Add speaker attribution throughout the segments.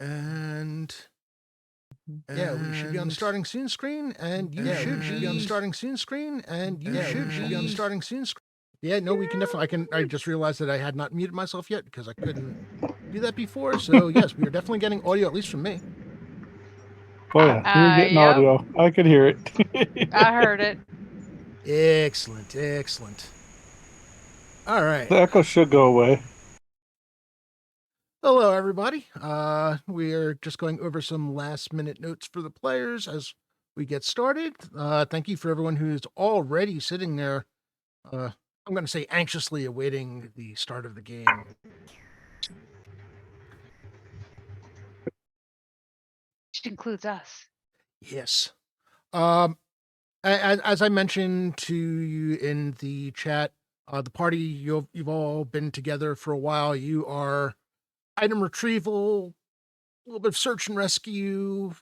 Speaker 1: And yeah, we should be on the starting scene screen, and you should be on the starting scene screen, and you should be on the starting scene screen. Yeah, no, we can definitely. I just realized that I had not muted myself yet because I couldn't do that before. So yes, we are definitely getting audio, at least from me.
Speaker 2: Oh yeah, you're getting
Speaker 3: Yep.
Speaker 2: audio. I could hear it.
Speaker 3: I heard it.
Speaker 1: Excellent, excellent. All right.
Speaker 2: The echo should go away.
Speaker 1: Hello, everybody. We are just going over some last-minute notes for the players as we get started. Thank you for everyone who's already sitting there. I'm going to say anxiously awaiting the start of the game.
Speaker 3: Which includes us.
Speaker 1: Yes. As I mentioned to you in the chat, the party you've all been together for a while. You are item retrieval, a little bit of search and rescue,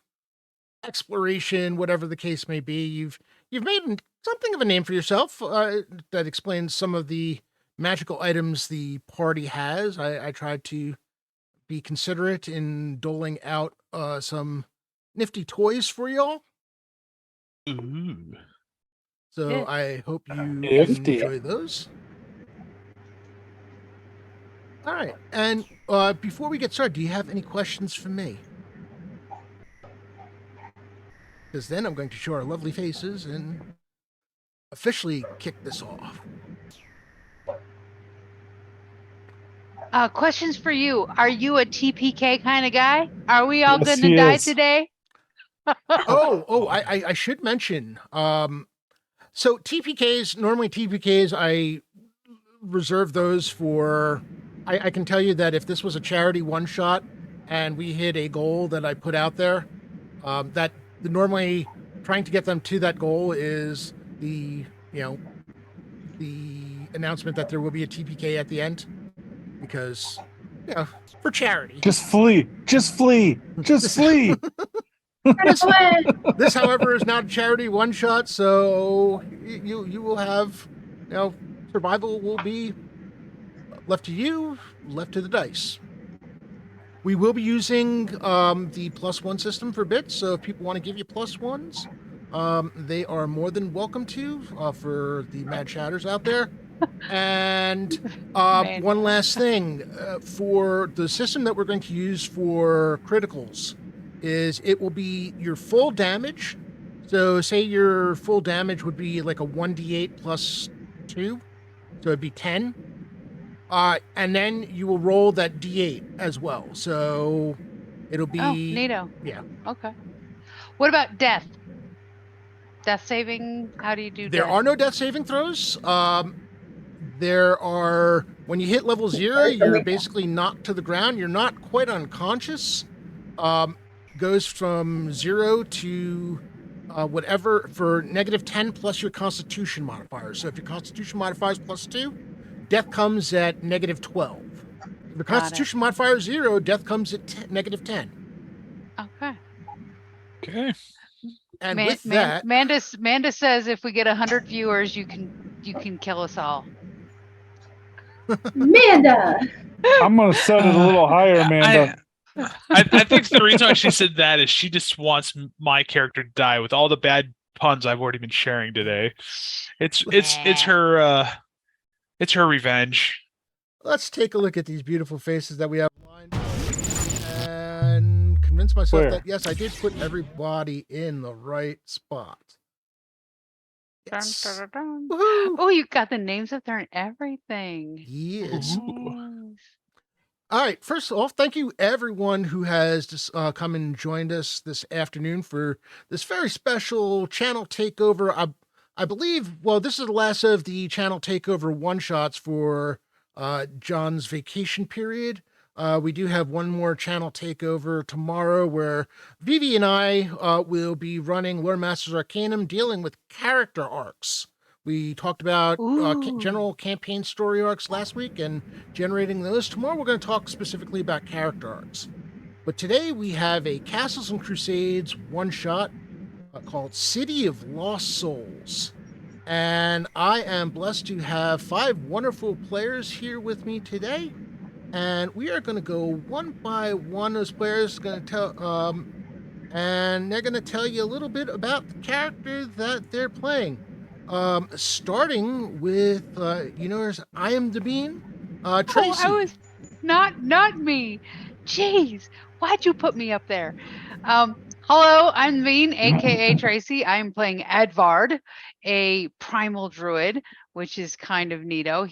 Speaker 1: exploration, whatever the case may be. You've made something of a name for yourself that explains some of the magical items the party has. I tried to be considerate in doling out some nifty toys for y'all.
Speaker 4: Ooh.
Speaker 1: So
Speaker 3: Yeah.
Speaker 1: I hope you
Speaker 2: Nifty.
Speaker 1: enjoy those. All right. And before we get started, do you have any questions for me? Because then I'm going to show our lovely faces and officially kick this off.
Speaker 3: Questions for you. Are you a TPK kind of guy? Are we all
Speaker 2: Yes,
Speaker 3: going to
Speaker 2: he
Speaker 3: die
Speaker 2: is.
Speaker 3: today?
Speaker 1: I should mention. So normally TPKs, I reserve those for. I can tell you that if this was a charity one shot and we hit a goal that I put out there, that normally trying to get them to that goal is the announcement that there will be a TPK at the end, because for charity.
Speaker 2: Just flee. Just flee. Just flee.
Speaker 1: This, however, is not a charity one shot, so you will have, survival will be left to you, left to the dice. We will be using the +1 system for bits, so if people want to give you +1s, they are more than welcome to for the mad shatters out there. And one last thing, for the system that we're going to use for criticals is it will be your full damage. So say your full damage would be like a 1d8 plus 2, so it'd be 10. And then you will roll that d8 as well. So it'll be...
Speaker 3: Oh, neato.
Speaker 1: Yeah.
Speaker 3: Okay. What about death? Death saving? How do you do
Speaker 1: There
Speaker 3: death?
Speaker 1: are no death saving throws. There are, when you hit level 0, you're basically knocked to the ground. You're not quite unconscious. Goes from 0 to whatever for -10 plus your constitution modifier. So if your constitution modifier is +2, death comes at -12. If the constitution modifier is 0, death comes at -10.
Speaker 3: Okay.
Speaker 4: Okay.
Speaker 1: And with that,
Speaker 3: Manda says if we get 100 viewers, you can kill us all.
Speaker 5: Amanda!
Speaker 2: I'm gonna set it a little higher, Amanda.
Speaker 4: I think the reason why she said that is she just wants my character to die with all the bad puns I've already been sharing today. It's her revenge.
Speaker 1: Let's take a look at these beautiful faces that we have lined and convince myself that yes, I did put everybody in the right spot. Yes.
Speaker 3: Dun, dun, dun, dun. Oh, you got the names up there and everything.
Speaker 1: Yes.
Speaker 3: Nice.
Speaker 1: All right. First off, thank you everyone who has just come and joined us this afternoon for this very special channel takeover. I believe, well, this is the last of the channel takeover one-shots for John's vacation period. We do have one more channel takeover tomorrow where Vivi and I will be running Lore Masters Arcanum, dealing with character arcs. We talked about general campaign story arcs last week and generating those. Tomorrow we're going to talk specifically about character arcs. But today we have a Castles and Crusades one-shot called City of Lost Souls. And I am blessed to have 5 wonderful players here with me today. and we are going to go one by one. Those players going to tell, and they're going to tell you a little bit about the character that they're playing. Starting with, there's I am the Bean,
Speaker 3: Oh, I
Speaker 1: Tracy.
Speaker 3: was not me. Jeez, why'd you put me up there? Hello, I'm Veen, aka Tracy. I'm playing Edvard, a primal druid, which is kind of neato.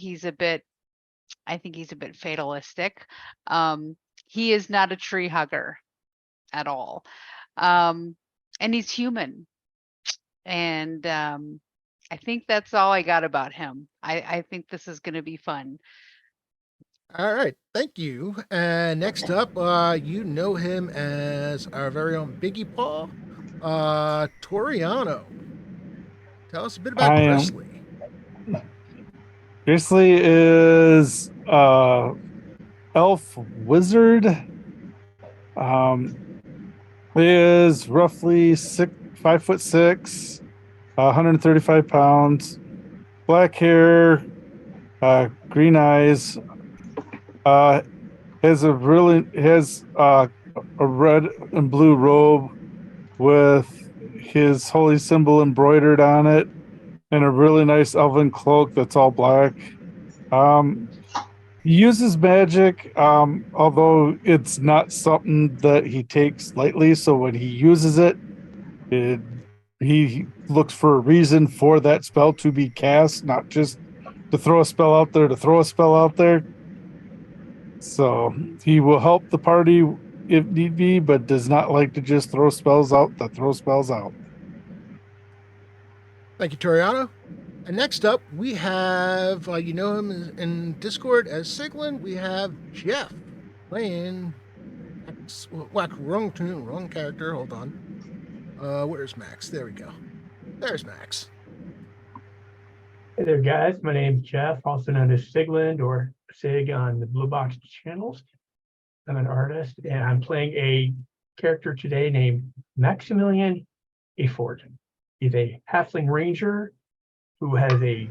Speaker 3: I think he's a bit fatalistic. He is not a tree hugger at all. And he's human. And I think that's all I got about him. I think this is going to be fun.
Speaker 1: All right, thank you. And next up, you know him as our very own Biggie Paul, Toriano. Tell us a bit about
Speaker 2: I
Speaker 1: Grizzly.
Speaker 2: am. Grizzly is elf wizard. He is roughly 5'6", 135 pounds, black hair, green eyes. Has a red and blue robe with his holy symbol embroidered on it, and a really nice elven cloak that's all black. He uses magic, although it's not something that he takes lightly. So when he uses it, he looks for a reason for that spell to be cast, not just to throw a spell out there to throw a spell out there. So he will help the party if need be, but does not like to just throw spells out to throw spells out.
Speaker 1: Thank you, Toriano. And next up, we have, you know him in Discord as Siglin. We have Jeff playing wrong character. Hold on. Where's Max? There we go. There's Max.
Speaker 5: Hey there, guys. My name's Jeff, also known as Sigland or Sig on the Blue Box channels. I'm an artist, and I'm playing a character today named Maximilian Efort. He's a halfling ranger who has a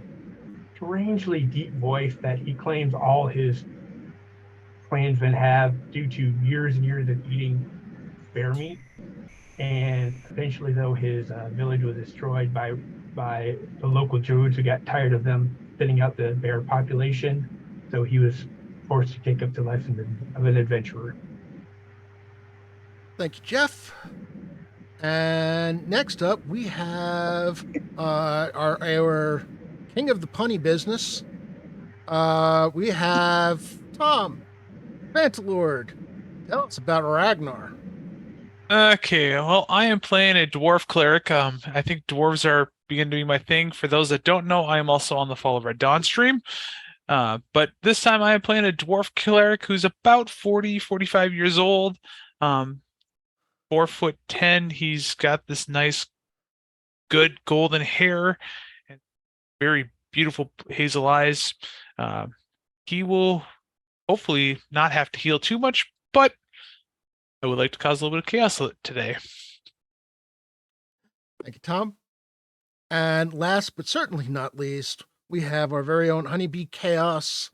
Speaker 5: strangely deep voice that he claims all his clansmen have due to years and years of eating bear meat. And eventually, though, his village was destroyed by the local druids who got tired of them thinning out the bear population. So he was forced to take up the life of an adventurer.
Speaker 1: Thank you, Jeff. And next up, we have our king of the punny business. We have Tom Bantalord. Tell us about Ragnar.
Speaker 4: Okay, well, I am playing a dwarf cleric. I think dwarves are beginning to be my thing. For those that don't know, I am also on the Fall of Red Dawn stream. But this time I am playing a dwarf cleric who's about 40, 45 years old. 4'10". He's got this nice, good golden hair and very beautiful hazel eyes. He will hopefully not have to heal too much, but I would like to cause a little bit of chaos today.
Speaker 1: Thank you, Tom. And last but certainly not least, we have our very own Honeybee Chaos,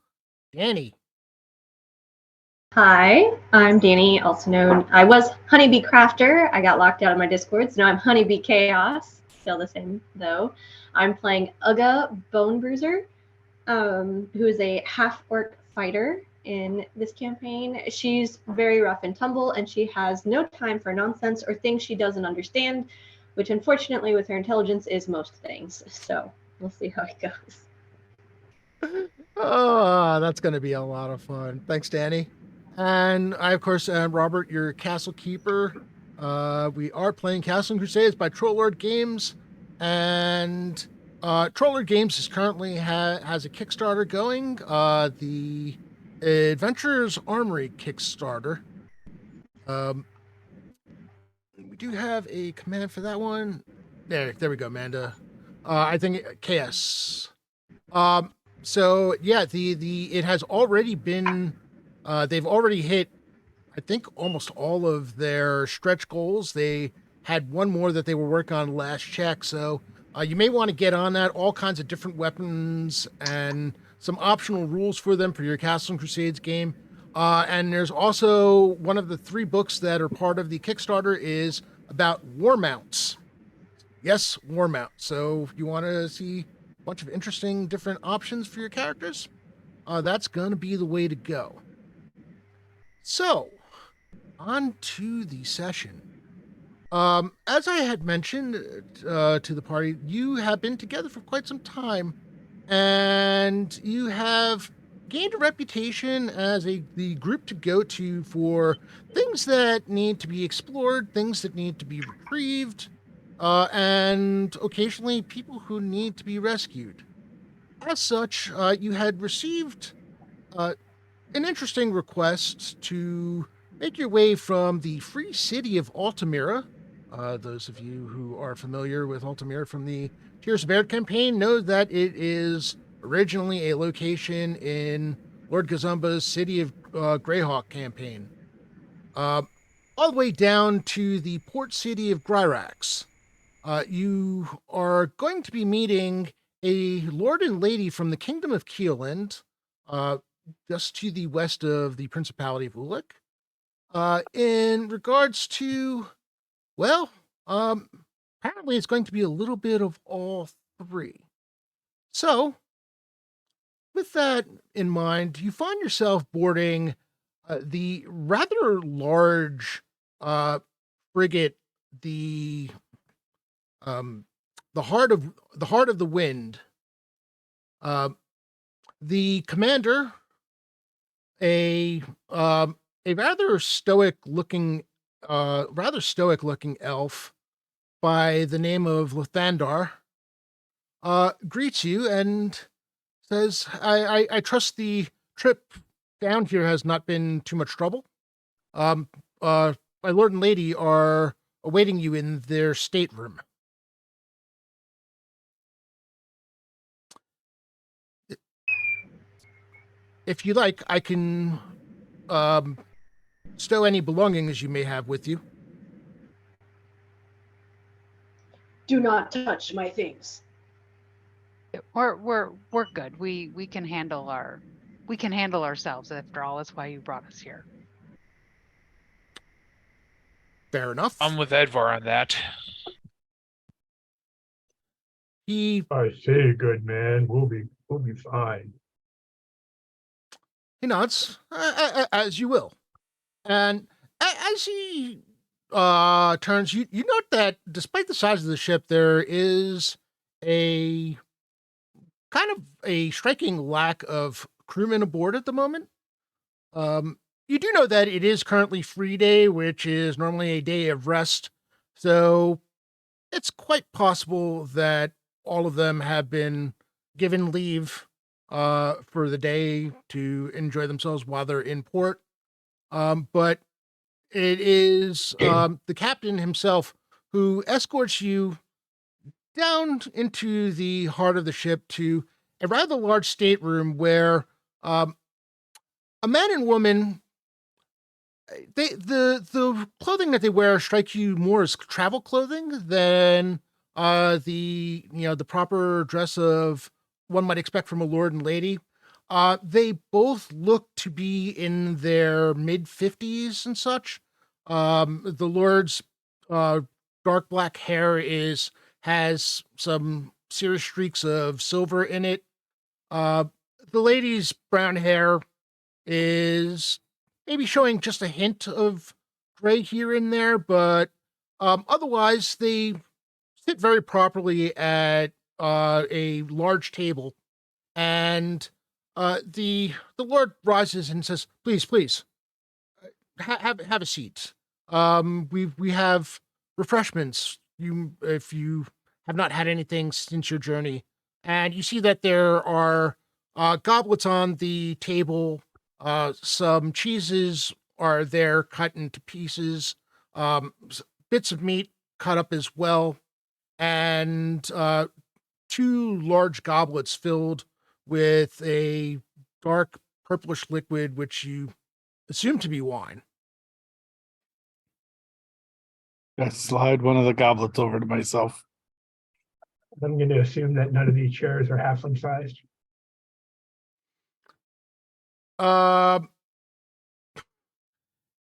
Speaker 1: Danny.
Speaker 6: Hi, I'm Danny, also known, I was Honeybee Crafter. I got locked out of my Discord, so now I'm Honeybee Chaos. Still the same, though. I'm playing Uga Bone Bruiser, who is a half-orc fighter in this campaign. She's very rough and tumble, and she has no time for nonsense or things she doesn't understand, which unfortunately with her intelligence is most things. So we'll see how it goes.
Speaker 1: Oh, that's going to be a lot of fun. Thanks, Danny. And I, of course, am Robert, your castle keeper. We are playing Castle and Crusades by Trollord Games. And Trollord Games is currently has a Kickstarter going. The Adventurers Armory Kickstarter. We do have a command for that one. There we go, Amanda. I think KS. So yeah, the it has already been. They've already hit, I think, almost all of their stretch goals. They had one more that they were working on last check. So you may want to get on that. All kinds of different weapons and some optional rules for them for your Castle and Crusades game. And there's also one of the 3 books that are part of the Kickstarter is about war mounts. Yes, war mounts. So if you want to see a bunch of interesting different options for your characters, that's going to be the way to go. So, on to the session. As I had mentioned to the party, you have been together for quite some time, and you have gained a reputation as the group to go to for things that need to be explored, things that need to be retrieved, and occasionally people who need to be rescued. As such, you had received uh, an interesting request to make your way from the free city of Altamira. Those of you who are familiar with Altamira from the Tears of Air campaign know that it is originally a location in Lord Gazumba's City of Greyhawk campaign. All the way down to the port city of Gryrax. You are going to be meeting a lord and lady from the Kingdom of Keeland, just to the west of the Principality of Ulick. In regards to, well, apparently it's going to be a little bit of all 3. So, with that in mind, you find yourself boarding the rather large frigate, um, the heart of the wind. The commander, a rather stoic looking elf by the name of Lathandar, greets you and says, I trust the trip down here has not been too much trouble. My lord and lady are awaiting you in their stateroom. If you like, I can stow any belongings you may have with you.
Speaker 7: Do not touch my things.
Speaker 3: We're good. We can handle ourselves. After all, that's why you brought us here.
Speaker 1: Fair enough.
Speaker 4: I'm with Edvar on that.
Speaker 1: He
Speaker 5: say, good man, we'll be fine.
Speaker 1: nods, as you will. And as he turns, you note that despite the size of the ship, there is a kind of a striking lack of crewmen aboard at the moment. You do know that it is currently free day, which is normally a day of rest. So it's quite possible that all of them have been given leave for the day to enjoy themselves while they're in port. But it is the captain himself who escorts you down into the heart of the ship to a rather large stateroom where a man and woman, the clothing that they wear strikes you more as travel clothing than the proper dress of one might expect from a lord and lady. They both look to be in their mid-50s and such. The lord's dark black hair has some serious streaks of silver in it. The lady's brown hair is maybe showing just a hint of gray here and there, but otherwise they sit very properly at a large table. And the Lord rises and says, "Please, have a seat. We have refreshments. If you have not had anything since your journey, and you see that there are goblets on the table. Some cheeses are there, cut into pieces. Bits of meat cut up as well, and 2 large goblets filled with a dark purplish liquid, which you assume to be wine."
Speaker 2: I slide one of the goblets over to myself.
Speaker 5: I'm going to assume that none of these chairs are halfling sized.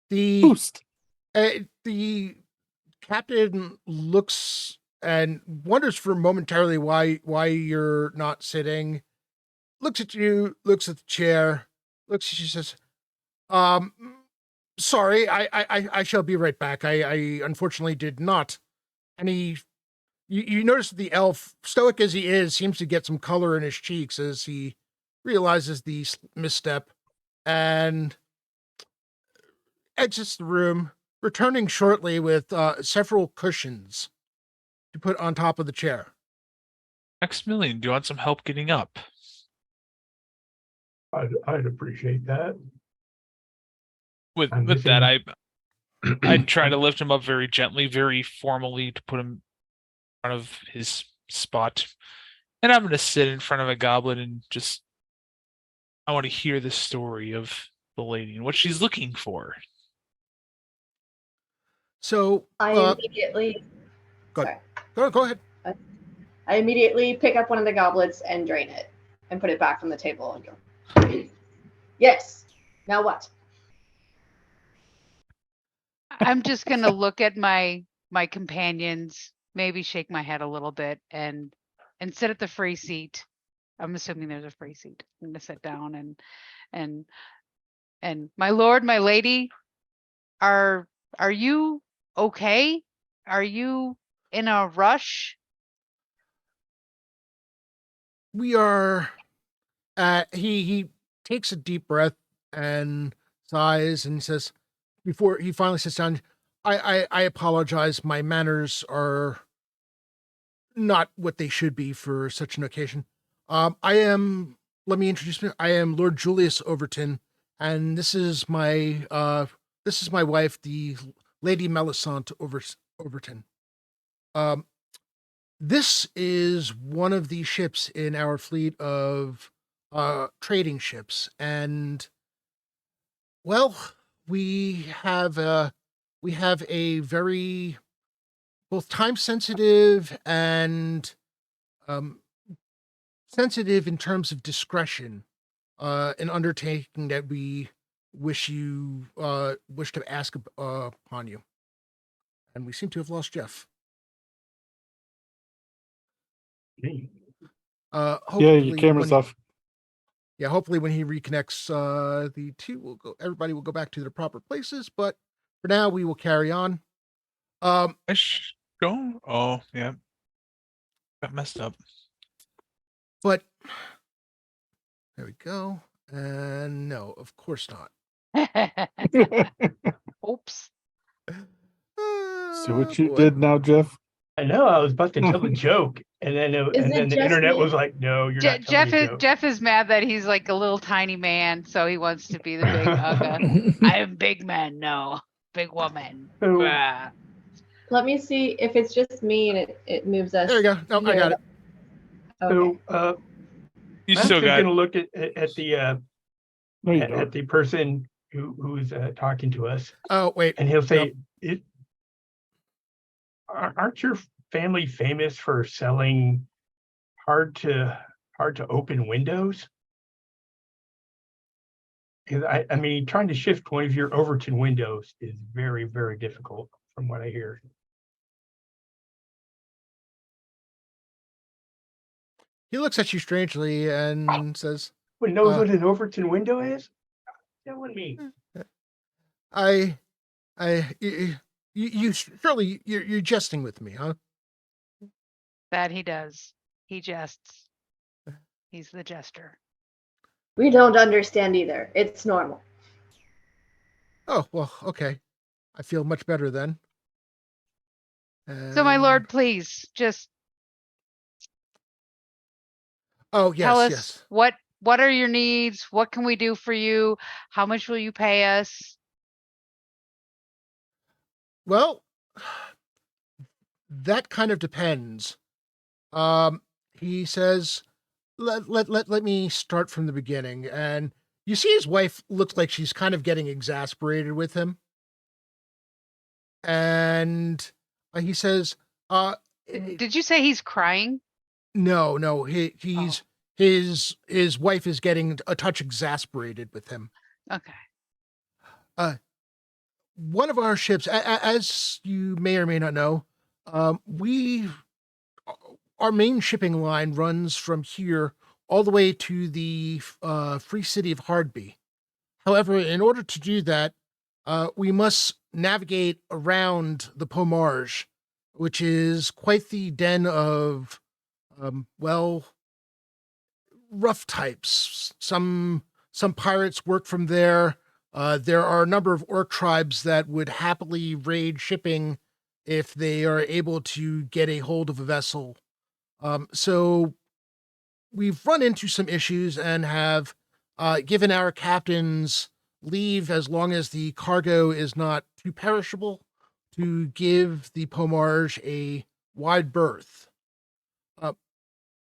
Speaker 2: Boost.
Speaker 1: The captain looks and wonders for momentarily why you're not sitting. Looks at you, looks at the chair, looks at you, says, sorry, I shall be right back. I unfortunately did not. And you notice that the elf, stoic as he is, seems to get some color in his cheeks as he realizes the misstep and exits the room, returning shortly with several cushions to put on top of the chair.
Speaker 4: Maximilian, do you want some help getting up?
Speaker 5: I'd appreciate that.
Speaker 4: With
Speaker 5: I'm
Speaker 4: that,
Speaker 5: missing-
Speaker 4: I try to lift him up very gently, very formally to put him in front of his spot. And I'm going to sit in front of a goblin and just, I want to hear the story of the lady and what she's looking for.
Speaker 1: So
Speaker 7: I immediately.
Speaker 1: Go
Speaker 7: Sorry.
Speaker 1: go ahead.
Speaker 7: I immediately pick up one of the goblets and drain it and put it back on the table and go. Yes. Now what?
Speaker 3: I'm just gonna look at my companions, maybe shake my head a little bit, and sit at the free seat. I'm assuming there's a free seat. I'm gonna sit down and my lord, my lady, are you okay? Are you in a rush?
Speaker 1: We are. He takes a deep breath and sighs and says, before he finally sits down, I apologize. My manners are not what they should be for such an occasion. Let me introduce me. I am Lord Julius Overton, and this is my wife, the Lady Melisande Overton. This is one of the ships in our fleet of trading ships, and well, we have a very both time sensitive and sensitive in terms of discretion, an undertaking that we wish to ask upon you. And we seem to have lost Jeff.
Speaker 2: Yeah,
Speaker 1: Hopefully
Speaker 2: your camera's
Speaker 1: when
Speaker 2: off.
Speaker 1: Yeah, hopefully when he reconnects, the two will go. Everybody will go back to their proper places. But for now, we will carry on.
Speaker 4: Go? Oh, yeah. Got messed up.
Speaker 1: But there we go. And no, of course not.
Speaker 3: Oops.
Speaker 2: See what you
Speaker 1: Boy.
Speaker 2: did now, Jeff?
Speaker 5: I know I was about to tell a joke, and then
Speaker 7: Is
Speaker 5: and
Speaker 7: it
Speaker 5: then the
Speaker 7: just
Speaker 5: internet
Speaker 7: me?
Speaker 5: was like, "No, you're not
Speaker 3: Jeff
Speaker 5: telling a
Speaker 3: is
Speaker 5: joke."
Speaker 3: Jeff is mad that he's like a little tiny man, so he wants to be the big Ugga. I am big man, no. Big woman.
Speaker 5: So-
Speaker 3: Bah.
Speaker 7: Let me see if it's just me and it moves us.
Speaker 1: There you go. Nope, I
Speaker 7: here.
Speaker 1: got it.
Speaker 7: Okay.
Speaker 5: So
Speaker 4: You
Speaker 5: I'm
Speaker 4: still
Speaker 5: just
Speaker 4: got
Speaker 5: gonna look at the
Speaker 2: No, you
Speaker 5: at
Speaker 2: don't.
Speaker 5: the person who's talking to us,
Speaker 1: Oh wait.
Speaker 5: and he'll say, "Aren't your family famous for selling hard to open windows?" Because I mean, trying to shift one of your Overton windows is very, very difficult, from what I hear.
Speaker 1: He looks at you strangely and says,
Speaker 5: One knows what an Overton window is? Telling me.
Speaker 1: "I, you surely you're jesting with me, huh?"
Speaker 3: That he does. He jests. He's the jester.
Speaker 7: We don't understand either. It's normal.
Speaker 1: Oh well, okay. I feel much better then.
Speaker 3: So my
Speaker 1: And-
Speaker 3: lord, please just
Speaker 1: Oh yes,
Speaker 3: tell us
Speaker 1: yes.
Speaker 3: what are your needs? What can we do for you? How much will you pay us?
Speaker 1: Well, that kind of depends. He says, let me start from the beginning. And you see his wife looks like she's kind of getting exasperated with him. And he says,
Speaker 3: Did you say he's crying?
Speaker 1: no, he's his wife is getting a touch exasperated with him.
Speaker 3: Okay.
Speaker 1: one of our ships, as you may or may not know, our main shipping line runs from here all the way to the free city of Hardby. However, in order to do that, we must navigate around the Pomarge, which is quite the den of, well, rough types. Some pirates work from there. There are a number of orc tribes that would happily raid shipping if they are able to get a hold of a vessel. So we've run into some issues and have given our captains leave as long as the cargo is not too perishable to give the Pomarge a wide berth.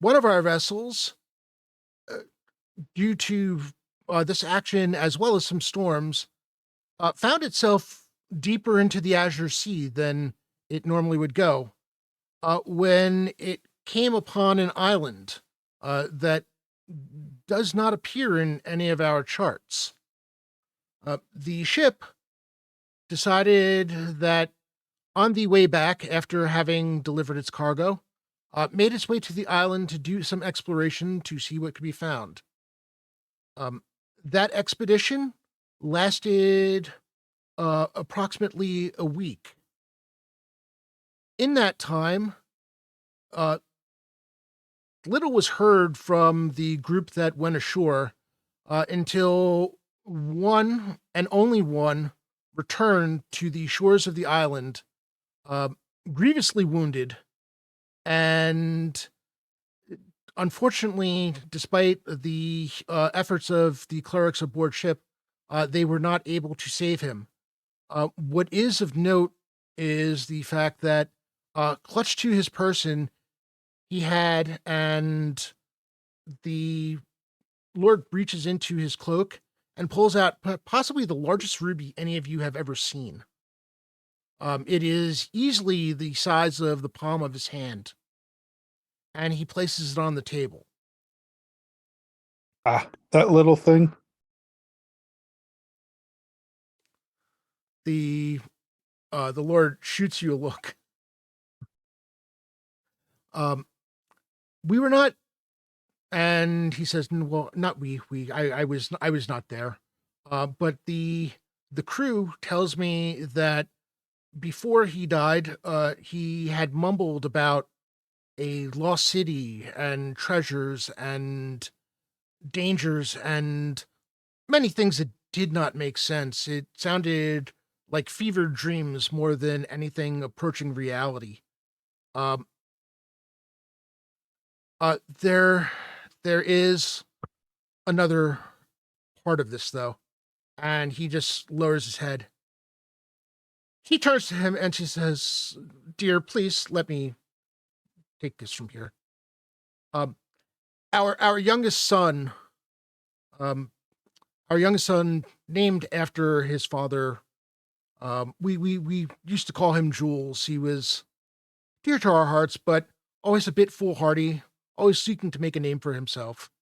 Speaker 1: One of our vessels, due to this action as well as some storms, found itself deeper into the Azure Sea than it normally would go when it came upon an island that does not appear in any of our charts. The ship decided that on the way back, after having delivered its cargo, made its way to the island to do some exploration to see what could be found. That expedition lasted approximately a week. In that time, little was heard from the group that went ashore until one and only one returned to the shores of the island, grievously wounded, and unfortunately, despite the efforts of the clerics aboard ship, they were not able to save him. What is of note is the fact that clutched to his person, he had, and the Lord reaches into his cloak and pulls out possibly the largest ruby any of you have ever seen. It is easily the size of the palm of his hand, and he places it on the table.
Speaker 2: That little thing.
Speaker 1: The Lord shoots you a look. We were not, and he says, well, not we. I was not there. But the crew tells me that before he died, he had mumbled about a lost city and treasures and dangers and many things that did not make sense. It sounded like fevered dreams more than anything approaching reality. There is another part of this, though, and he just lowers his head. He turns to him and she says, "Dear, please let me take this from here. Our youngest son, named after his father. We used to call him Jules. He was dear to our hearts, but always a bit foolhardy, always seeking to make a name for himself.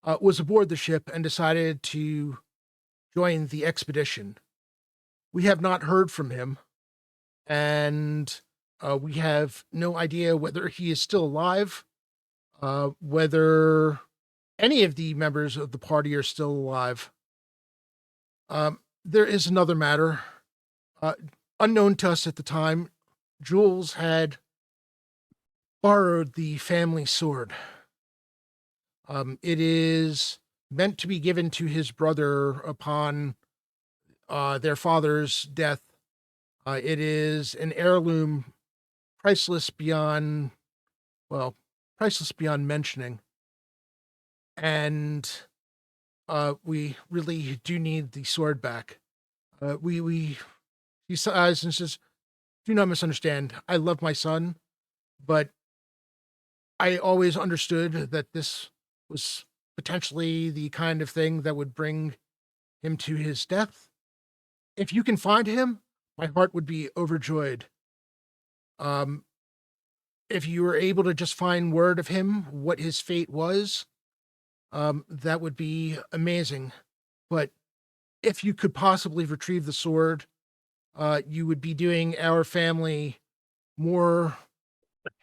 Speaker 1: Was aboard the ship and decided to join the expedition. We have not heard from him, and we have no idea whether he is still alive, whether any of the members of the party are still alive. There is another matter. Unknown to us at the time, Jules had borrowed the family sword. It is meant to be given to his brother upon their father's death. It is an heirloom, priceless beyond mentioning. And we really do need the sword back. He sighs and says, "Do not misunderstand. I love my son, but I always understood that this was potentially the kind of thing that would bring him to his death. If you can find him, my heart would be overjoyed. If you were able to just find word of him, what his fate was, that would be amazing. But if you could possibly retrieve the sword, you would be doing our family more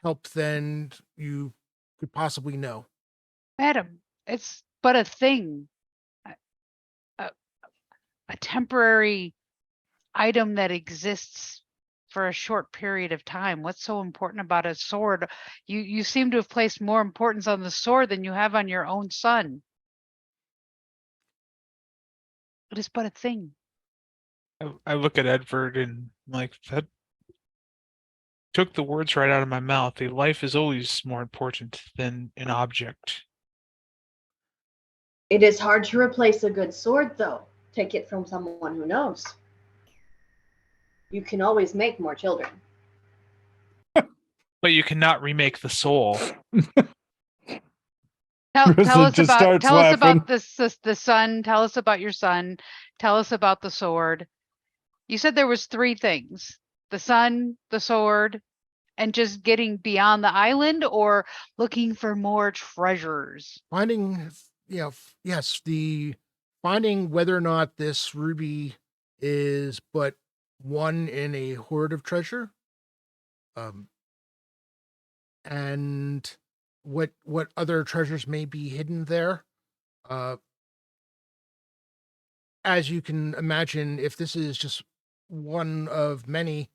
Speaker 1: help than you could possibly know.
Speaker 3: Madam, it's but a thing, a, a, a temporary item that exists for a short period of time. What's so important about a sword? You seem to have placed more importance on the sword than you have on your own son. It is but a thing.
Speaker 4: I look at Edward and I'm like, that took the words right out of my mouth. A life is always more important than an object.
Speaker 7: It is hard to replace a good sword, though. Take it from someone who knows. You can always make more children.
Speaker 4: But you cannot remake the soul.
Speaker 3: Tell
Speaker 2: Kristen
Speaker 3: us
Speaker 2: just
Speaker 3: about
Speaker 2: starts
Speaker 3: tell us
Speaker 2: laughing.
Speaker 3: about the son. Tell us about your son. Tell us about the sword. You said there was three things: the sun, the sword, and just getting beyond the island, or looking for more treasures.
Speaker 1: Finding, yes, the finding whether or not this ruby is but one in a hoard of treasure, and what other treasures may be hidden there. As you can imagine, if this is just one of many,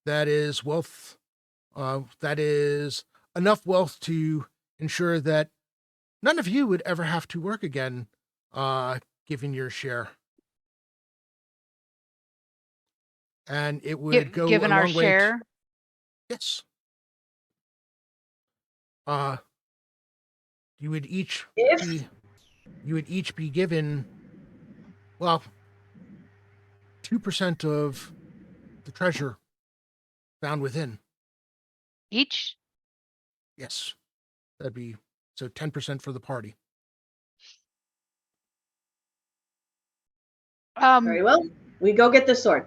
Speaker 1: that is wealth. That is enough wealth to ensure that none of you would ever have to work again, given your share. And it would go
Speaker 3: Given
Speaker 1: a
Speaker 3: our
Speaker 1: long way.
Speaker 3: share,
Speaker 1: Yes. You would each
Speaker 7: If
Speaker 1: be given, well, 2% of the treasure found within.
Speaker 3: each.
Speaker 1: Yes. That'd be so 10% for the party.
Speaker 7: very well, we go get the sword.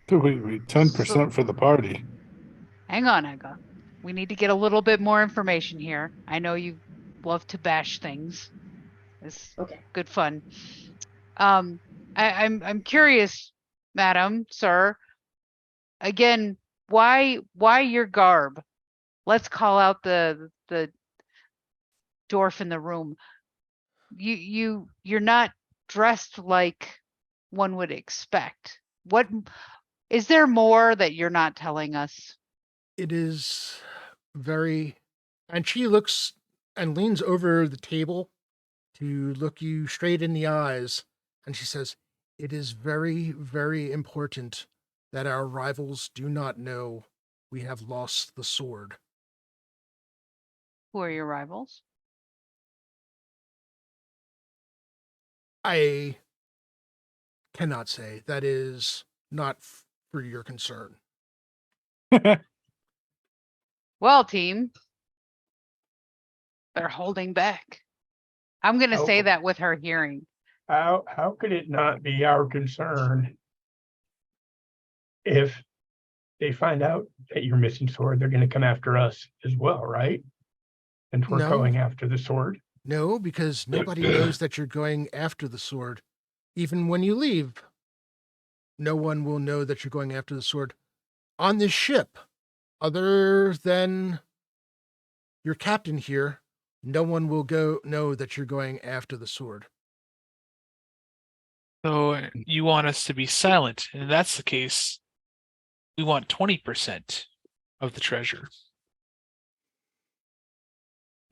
Speaker 2: Wait, 10% for the party.
Speaker 3: Hang on, Ega. We need to get a little bit more information here. I know you love to bash things. It's
Speaker 7: Okay.
Speaker 3: good fun. I'm curious, madam, sir. Again, why your garb? Let's call out the dwarf in the room. You're not dressed like one would expect. What is there more that you're not telling us?
Speaker 1: It is very, and she looks and leans over the table to look you straight in the eyes, and she says, "It is very, very important that our rivals do not know we have lost the sword."
Speaker 3: Who are your rivals?
Speaker 1: I cannot say. That is not for your concern.
Speaker 3: Well, team, they're holding back. I'm going to say
Speaker 5: Oh.
Speaker 3: that with her hearing.
Speaker 5: How could it not be our concern if they find out that you're missing sword, they're gonna come after us as well, right? And we're
Speaker 1: No.
Speaker 5: going after the sword.
Speaker 1: No, because nobody knows that you're going after the sword. Even when you leave, no one will know that you're going after the sword on this ship. Other than your captain here, no one will know that you're going after the sword.
Speaker 4: So you want us to be silent, and if that's the case, we want 20% of the treasure.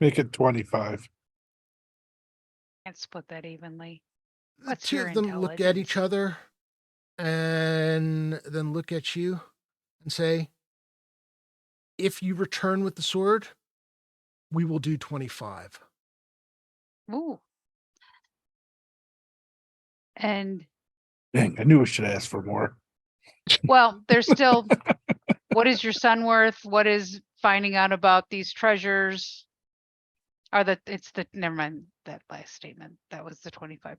Speaker 2: Make it 25.
Speaker 3: Can't split that evenly.
Speaker 1: The
Speaker 3: What's
Speaker 1: two
Speaker 3: your
Speaker 1: of them look at each
Speaker 3: intelligence?
Speaker 1: other and then look at you and say, "If you return with the sword, we will do 25.
Speaker 3: Ooh. And
Speaker 2: Dang, I knew I should ask for more.
Speaker 3: well, there's still what is your son worth? What is finding out about these treasures? Or never mind that last statement. That was the 25%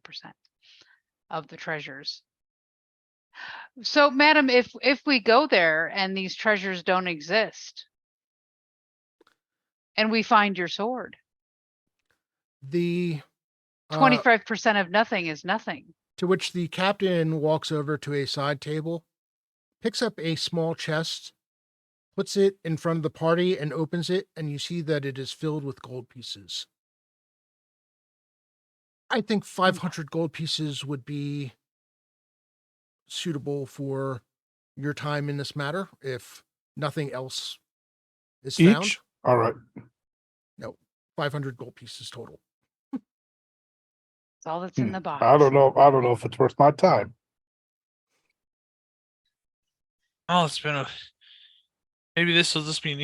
Speaker 3: of the treasures. So, madam, if we go there and these treasures don't exist, and we find your sword,
Speaker 1: The
Speaker 3: 25% of nothing is nothing.
Speaker 1: To which the captain walks over to a side table, picks up a small chest, puts it in front of the party, and opens it, and you see that it is filled with gold pieces. I think 500 gold pieces would be suitable for your time in this matter, if nothing else is found.
Speaker 2: Each? All right.
Speaker 1: No, 500 gold pieces total.
Speaker 3: That's all that's in the box.
Speaker 2: I don't know. I don't know if it's worth my time.
Speaker 4: Oh, maybe this will just be an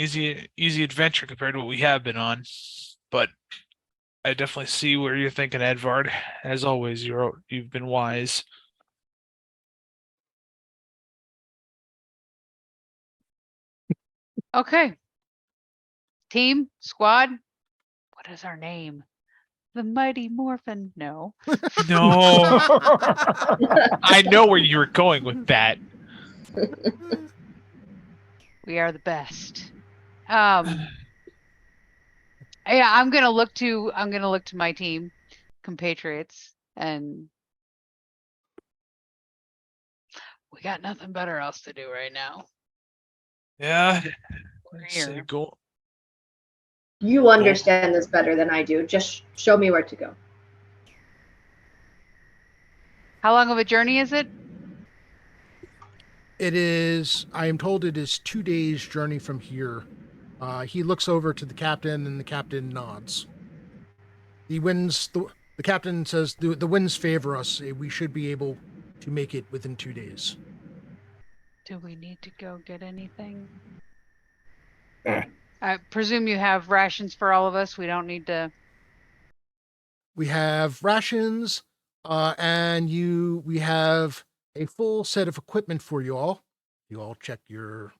Speaker 4: easy adventure compared to what we have been on. But I definitely see where you're thinking, Edvard. As always, you've been wise.
Speaker 3: Okay. Team, squad, what is our name? The Mighty Morphin? No.
Speaker 4: No, I know where you were going with that.
Speaker 3: We are the best. Yeah, I'm gonna look to my team, compatriots, and we got nothing better else to do right now.
Speaker 4: Yeah,
Speaker 3: We're
Speaker 4: I'd say
Speaker 3: here.
Speaker 4: go.
Speaker 7: You understand this better than I do. Just show me where to go.
Speaker 3: How long of a journey is it?
Speaker 1: It is, I am told it is 2 days' journey from here. He looks over to the captain, and the captain nods. The captain says the winds favor us. We should be able to make it within 2 days.
Speaker 3: Do we need to go get anything?
Speaker 2: Eh.
Speaker 3: I presume you have rations for all of us. We don't need to.
Speaker 1: We have rations, and we have a full set of equipment for you all. You all check your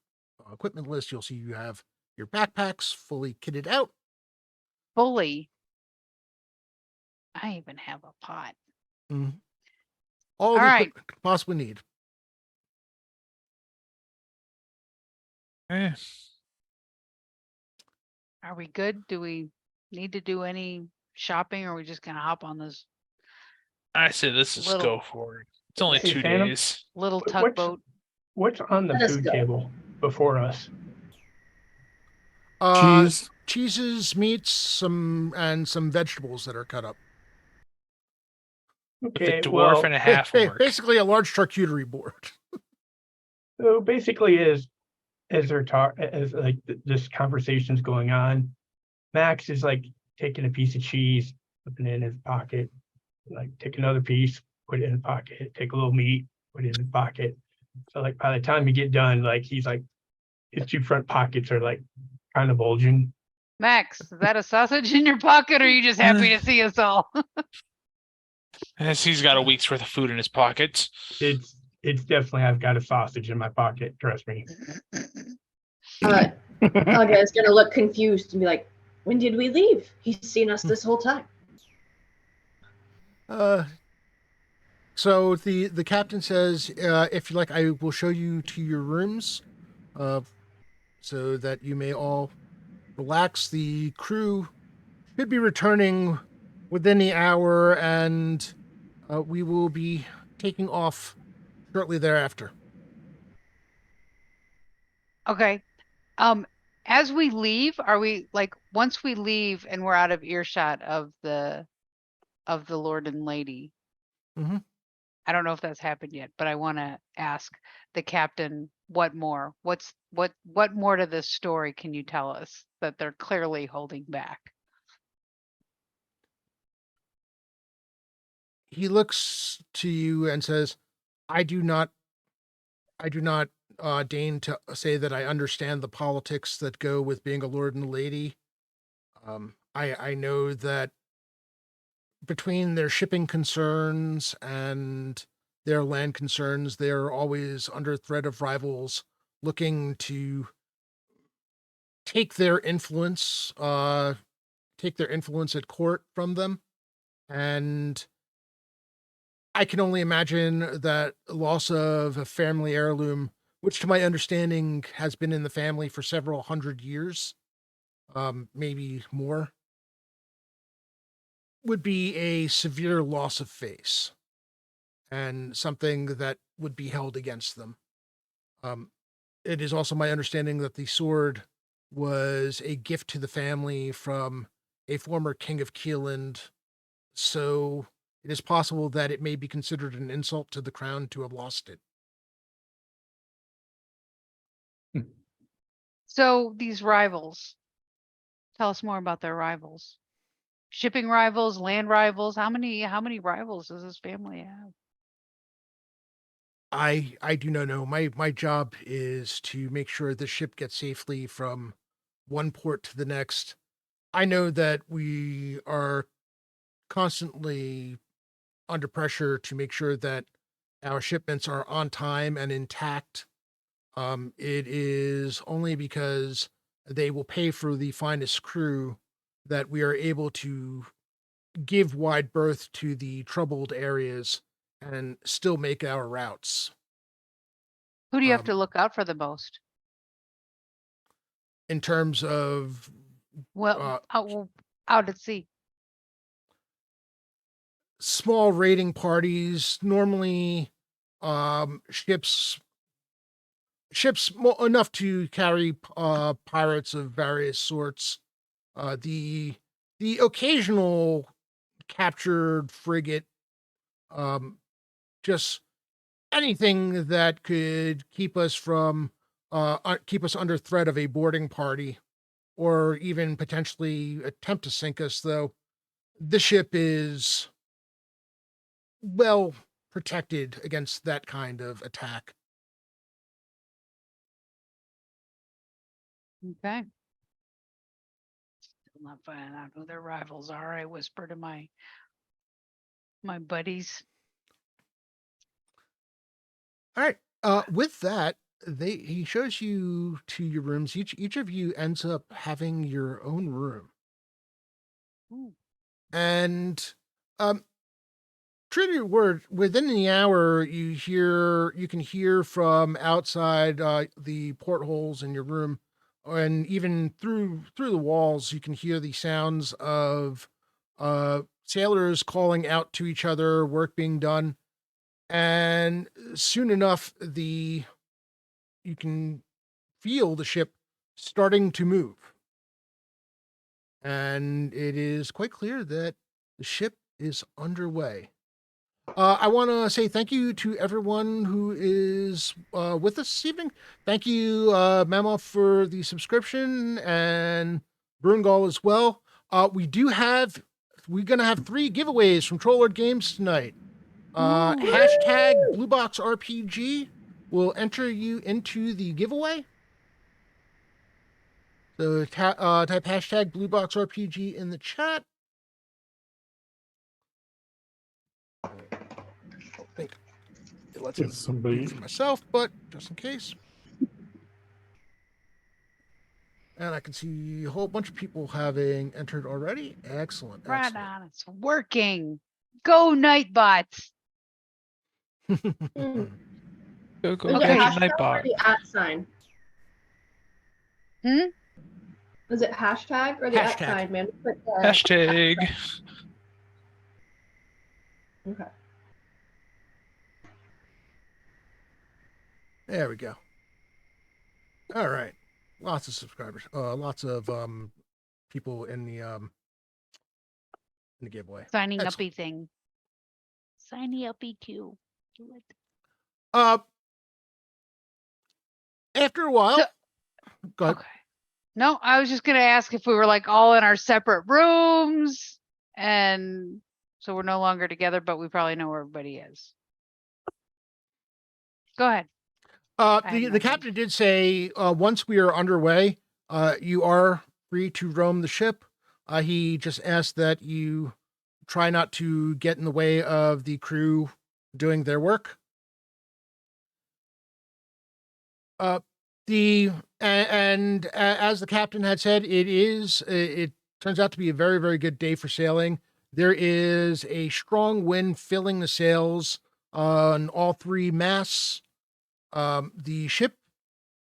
Speaker 1: equipment list. You'll see you have your backpacks fully kitted out.
Speaker 3: Fully. I even have a pot.
Speaker 1: Mm-hmm.
Speaker 3: All
Speaker 1: All the
Speaker 3: right.
Speaker 1: equipment you could possibly need.
Speaker 4: Eh,
Speaker 3: Are we good? Do we need to do any shopping, or are we just gonna hop on this
Speaker 4: I say let's just
Speaker 3: Little-
Speaker 4: go for it. It's only
Speaker 5: Hey,
Speaker 4: 2
Speaker 5: Phantom?
Speaker 4: days.
Speaker 3: little
Speaker 5: What's-
Speaker 3: tugboat?
Speaker 5: What's on the
Speaker 7: Let us
Speaker 5: food
Speaker 7: go.
Speaker 5: table before us?
Speaker 2: Cheese.
Speaker 1: Cheeses, meats, and some vegetables that are cut up.
Speaker 4: With
Speaker 5: Okay,
Speaker 4: a dwarf
Speaker 5: well,
Speaker 4: and a half orc.
Speaker 1: Basically, a large charcuterie board.
Speaker 5: so basically, as they're as like this conversation's going on, Max is like taking a piece of cheese, putting it in his pocket, like take another piece, put it in his pocket, take a little meat, put it in his pocket. So like by the time you get done, like he's like his two front pockets are like kind of bulging.
Speaker 3: Max, is that a sausage in your pocket, or are you just happy to see us all?
Speaker 4: As he's got a week's worth of food in his pockets.
Speaker 5: It's definitely I've got a sausage in my pocket. Trust me.
Speaker 7: Aga is gonna look confused and be like, "When did we leave? He's seen us this whole time."
Speaker 1: So the captain says, if you like, I will show you to your rooms, so that you may all relax. The crew should be returning within the hour, and we will be taking off shortly thereafter.
Speaker 3: Okay. As we leave, are we like once we leave and we're out of earshot of the Lord and Lady?
Speaker 1: Mm-hmm.
Speaker 3: I don't know if that's happened yet, but I want to ask the captain what more? What more to this story can you tell us that they're clearly holding back?
Speaker 1: He looks to you and says, I do not deign to say that I understand the politics that go with being a lord and a lady. I know that between their shipping concerns and their land concerns, they're always under threat of rivals looking to take their influence at court from them. And I can only imagine that loss of a family heirloom, which to my understanding has been in the family for several hundred years, maybe more, would be a severe loss of face. and something that would be held against them. It is also my understanding that the sword was a gift to the family from a former king of Keeland, so it is possible that it may be considered an insult to the crown to have lost it.
Speaker 3: So these rivals, tell us more about their rivals. Shipping rivals, land rivals. How many rivals does this family have?
Speaker 1: I do not know. My job is to make sure the ship gets safely from one port to the next. I know that we are constantly under pressure to make sure that our shipments are on time and intact. It is only because they will pay for the finest crew that we are able to give wide berth to the troubled areas and still make our routes.
Speaker 3: Who do you have to
Speaker 1: Um,
Speaker 3: look out for the most?
Speaker 1: in terms of
Speaker 3: Well, out at sea.
Speaker 1: small raiding parties, normally ships enough to carry pirates of various sorts. The occasional captured frigate, just anything that could keep us from keep us under threat of a boarding party, or even potentially attempt to sink us. Though the ship is well protected against that kind of attack.
Speaker 3: Okay. Still not finding out who their rivals are. I whisper to my buddies.
Speaker 1: All right. With that, he shows you to your rooms. Each of you ends up having your own room.
Speaker 3: Ooh.
Speaker 1: And true to your word, within the hour, you can hear from outside the portholes in your room, and even through the walls, you can hear the sounds of sailors calling out to each other, work being done, and soon enough, you can feel the ship starting to move, and it is quite clear that the ship is underway. I want to say thank you to everyone who is with us this evening. Thank you, Memo, for the subscription, and Brungal as well. We're going to have 3 giveaways from Trollord Games tonight. Hashtag BlueBoxRPG will enter you into the giveaway. So type hashtag BlueBoxRPG in the chat. I think it lets me
Speaker 2: If somebody
Speaker 1: do for myself, but just in case. And I can see a whole bunch of people having entered already. Excellent.
Speaker 3: Right
Speaker 1: Excellent.
Speaker 3: on. It's working. Go Nightbots.
Speaker 6: Mm.
Speaker 4: Go, go,
Speaker 6: Is
Speaker 3: Okay.
Speaker 6: it
Speaker 4: catch a
Speaker 6: hashtag or
Speaker 4: nightbot.
Speaker 6: the @ sign? Was it hashtag or the @
Speaker 1: Hashtag.
Speaker 6: sign, man?
Speaker 4: Hashtag.
Speaker 6: Okay.
Speaker 1: There we go. All right. Lots of subscribers. Lots of people in the giveaway.
Speaker 3: Signing
Speaker 1: Excellent.
Speaker 3: uppy thing. Signing uppy Q. Do it.
Speaker 1: After a while,
Speaker 3: So-
Speaker 1: go ahead.
Speaker 3: Okay. No, I was just gonna ask if we were like all in our separate rooms, and so we're no longer together, but we probably know where everybody is. Go ahead. I have
Speaker 1: The
Speaker 3: nothing.
Speaker 1: captain did say once we are underway, you are free to roam the ship. He just asked that you try not to get in the way of the crew doing their work. As the captain had said, it turns out to be a very, very good day for sailing. There is a strong wind filling the sails on all 3 masts. The ship,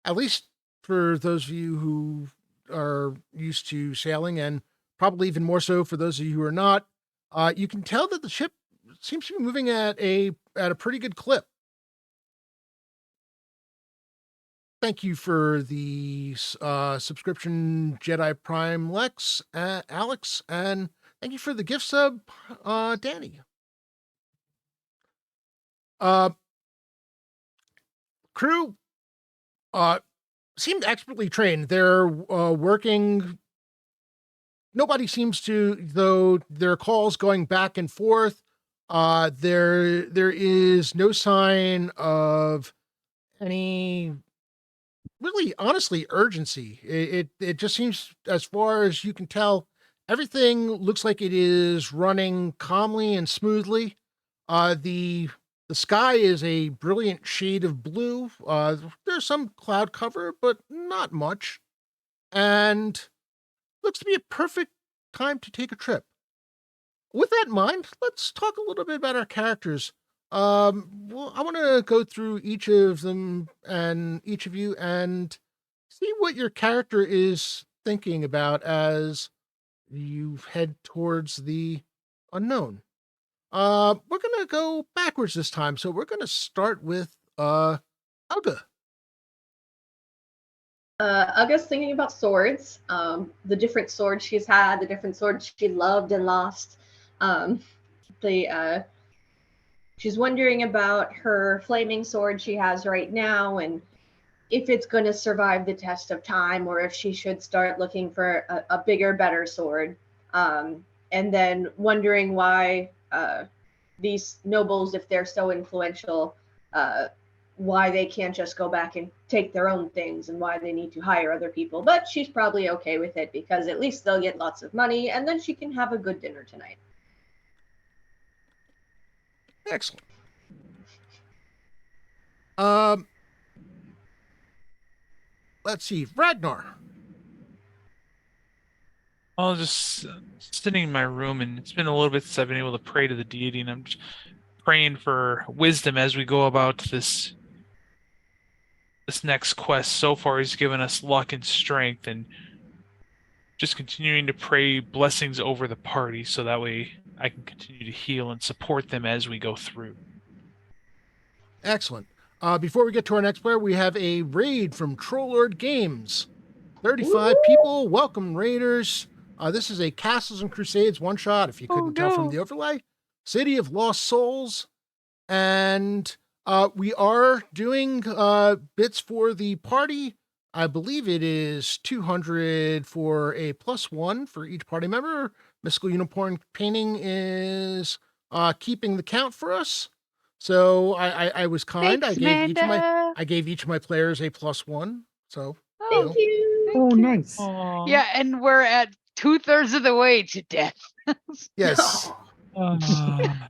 Speaker 1: at least for those of you who are used to sailing, and probably even more so for those of you who are not, you can tell that the ship seems to be moving at a pretty good clip. Thank you for the subscription, Jedi Prime Lex, Alex, and thank you for the gift sub, Danny. Crew seemed expertly trained. They're working. Nobody seems to, though their calls going back and forth. There is no sign of any really honestly urgency. It just seems, as far as you can tell, everything looks like it is running calmly and smoothly. The sky is a brilliant shade of blue. There's some cloud cover, but not much. And looks to be a perfect time to take a trip. With that in mind, let's talk a little bit about our characters. Well, I want to go through each of them and each of you and see what your character is thinking about as you head towards the unknown. We're gonna go backwards this time, so we're gonna start with Uga.
Speaker 6: Uga's thinking about swords, the different swords she's had, the different swords she loved and lost. She's wondering about her flaming sword she has right now and if it's going to survive the test of time or if she should start looking for a bigger, better sword. And then wondering why these nobles, if they're so influential, why they can't just go back and take their own things and why they need to hire other people. But she's probably okay with it because at least they'll get lots of money and then she can have a good dinner tonight.
Speaker 1: Excellent. Let's see, Ragnar.
Speaker 4: I'll just sitting in my room, and it's been a little bit since I've been able to pray to the deity, and I'm just praying for wisdom as we go about this next quest. So far, he's given us luck and strength, and just continuing to pray blessings over the party, so that way I can continue to heal and support them as we go through.
Speaker 1: Excellent. Before we get to our next player, we have a raid from Trollord Games. 35 people. Welcome, Raiders. This is a Castles and Crusades one-shot, if you couldn't tell from the overlay. City of Lost Souls. And we are doing bits for the party. I believe it is 200 for a +1 for each party member. Mystical Unicorn Painting is keeping the count for us. So I was kind.
Speaker 3: Thanks,
Speaker 1: I gave each of my players a +1. So
Speaker 6: Thank you.
Speaker 2: Oh, nice.
Speaker 4: Aww.
Speaker 3: Yeah, and we're at 2/3 of the way to death.
Speaker 1: yes.
Speaker 4: Aw.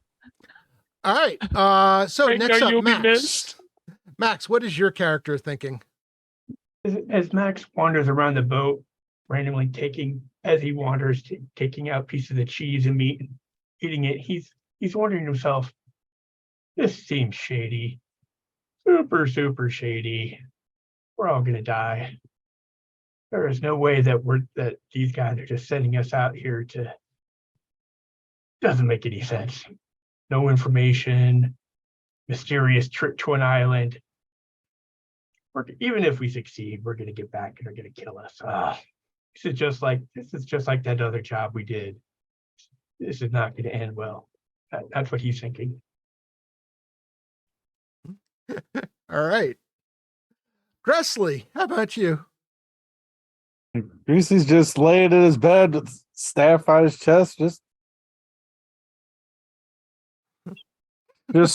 Speaker 1: All right. So
Speaker 4: Right,
Speaker 1: next
Speaker 4: now
Speaker 1: up,
Speaker 4: you'll be
Speaker 1: Max.
Speaker 4: missed.
Speaker 1: Max, what is your character thinking?
Speaker 5: As Max wanders around the boat, randomly taking out pieces of cheese and meat and eating it, he's wondering to himself, this seems shady. Super, super shady. We're all gonna die. There is no way that these guys are just sending us out here to. Doesn't make any sense. No information, mysterious trip to an island. Even if we succeed, we're gonna get back and they're gonna kill us. This is just like that other job we did. This is not gonna end well. That's what he's thinking.
Speaker 1: All right. Gressley, how about you?
Speaker 2: Greasy's just laying in his bed with staff on his chest, just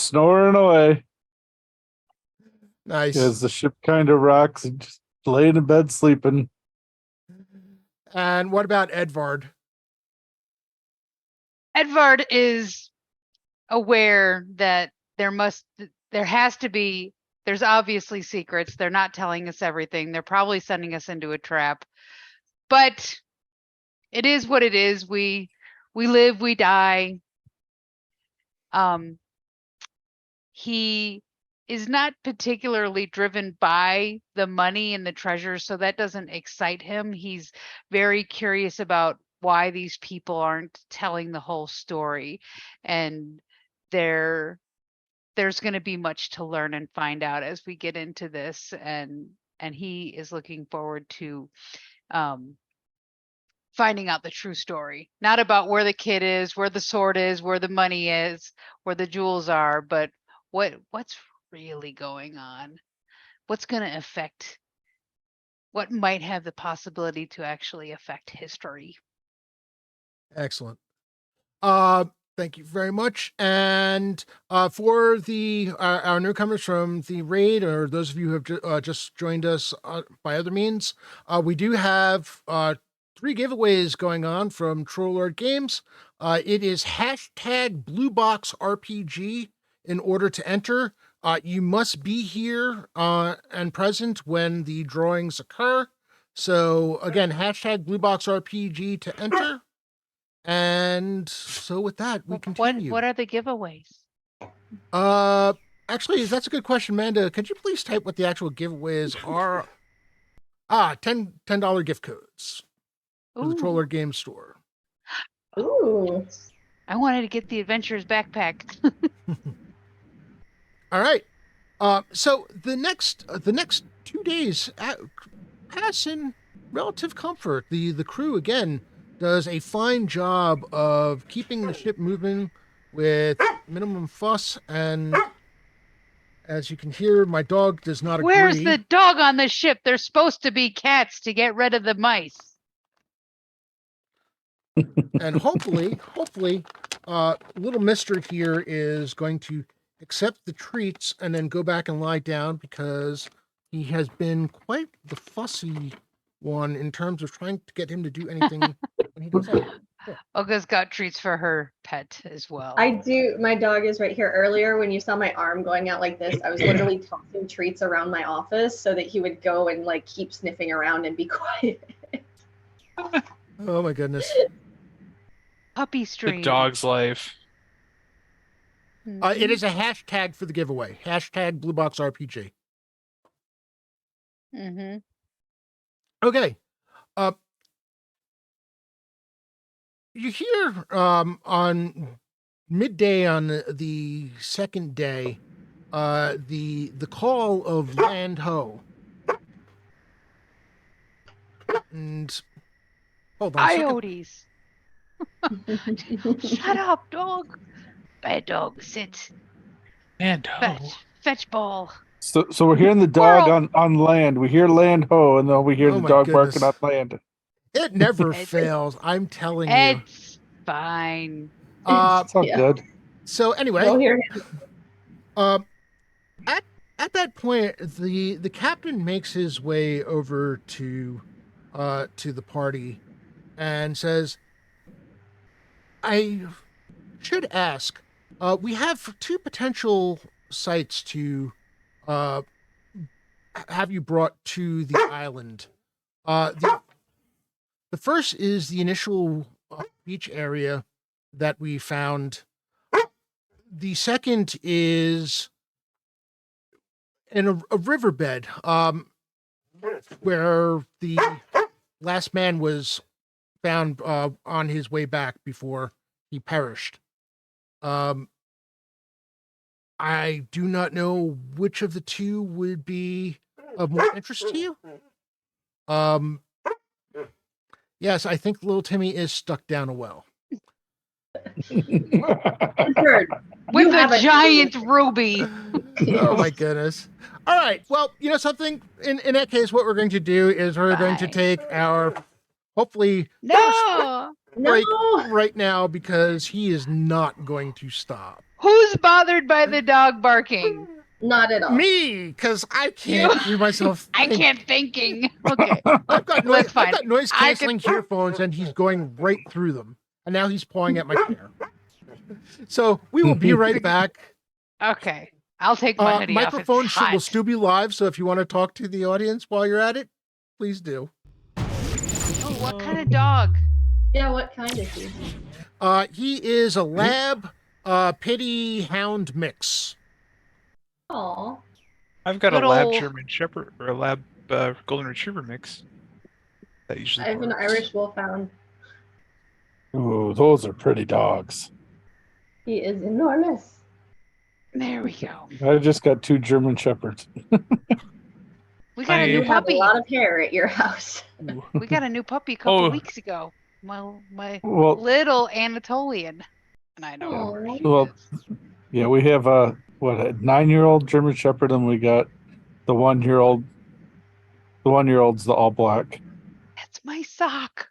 Speaker 2: snoring away
Speaker 1: Nice.
Speaker 2: as the ship kind of rocks and just laying in bed sleeping.
Speaker 1: And what about Edvard?
Speaker 3: Edvard is aware that there's obviously secrets. They're not telling us everything. They're probably sending us into a trap. But it is what it is. We live, we die. He is not particularly driven by the money and the treasure, so that doesn't excite him. He's very curious about why these people aren't telling the whole story. And there's going to be much to learn and find out as we get into this, and he is looking forward to finding out the true story, not about where the kid is, where the sword is, where the money is, where the jewels are, but what's really going on, what's going to affect, what might have the possibility to actually affect history.
Speaker 1: Excellent. Thank you very much. And for the our newcomers from the raid, or those of you who have just joined us by other means, we do have 3 giveaways going on from Trollord Games. It is hashtag Blue Box RPG in order to enter. You must be here and present when the drawings occur. So again, hashtag Blue Box RPG to enter. And so with that, we continue.
Speaker 3: What are the giveaways?
Speaker 1: Actually, that's a good question, Amanda. Could you please type what the actual giveaways are? $10 gift codes for the Troller Game Store.
Speaker 6: Ooh.
Speaker 3: I wanted to get the Adventurers backpack.
Speaker 1: All right. So the next 2 days pass in relative comfort. The crew again does a fine job of keeping the ship moving with minimum fuss, and as you can hear, my dog does not agree.
Speaker 3: Where's the dog on the ship? There's supposed to be cats to get rid of the mice.
Speaker 1: And hopefully, little mister here is going to accept the treats and then go back and lie down, because he has been quite the fussy one in terms of trying to get him to do anything when he doesn't.
Speaker 3: Olga's got treats for her pet as well.
Speaker 6: I do. My dog is right here. Earlier, when you saw my arm going out like this, I was literally tossing treats around my office so that he would go and like keep sniffing around and be quiet.
Speaker 1: Oh my goodness.
Speaker 3: Puppy stream.
Speaker 4: The dog's life.
Speaker 1: It is a hashtag for the giveaway. Hashtag Blue Box RPG.
Speaker 3: Mm-hmm.
Speaker 1: Okay. You hear on midday on the second day, the call of land ho. And hold on a second.
Speaker 3: Coyotes. Shut up, dog. Bad dog, sit.
Speaker 4: And
Speaker 3: Fetch ball.
Speaker 2: So we're hearing the dog
Speaker 3: Squirrel.
Speaker 2: on land. We hear land ho, and then we hear
Speaker 1: Oh
Speaker 2: the
Speaker 1: my
Speaker 2: dog
Speaker 1: goodness.
Speaker 2: barking on land.
Speaker 1: It never fails. I'm telling you.
Speaker 3: It's fine.
Speaker 2: It's all
Speaker 6: Yeah.
Speaker 2: good.
Speaker 1: So anyway,
Speaker 6: You'll hear him.
Speaker 1: at that point, the captain makes his way over to the party and says, "I should ask. We have 2 potential sites to have you brought to the island. The first is the initial beach area that we found. The second is in a riverbed where the last man was found on his way back before he perished. I do not know which of the 2 would be of more interest to you. Yes, I think little Timmy is stuck down a well.
Speaker 6: Richard,
Speaker 3: With
Speaker 6: you have
Speaker 3: a giant ruby.
Speaker 1: Oh my goodness. All right. Well, you know something? In that case, what we're going to do is we're going to
Speaker 3: Fine.
Speaker 1: take our hopefully
Speaker 3: No.
Speaker 1: break
Speaker 6: No.
Speaker 1: right now, because he is not going to stop.
Speaker 3: Who's bothered by the dog barking?
Speaker 6: Not at all.
Speaker 1: Me, because I can't hear myself.
Speaker 3: I
Speaker 1: think.
Speaker 3: can't thinking. Okay.
Speaker 1: I've got
Speaker 3: That's fine.
Speaker 1: noise
Speaker 3: I
Speaker 1: canceling earphones, and he's going right through them. And now he's pawing at my chair. So we will be right back.
Speaker 3: Okay. I'll take my hoodie off.
Speaker 1: Microphone
Speaker 3: It's hot.
Speaker 1: will still be live, so if you want to talk to the audience while you're at it, please do.
Speaker 3: Oh, what kind of dog?
Speaker 6: Yeah, what kind is he?
Speaker 1: He is a lab pity hound mix.
Speaker 6: Aw.
Speaker 4: I've got
Speaker 3: Good
Speaker 4: a lab
Speaker 3: ol-
Speaker 4: German Shepherd or a lab Golden Retriever mix. That usually
Speaker 6: I have an
Speaker 4: works.
Speaker 6: Irish Wolfhound.
Speaker 2: Ooh, those are pretty dogs.
Speaker 6: He is enormous.
Speaker 3: There we go.
Speaker 2: I just got 2 German Shepherds.
Speaker 3: We got a
Speaker 7: You
Speaker 3: new
Speaker 7: have a
Speaker 3: puppy.
Speaker 7: lot of hair at your house.
Speaker 3: We got a new puppy a couple
Speaker 4: Oh.
Speaker 3: weeks ago. My
Speaker 2: Well,
Speaker 3: little Anatolian, and I don't know where she
Speaker 2: Well,
Speaker 3: is.
Speaker 2: yeah, we have a 9-year-old German Shepherd, and we got the 1-year-old. The 1-year-old's the all black.
Speaker 3: That's my sock.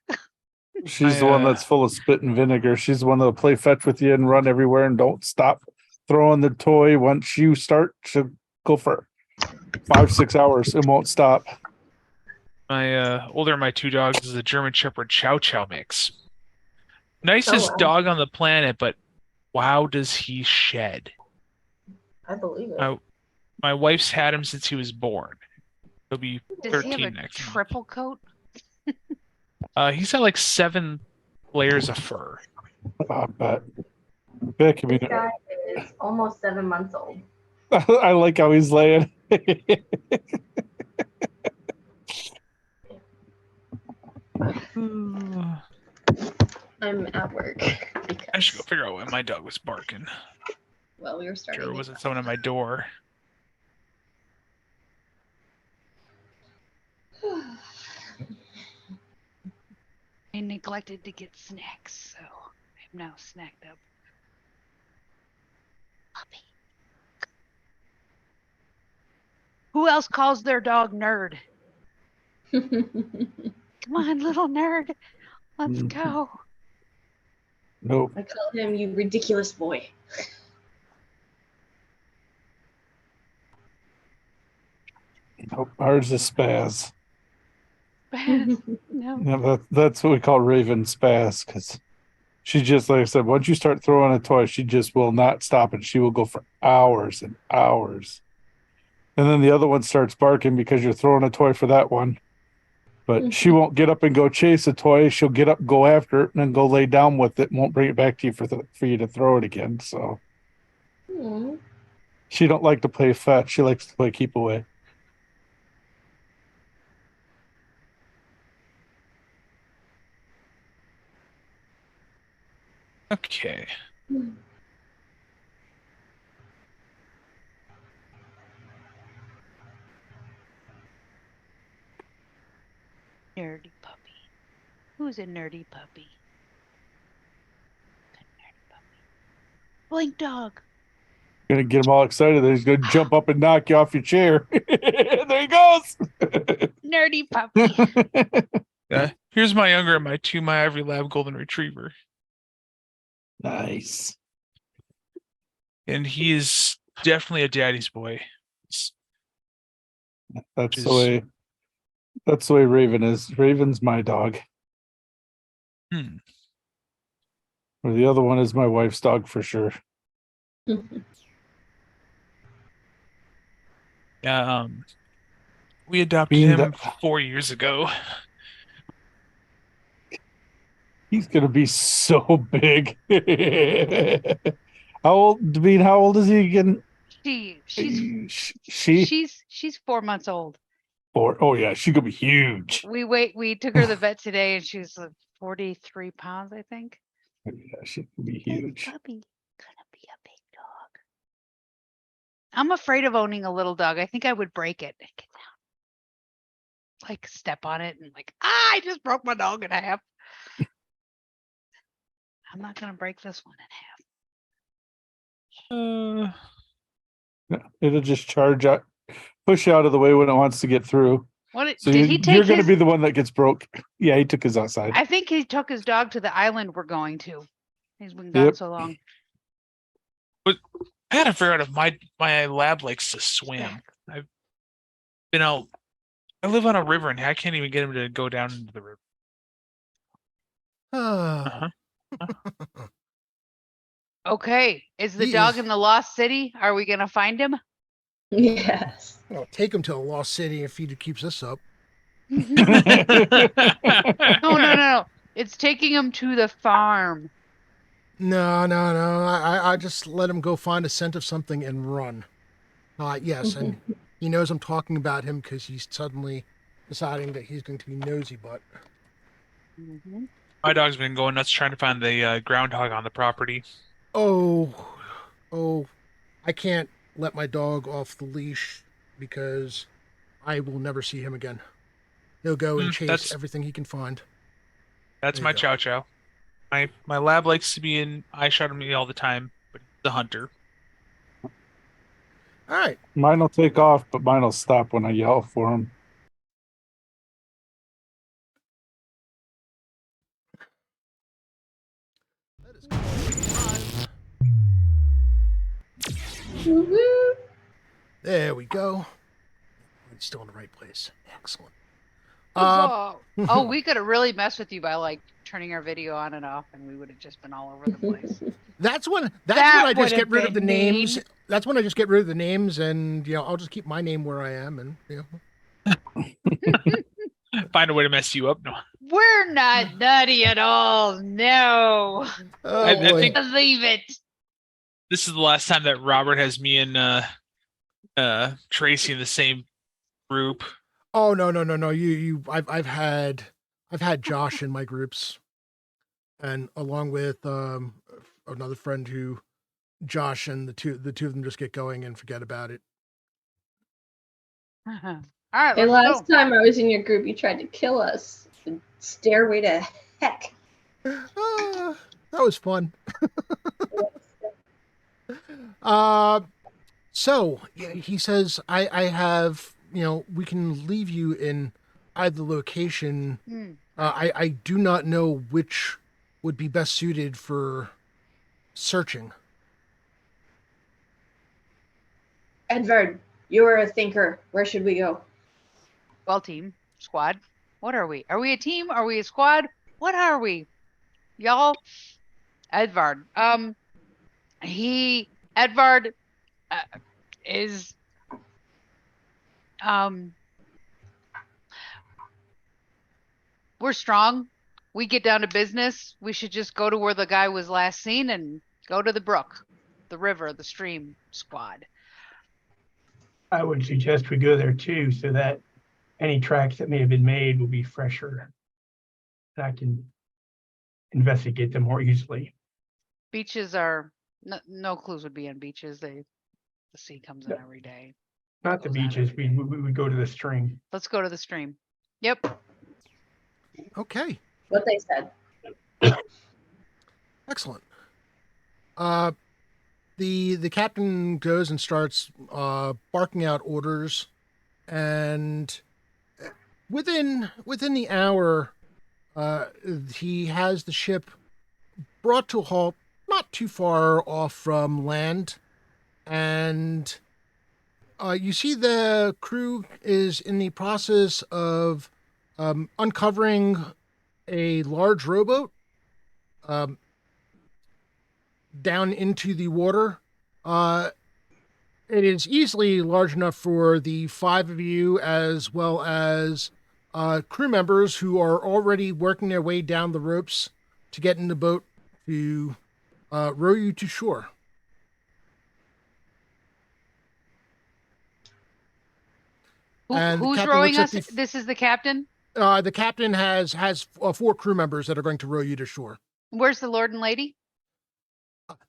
Speaker 2: She's the one that's full of spit and vinegar. She's the one that'll play fetch with you and run everywhere and don't stop throwing the toy. Once you start, she'll go for 5-6 hours and won't stop.
Speaker 4: My older of my 2 dogs is a German Shepherd Chow Chow mix. Nicest
Speaker 7: wow.
Speaker 4: dog on the planet, but wow, does he shed?
Speaker 7: I believe it.
Speaker 4: My wife's had him since he was born. He'll be
Speaker 3: Does he have
Speaker 4: 13
Speaker 3: a
Speaker 4: next month.
Speaker 3: triple coat?
Speaker 4: He's got like 7 layers of fur.
Speaker 2: I bet. Vic, I mean,
Speaker 6: This guy is almost 7 months old.
Speaker 2: I like how he's laying.
Speaker 6: I'm at work
Speaker 4: I should go
Speaker 6: because,
Speaker 4: figure out why my dog was barking.
Speaker 6: well, we were starting.
Speaker 4: Sure, it wasn't someone at my door.
Speaker 3: I neglected to get snacks, so I'm now snacked up. Puppy. Who else calls their dog nerd? Come on, little nerd. Let's go.
Speaker 2: Nope.
Speaker 6: I call him you ridiculous boy.
Speaker 2: Nope. Ours is Spaz.
Speaker 3: No.
Speaker 2: Yeah, that's what we call Raven Spaz, because she just, like I said, once you start throwing a toy, she just will not stop, and she will go for hours and hours. And then the other one starts barking because you're throwing a toy for that one. But she won't get up and go chase a toy. She'll get up, go after it, and then go lay down with it and won't bring it back to you for you to throw it again. So
Speaker 6: Aw.
Speaker 2: she don't like to play fetch. She likes to play keep away.
Speaker 4: Okay.
Speaker 3: Nerdy puppy. Who's a nerdy puppy? Good nerdy puppy. Blink dog.
Speaker 2: Gonna get him all excited. Then he's gonna jump up and knock you off your chair. There he goes.
Speaker 3: Nerdy puppy.
Speaker 4: Here's my younger of my 2 my Ivory Lab Golden Retriever.
Speaker 2: Nice.
Speaker 4: And he is definitely a daddy's boy.
Speaker 2: That's the way Raven is. Raven's my dog.
Speaker 4: Hmm.
Speaker 2: Or the other one is my wife's dog for sure.
Speaker 4: Yeah, we adopted
Speaker 2: Being
Speaker 4: him 4 years ago.
Speaker 2: He's gonna be so big. How old is he again?
Speaker 3: She's 4 months old.
Speaker 2: Oh yeah, she's gonna be huge.
Speaker 3: We took her to the vet today and she was 43 pounds, I think.
Speaker 2: Yeah, she can be
Speaker 3: Big
Speaker 2: huge.
Speaker 3: puppy. Gonna be a big dog. I'm afraid of owning a little dog. I think I would break it. Get down. Like step on it and I just broke my dog in half. I'm not gonna break this one in half.
Speaker 2: Yeah, it'll just charge out, push out of the way when it wants to get through. So
Speaker 3: Did he take
Speaker 2: you're going to
Speaker 3: his?
Speaker 2: be the one that gets broke. Yeah, he took his outside.
Speaker 3: I think he took his dog to the island we're going to. He's been gone so long.
Speaker 4: I gotta figure out if my lab likes to swim. I've been out. I live on a river and I can't even get him to go down into the river.
Speaker 1: Uh-huh.
Speaker 3: Okay, is the
Speaker 1: He
Speaker 3: dog
Speaker 1: is-
Speaker 3: in the lost city? Are we gonna find him?
Speaker 6: Yes.
Speaker 1: I'll take him to a lost city if he keeps this up.
Speaker 3: No. It's taking him to the farm.
Speaker 1: No. I just let him go find a scent of something and run. Yes, and he knows I'm talking about him because he's suddenly deciding that he's going to be nosy, but
Speaker 4: My dog's been going nuts trying to find the groundhog on the property.
Speaker 1: oh, I can't let my dog off the leash because I will never see him again. He'll go and chase
Speaker 4: That's
Speaker 1: everything he can find.
Speaker 4: that's
Speaker 1: There you
Speaker 4: my
Speaker 1: go.
Speaker 4: chow chow. My lab likes to be in eye shot of me all the time, but the hunter.
Speaker 1: All right.
Speaker 2: Mine will take off, but mine will stop when I yell for him.
Speaker 1: That is five.
Speaker 6: Woo-woo.
Speaker 1: There we go. It's still in the right place. Excellent.
Speaker 3: Oh, we could have really messed with you by like turning our video on and off, and we would have just been all over the place.
Speaker 1: That's when
Speaker 3: That
Speaker 1: I just get
Speaker 3: would've
Speaker 1: rid of the
Speaker 3: been
Speaker 1: names.
Speaker 3: mean.
Speaker 1: That's when I just get rid of the names, and I'll just keep my name where I am, and
Speaker 4: Find a way to mess you up. No,
Speaker 3: We're not nutty at all. No.
Speaker 1: Oh
Speaker 4: I
Speaker 1: boy.
Speaker 4: think
Speaker 3: Believe it.
Speaker 4: this is the last time that Robert has me and Tracy in the same group.
Speaker 1: Oh no. I've had Josh in my groups, and along with another friend who Josh and the two of them just get going and forget about it.
Speaker 3: All right,
Speaker 6: Hey,
Speaker 3: let's
Speaker 6: last
Speaker 3: go.
Speaker 6: time I was in your group, you tried to kill us. Stairway to heck.
Speaker 1: That was fun. So he says, I have, we can leave you in either location. I do not know which would be best suited for searching.
Speaker 7: Edvard, you are a thinker. Where should we go?
Speaker 3: Well, team, squad. What are we? Are we a team? Are we a squad? What are we? Y'all? Edvard. Edvard is we're strong. We get down to business. We should just go to where the guy was last seen and go to the brook, the river, the stream squad.
Speaker 5: I would suggest we go there too, so that any tracks that may have been made will be fresher. And I can investigate them more easily.
Speaker 3: Beaches are no clues would be on beaches. The sea comes in every day.
Speaker 5: Not the
Speaker 3: Goes out
Speaker 5: beaches.
Speaker 3: every
Speaker 5: We
Speaker 3: day.
Speaker 5: would go to the stream.
Speaker 3: Let's go to the stream. Yep.
Speaker 1: Okay,
Speaker 7: What they said.
Speaker 1: excellent. The captain goes and starts barking out orders, and within the hour, he has the ship brought to a halt not too far off from land, and you see the crew is in the process of uncovering a large rowboat down into the water. It is easily large enough for the five of you, as well as crew members who are already working their way down the ropes to get in the boat to row you to shore. And the
Speaker 3: Who's
Speaker 1: captain
Speaker 3: rowing
Speaker 1: looks
Speaker 3: us?
Speaker 1: at
Speaker 3: This is the captain.
Speaker 1: the captain has four crew members that are going to row you to shore.
Speaker 3: Where's the lord and lady?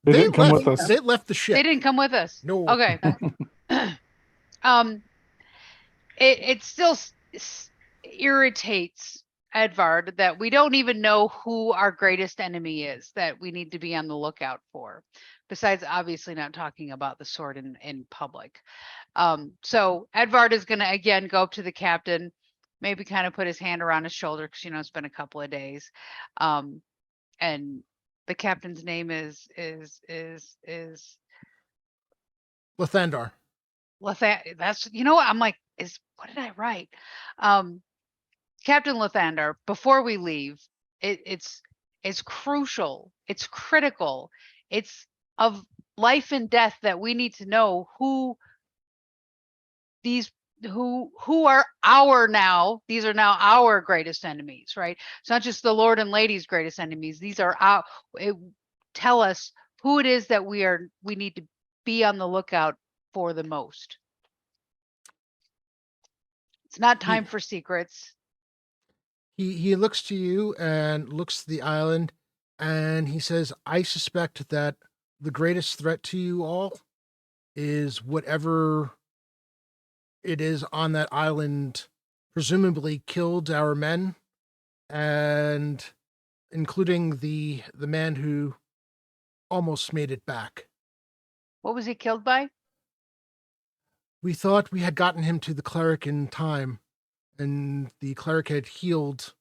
Speaker 2: They didn't come
Speaker 1: left,
Speaker 2: with us.
Speaker 1: They left the ship.
Speaker 3: They didn't come with us.
Speaker 1: No.
Speaker 3: Okay. It still irritates Edvard that we don't even know who our greatest enemy is that we need to be on the lookout for, besides obviously not talking about the sword in public. So Edvard is going to again go up to the captain, maybe kind of put his hand around his shoulder because it's been a couple of days, and the captain's name is
Speaker 1: Lathandar.
Speaker 3: That's what I'm like. What did I write? Captain Lathandar. Before we leave, it's crucial. It's critical. It's of life and death that we need to know who are our now. These are now our greatest enemies, right? It's not just the Lord and Lady's greatest enemies. These are tell us who it is that we need to be on the lookout for the most. It's not time for secrets.
Speaker 1: He looks to you and looks to the island, and he says, I suspect that the greatest threat to you all is whatever it is on that island presumably killed our men, and including the man who almost made it back.
Speaker 3: What was he killed by?
Speaker 1: We thought we had gotten him to the cleric in time, and the cleric had healed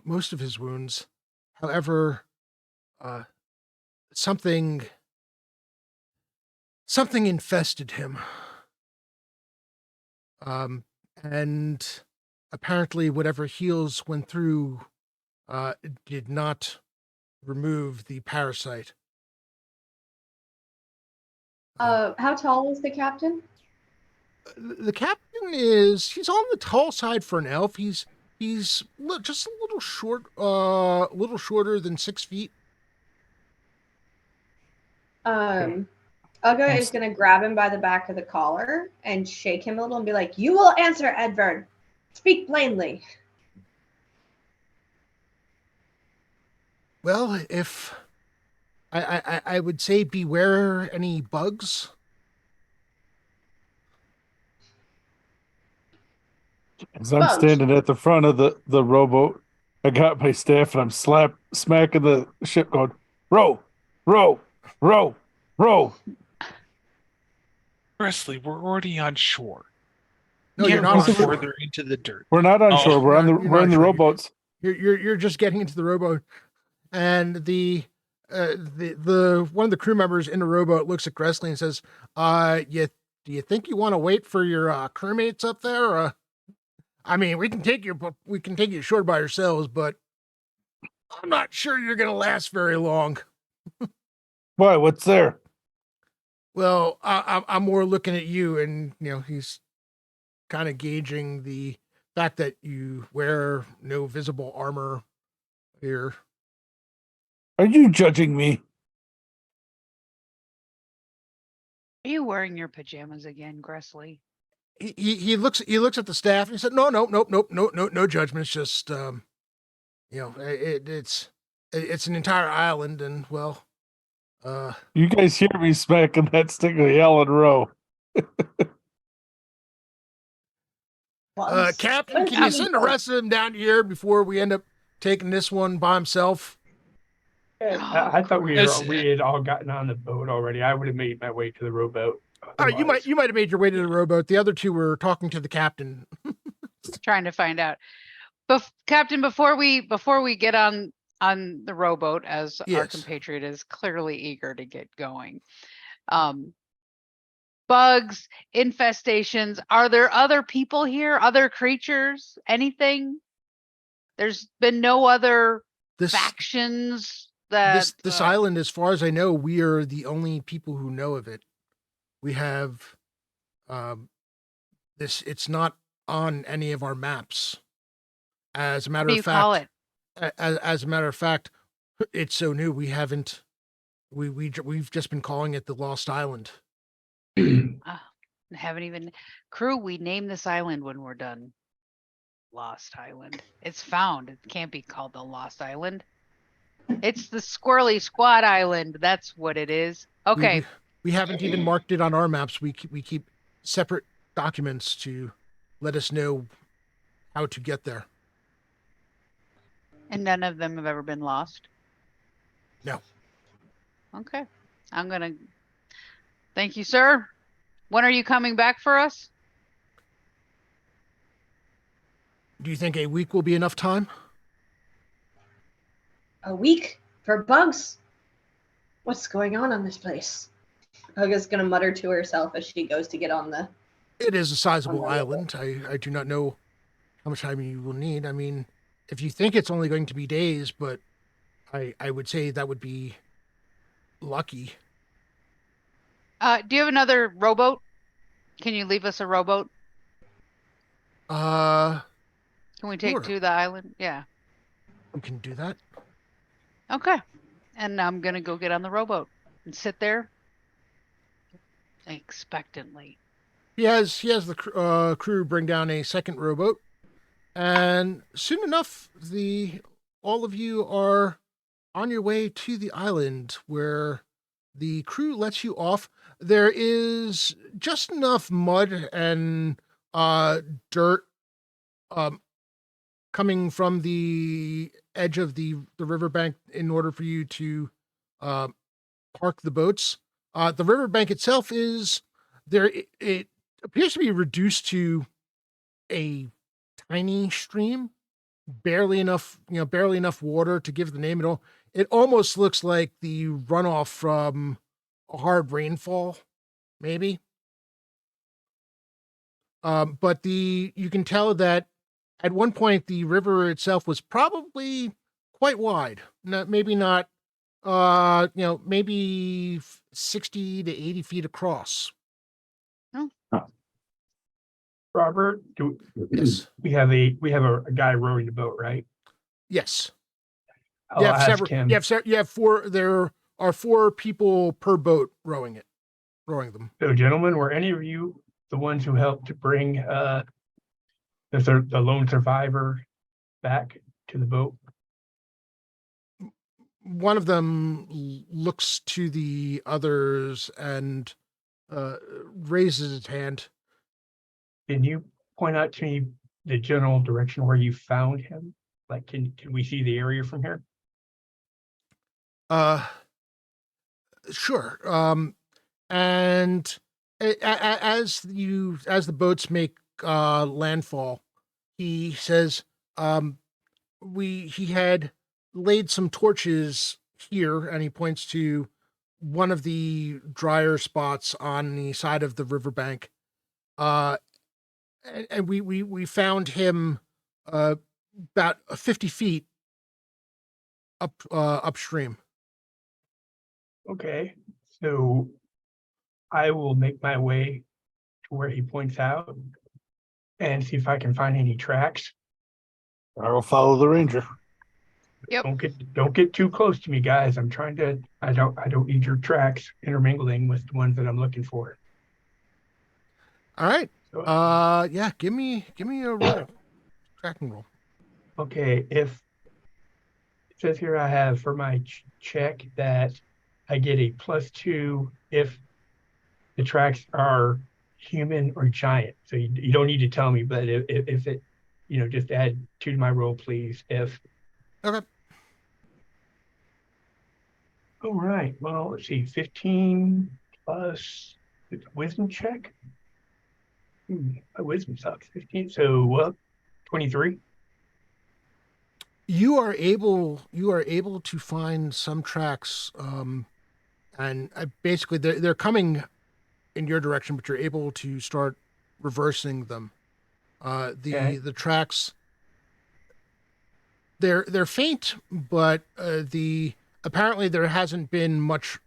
Speaker 1: most of his wounds. However, something infested him. And apparently whatever heals went through did not remove the parasite.
Speaker 7: How tall is the captain?
Speaker 1: The captain he's on the tall side for an elf. He's just a little short, a little shorter than 6 feet.
Speaker 7: Uga is going to grab him by the back of the collar and shake him a little and be like, "You will answer, Edvard. Speak plainly."
Speaker 1: Well, if I would say beware any bugs.
Speaker 2: As I'm
Speaker 7: Bugs.
Speaker 2: standing at the front of the rowboat, I got my staff and I'm smacking the ship going, row, row, row, row.
Speaker 4: Presley, we're already on shore.
Speaker 1: No, you're
Speaker 4: Can't
Speaker 1: not
Speaker 4: run
Speaker 1: on shore.
Speaker 4: further into the dirt.
Speaker 2: We're not on
Speaker 4: Oh.
Speaker 2: shore. We're
Speaker 1: You're
Speaker 2: we're in
Speaker 1: not
Speaker 2: the
Speaker 1: sure.
Speaker 2: rowboats.
Speaker 1: You're just getting into the rowboat, and the one of the crew members in the rowboat looks at Gressley and says, do you think you want to wait for your crewmates up there? I mean, we can take you ashore by ourselves, but I'm not sure you're gonna last very long."
Speaker 2: Why? What's there?
Speaker 1: Well, I'm more looking at you, and he's kind of gauging the fact that you wear no visible armor here.
Speaker 2: Are you judging me?
Speaker 3: Are you wearing your pajamas again, Gressley?
Speaker 1: He looks at the staff and he said, no judgments, just it's an entire island, and well,
Speaker 2: You guys hear me smacking that stick of yell and row.
Speaker 7: Bugs.
Speaker 1: Captain,
Speaker 7: What
Speaker 1: can you
Speaker 7: is
Speaker 1: send the
Speaker 7: bugs?
Speaker 1: rest of them down here before we end up taking this one by himself?
Speaker 5: I thought we
Speaker 4: Yes.
Speaker 5: had all gotten on the boat already. I would have made my way to the rowboat.
Speaker 1: You might have made your way to the rowboat. The other two were talking to the captain.
Speaker 3: Trying to find out. Captain, before we get on the rowboat, as our
Speaker 1: Yes.
Speaker 3: compatriot is clearly eager to get going. Bugs, infestations. Are there other people here? Other creatures? Anything? There's been no other
Speaker 1: This
Speaker 3: factions that
Speaker 1: this island, as far as I know, we are the only people who know of it. We have it's not on any of our maps. As a matter
Speaker 3: what do you
Speaker 1: of fact,
Speaker 3: call it?
Speaker 1: As a matter of fact, it's so new we've just been calling it the Lost Island.
Speaker 3: Haven't even crew. We name this island when we're done. Lost Island. It's found. It can't be called the Lost Island. It's the Squirrely Squad Island. That's what it is. Okay.
Speaker 1: We haven't even marked it on our maps. We keep separate documents to let us know how to get there.
Speaker 3: And none of them have ever been lost?
Speaker 1: No.
Speaker 3: Okay. I'm going to... Thank you, sir. When are you coming back for us?
Speaker 1: Do you think a week will be enough time?
Speaker 7: A week for bugs? What's going on this place? Uga's going to mutter to herself as she goes to get on the...
Speaker 1: It is a sizable island. I do not know how much time you will need. I mean, if you think it's only going to be days, but I would say that would be lucky.
Speaker 3: Do you have another rowboat? Can you leave us a rowboat? Can we take
Speaker 1: Sure.
Speaker 3: to the island? Yeah.
Speaker 1: We can do that.
Speaker 3: Okay. And I'm going to go get on the rowboat and sit there expectantly.
Speaker 1: He has the crew bring down a second rowboat, and soon enough, all of you are on your way to the island, where the crew lets you off. There is just enough mud and dirt coming from the edge of the riverbank in order for you to uh, park the boats. The riverbank itself is there. It appears to be reduced to a tiny stream, barely enough water to give the name. It almost looks like the runoff from a hard rainfall, maybe. But you can tell that at one point the river itself was probably quite wide. Maybe not. Maybe 60 to 80 feet across.
Speaker 5: Robert,
Speaker 1: Yes.
Speaker 5: we have a guy rowing the boat, right?
Speaker 1: Yes.
Speaker 5: I'll ask him.
Speaker 1: You have four. There are 4 people per boat rowing them.
Speaker 5: So, gentlemen, were any of you the ones who helped to bring the lone survivor back to the boat?
Speaker 1: One of them looks to the others and raises his hand.
Speaker 5: Can you point out to me the general direction where you found him? Like, can we see the area from here?
Speaker 1: Sure. And as the boats make landfall, he says, he had laid some torches here, and he points to one of the drier spots on the side of the riverbank. And we found him about 50 feet upstream.
Speaker 5: Okay, so I will make my way to where he points out and see if I can find any tracks.
Speaker 2: I will follow the ranger.
Speaker 3: Yep.
Speaker 5: Don't get too close to me, guys. I'm trying to. I don't need your tracks intermingling with the ones that I'm looking for.
Speaker 1: All right.
Speaker 5: So,
Speaker 1: Yeah. Give me a roll, tracking roll.
Speaker 5: okay, if it says here I have for my check that I get a +2 if the tracks are human or giant. So you don't need to tell me, but if it, just add 2 to my roll, please. If
Speaker 1: Okay.
Speaker 5: all right, well, let's see, 15 plus wisdom check. My wisdom sucks. 15, so 23.
Speaker 1: You are able to find some tracks, and basically they're coming in your direction, but you're able to start reversing them.
Speaker 5: Okay.
Speaker 1: The tracks, they're faint, but apparently there hasn't been much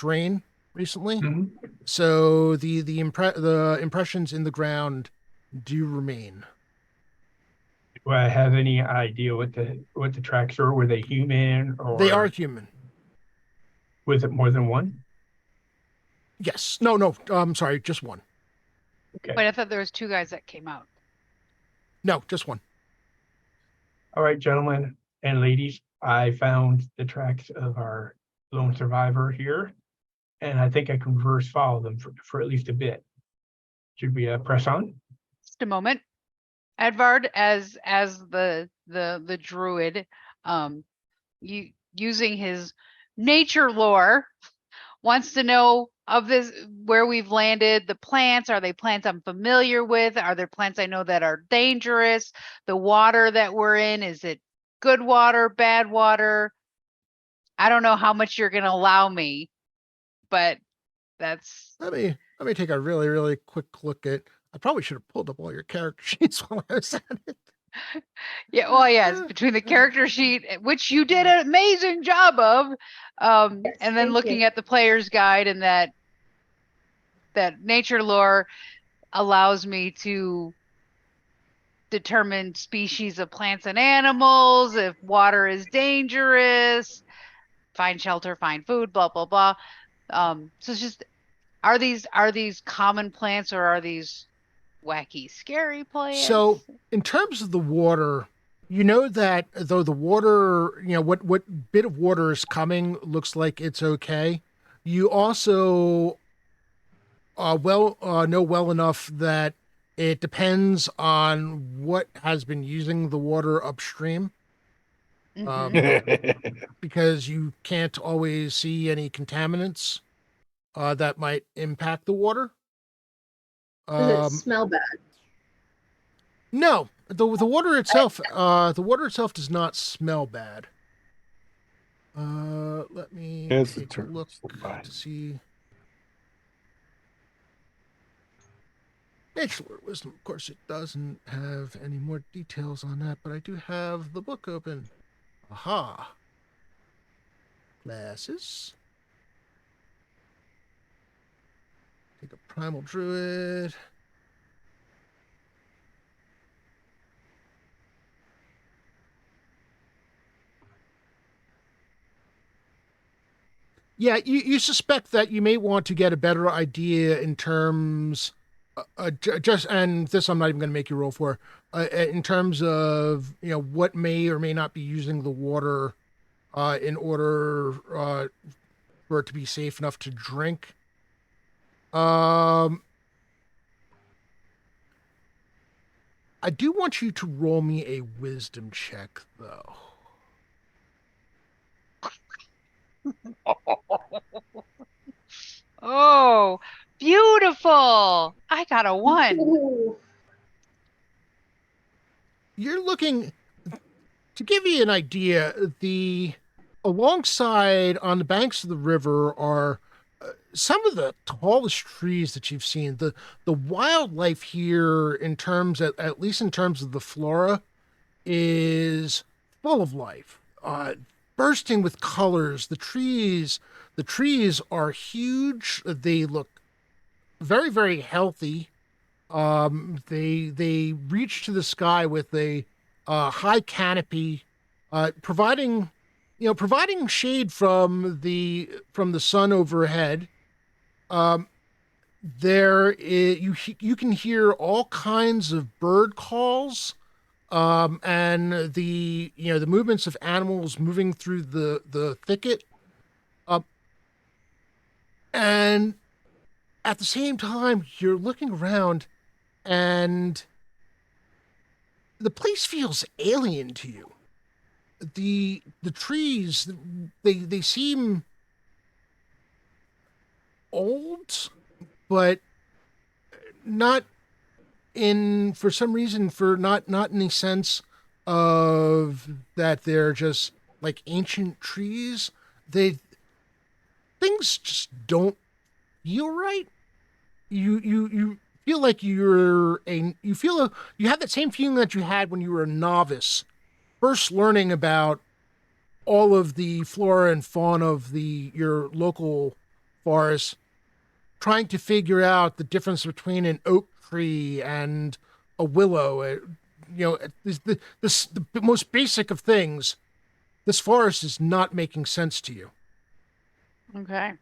Speaker 1: rain recently,
Speaker 5: Mhm.
Speaker 1: so the impressions in the ground do remain.
Speaker 5: Do I have any idea what the tracks are? Were they human or
Speaker 1: They are human.
Speaker 5: was it more than one?
Speaker 1: Yes. No. I'm sorry. Just one.
Speaker 5: Okay.
Speaker 3: But I thought there was 2 guys that came out.
Speaker 1: No, just one.
Speaker 5: All right, gentlemen and ladies, I found the tracks of our lone survivor here, and I think I can reverse follow them for at least a bit. Should we press on?
Speaker 3: Just a moment. Edvard, as the druid, using his nature lore, wants to know of this where we've landed. The plants, are they plants I'm familiar with? Are there plants I know that are dangerous? The water that we're in, is it good water, bad water? I don't know how much you're gonna allow me, but that's
Speaker 1: Let me take a really, really quick look at. I probably should have pulled up all your character sheets while I was at it.
Speaker 3: yeah. Well, yes, between the character sheet, which you did an amazing job of,
Speaker 6: Yes,
Speaker 3: and then
Speaker 6: thank
Speaker 3: looking
Speaker 6: you.
Speaker 3: at the player's guide, and that nature lore allows me to determine species of plants and animals, if water is dangerous, find shelter, find food, blah blah blah. So it's just, are these common plants, or are these wacky scary plants?
Speaker 1: So, in terms of the water, you know that though the water, what bit of water is coming looks like it's okay. You also know well enough that it depends on what has been using the water upstream. Because you can't always see any contaminants that might impact the water.
Speaker 6: Does it smell bad?
Speaker 1: No, the water itself does not smell bad. Let me
Speaker 2: As the
Speaker 1: take a
Speaker 2: turn
Speaker 1: look
Speaker 2: slip by.
Speaker 1: to see. Nature Lore Wisdom, of course, it doesn't have any more details on that, but I do have the book open. Aha. Glasses. Take a Primal Druid. Yeah, you suspect that you may want to get a better idea in terms, just, and this I'm not even going to make you roll for, in terms of, what may or may not be using the water in order for it to be safe enough to drink. I do want you to roll me a wisdom check, though.
Speaker 3: Oh, beautiful. I got a 1.
Speaker 6: Ooh.
Speaker 1: You're looking, to give you an idea, alongside on the banks of the river are some of the tallest trees that you've seen. The wildlife here, in terms, at least in terms of the flora, is full of life, bursting with colors. The trees are huge. They look very, very healthy. They reach to the sky with a high canopy, providing shade from the sun overhead. You can hear all kinds of bird calls, and the movements of animals moving through the thicket, and at the same time you're looking around, and the place feels alien to you. The trees, they seem old, but not in, for some reason, for not in the sense of that they're just like ancient trees. Things just don't feel right. You feel like you have that same feeling that you had when you were a novice, first learning about all of the flora and fauna of your local forest, trying to figure out the difference between an oak tree and a willow. The most basic of things. This forest is not making sense to you.
Speaker 3: Okay.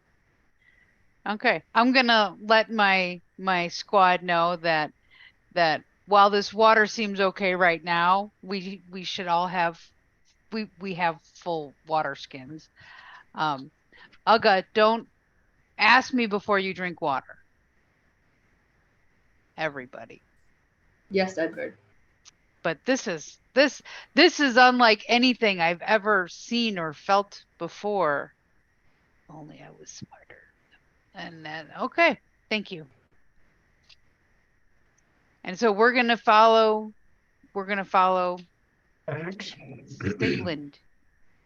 Speaker 3: I'm gonna let my squad know that while this water seems okay right now, we should all have we have full water skins. Ugga, don't ask me before you drink water. Everybody.
Speaker 6: Yes, Edward.
Speaker 3: But this is unlike anything I've ever seen or felt before. Only I was smarter. And then, okay, thank you. And so we're gonna follow
Speaker 5: Max.
Speaker 3: Stigland.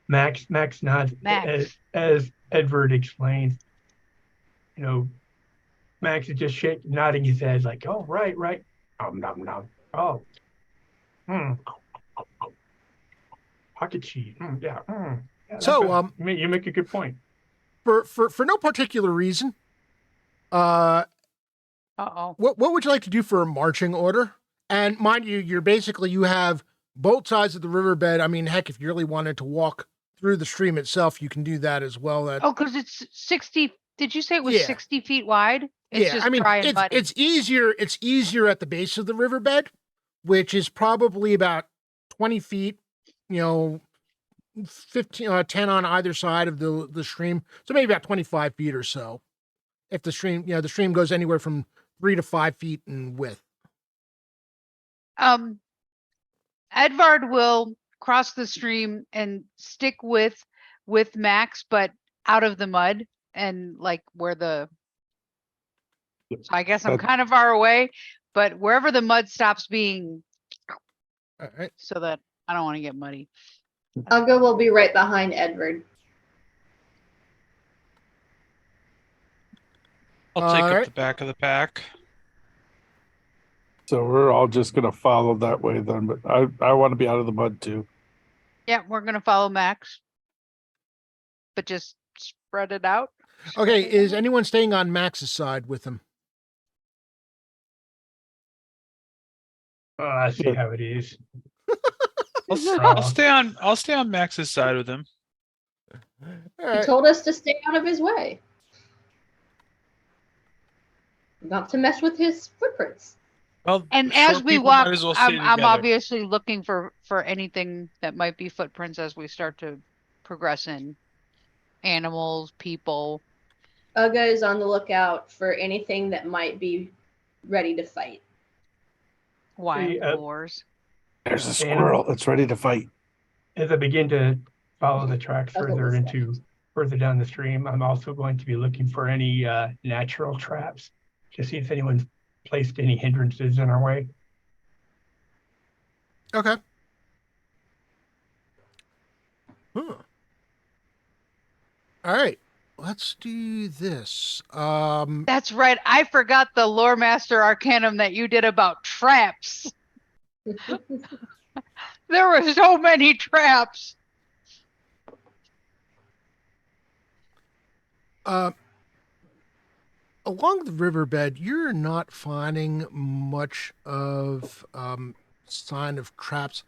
Speaker 5: Max nods
Speaker 3: Max.
Speaker 5: as Edward explains. Max is just nodding his head like, "Oh, right. Nom nom. Oh, pocket cheese. Yeah. Yeah,
Speaker 1: So,
Speaker 5: you make a good point.
Speaker 1: For no particular reason, what would you like to do for a marching order? And mind you, you have both sides of the riverbed. I mean, heck, if you really wanted to walk through the stream itself, you can do that as well.
Speaker 3: Because it's 60. Did you say it was 60 feet wide? It's just dry and muddy.
Speaker 1: It's easier at the base of the riverbed, which is probably about 20 feet, 15, 10 on either side of the stream. So maybe about 25 feet or so. if the stream, the stream goes anywhere from 3 to 5 feet in width.
Speaker 3: Edvard will cross the stream and stick with Max, but out of the mud and like where the. So I guess I'm kind of far away, but wherever the mud stops being,
Speaker 1: All right.
Speaker 3: so that I don't want to get muddy.
Speaker 6: Uga will be right behind Edward.
Speaker 4: I'll take up
Speaker 1: Alright.
Speaker 4: the back of the pack.
Speaker 2: So we're all just gonna follow that way then, but I want to be out of the mud too.
Speaker 3: Yeah, we're gonna follow Max, but just spread it out.
Speaker 1: Okay,
Speaker 3: Spread it
Speaker 1: is
Speaker 3: out.
Speaker 1: anyone staying on Max's side with him?
Speaker 5: I see how it is.
Speaker 4: I'll stay on Max's side with him.
Speaker 1: All
Speaker 6: He
Speaker 1: right.
Speaker 6: told us to stay out of his way. Not to mess with his footprints.
Speaker 4: Well,
Speaker 3: And
Speaker 4: short
Speaker 3: as we
Speaker 4: people
Speaker 3: walk,
Speaker 4: might as well stay
Speaker 3: I'm
Speaker 4: together.
Speaker 3: obviously looking for anything that might be footprints as we start to progress in. Animals, people.
Speaker 6: Uga is on the lookout for anything that might be ready to fight.
Speaker 3: Wild
Speaker 5: Hey,
Speaker 3: boars.
Speaker 2: There's a squirrel that's ready to fight.
Speaker 5: As I begin to follow the track
Speaker 6: That's what
Speaker 5: further
Speaker 6: was
Speaker 5: into further down the stream, I'm also going to be looking for any natural traps to see if anyone's placed any hindrances in our way.
Speaker 1: Okay. Huh. All right. Let's do this.
Speaker 3: That's right. I forgot the lore master arcanum that you did about traps. There were so many traps.
Speaker 1: Along the riverbed, you're not finding much of sign of traps.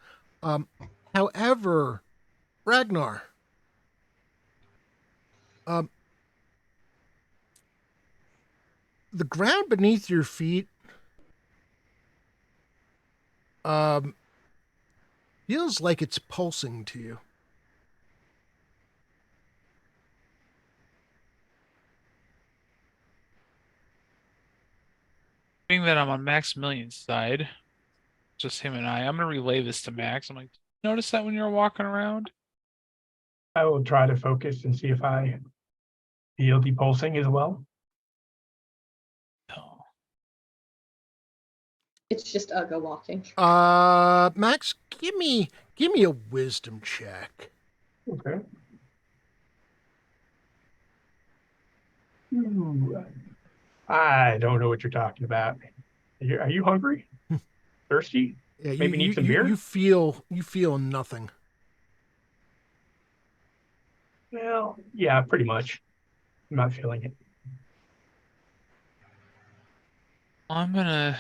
Speaker 1: However, Ragnar, the ground beneath your feet feels like it's pulsing to you.
Speaker 4: Being that I'm on Maximilian's side, just him and I'm gonna relay this to Max. I'm like, notice that when you're walking around?
Speaker 5: I will try to focus and see if I feel the pulsing as well.
Speaker 4: No.
Speaker 6: It's just Uga walking.
Speaker 1: Max, give me a wisdom check.
Speaker 5: Okay. Ooh, I don't know what you're talking about. Are you hungry? Thirsty?
Speaker 1: Yeah,
Speaker 5: Maybe need some beer?
Speaker 1: You feel nothing.
Speaker 5: Well, yeah, pretty much. I'm not feeling it.
Speaker 4: I'm gonna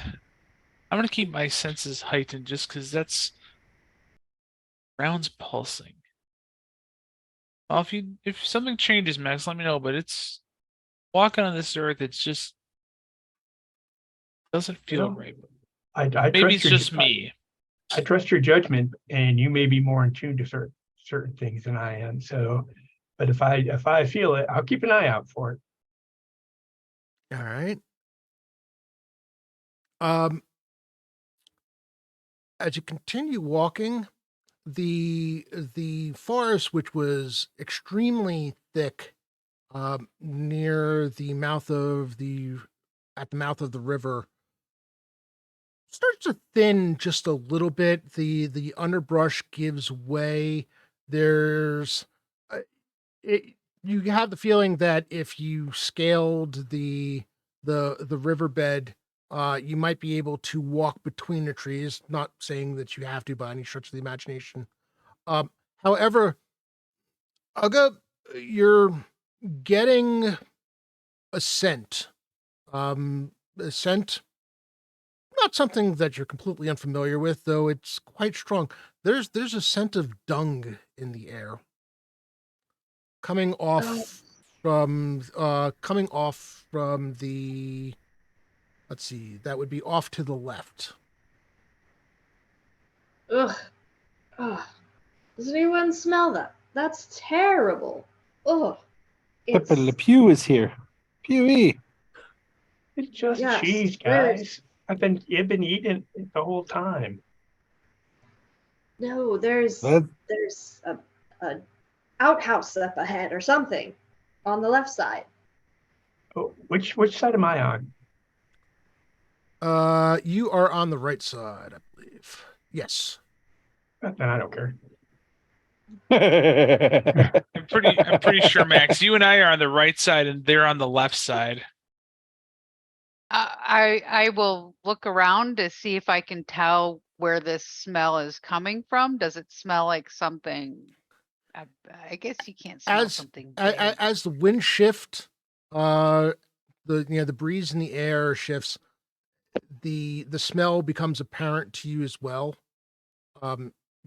Speaker 4: keep my senses heightened just because that's ground's pulsing. Well, if something changes, Max, let me know. But it's walking on this earth. It's just doesn't feel
Speaker 5: Yeah.
Speaker 4: right.
Speaker 5: I
Speaker 4: Maybe
Speaker 5: trust
Speaker 4: it's
Speaker 5: your,
Speaker 4: just me.
Speaker 5: I trust your judgment, and you may be more in tune to certain things than I am. So, but if I feel it, I'll keep an eye out for it.
Speaker 1: All right. As you continue walking, the forest, which was extremely thick, near the mouth of the river, starts to thin just a little bit. The underbrush gives way. There's you have the feeling that if you scaled the riverbed, you might be able to walk between the trees. Not saying that you have to by any stretch of the imagination. However, Uga, you're getting a scent. A scent, not something that you're completely unfamiliar with, though it's quite strong. There's a scent of dung in the air. Coming off from the, let's see, that would be off to the left.
Speaker 6: Ugh. Ugh. Does anyone smell that? That's terrible. Ugh.
Speaker 2: Pepe Le Pew is here. Pew-ee.
Speaker 5: It's just
Speaker 7: Yes,
Speaker 5: cheese,
Speaker 7: where's-
Speaker 5: guys. I've been eating it the whole time.
Speaker 7: No, there's
Speaker 2: That-
Speaker 7: a outhouse up ahead or something on the left side.
Speaker 5: Oh, which side am I on?
Speaker 1: You are on the right side, I believe. Yes.
Speaker 5: Then I don't care.
Speaker 4: I'm pretty sure, Max, you and I are on the right side and they're on the left side.
Speaker 3: I will look around to see if I can tell where this smell is coming from. Does it smell like something? I guess you can't smell
Speaker 1: As
Speaker 3: something big.
Speaker 1: as the wind shift, the breeze in the air shifts, the smell becomes apparent to you as well.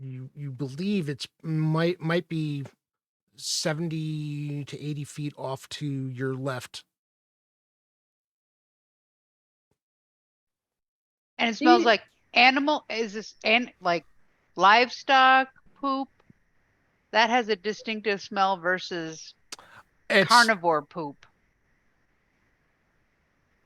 Speaker 1: You believe it's might be 70 to 80 feet off to your left.
Speaker 3: And it smells
Speaker 7: you-
Speaker 3: like animal. Is this like livestock poop? That has a distinctive smell versus
Speaker 1: It's,
Speaker 3: carnivore poop.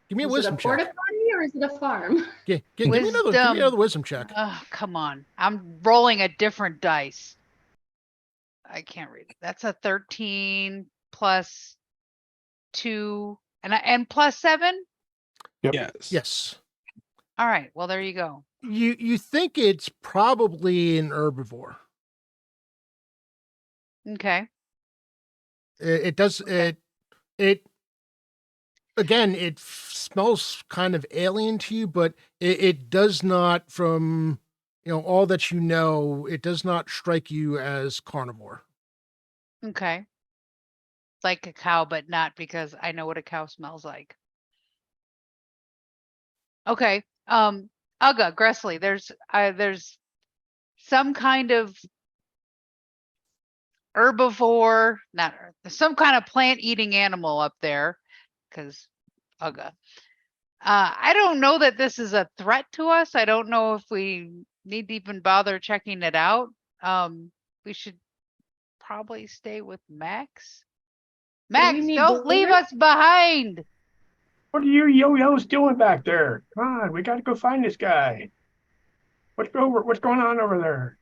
Speaker 1: give me a
Speaker 7: Is it a
Speaker 1: wisdom
Speaker 7: porta
Speaker 1: check.
Speaker 7: potty or is it a farm?
Speaker 1: Give me another wisdom check.
Speaker 3: Oh, come on. I'm rolling a different dice. I can't read it. That's a 13 plus 2 and plus 7.
Speaker 2: Yep.
Speaker 4: Yes.
Speaker 1: Yes.
Speaker 3: All right. Well, there you go.
Speaker 1: You think it's probably an herbivore.
Speaker 3: Okay.
Speaker 1: It does it again. It smells kind of alien to you, but it does not, from all that you know, it does not strike you as carnivore.
Speaker 3: Okay. Like a cow, but not because I know what a cow smells like. Okay. Ugga, Gressley, there's some kind of herbivore, not some kind of plant eating animal up there, because Ugga. I don't know that this is a threat to us. I don't know if we need to even bother checking it out. We should probably stay with Max. Max,
Speaker 7: need
Speaker 3: don't
Speaker 7: the
Speaker 3: leave
Speaker 7: leader?
Speaker 3: us behind.
Speaker 5: What are you yo-yos doing back there? Come on, we got to go find this guy. What's going on over there?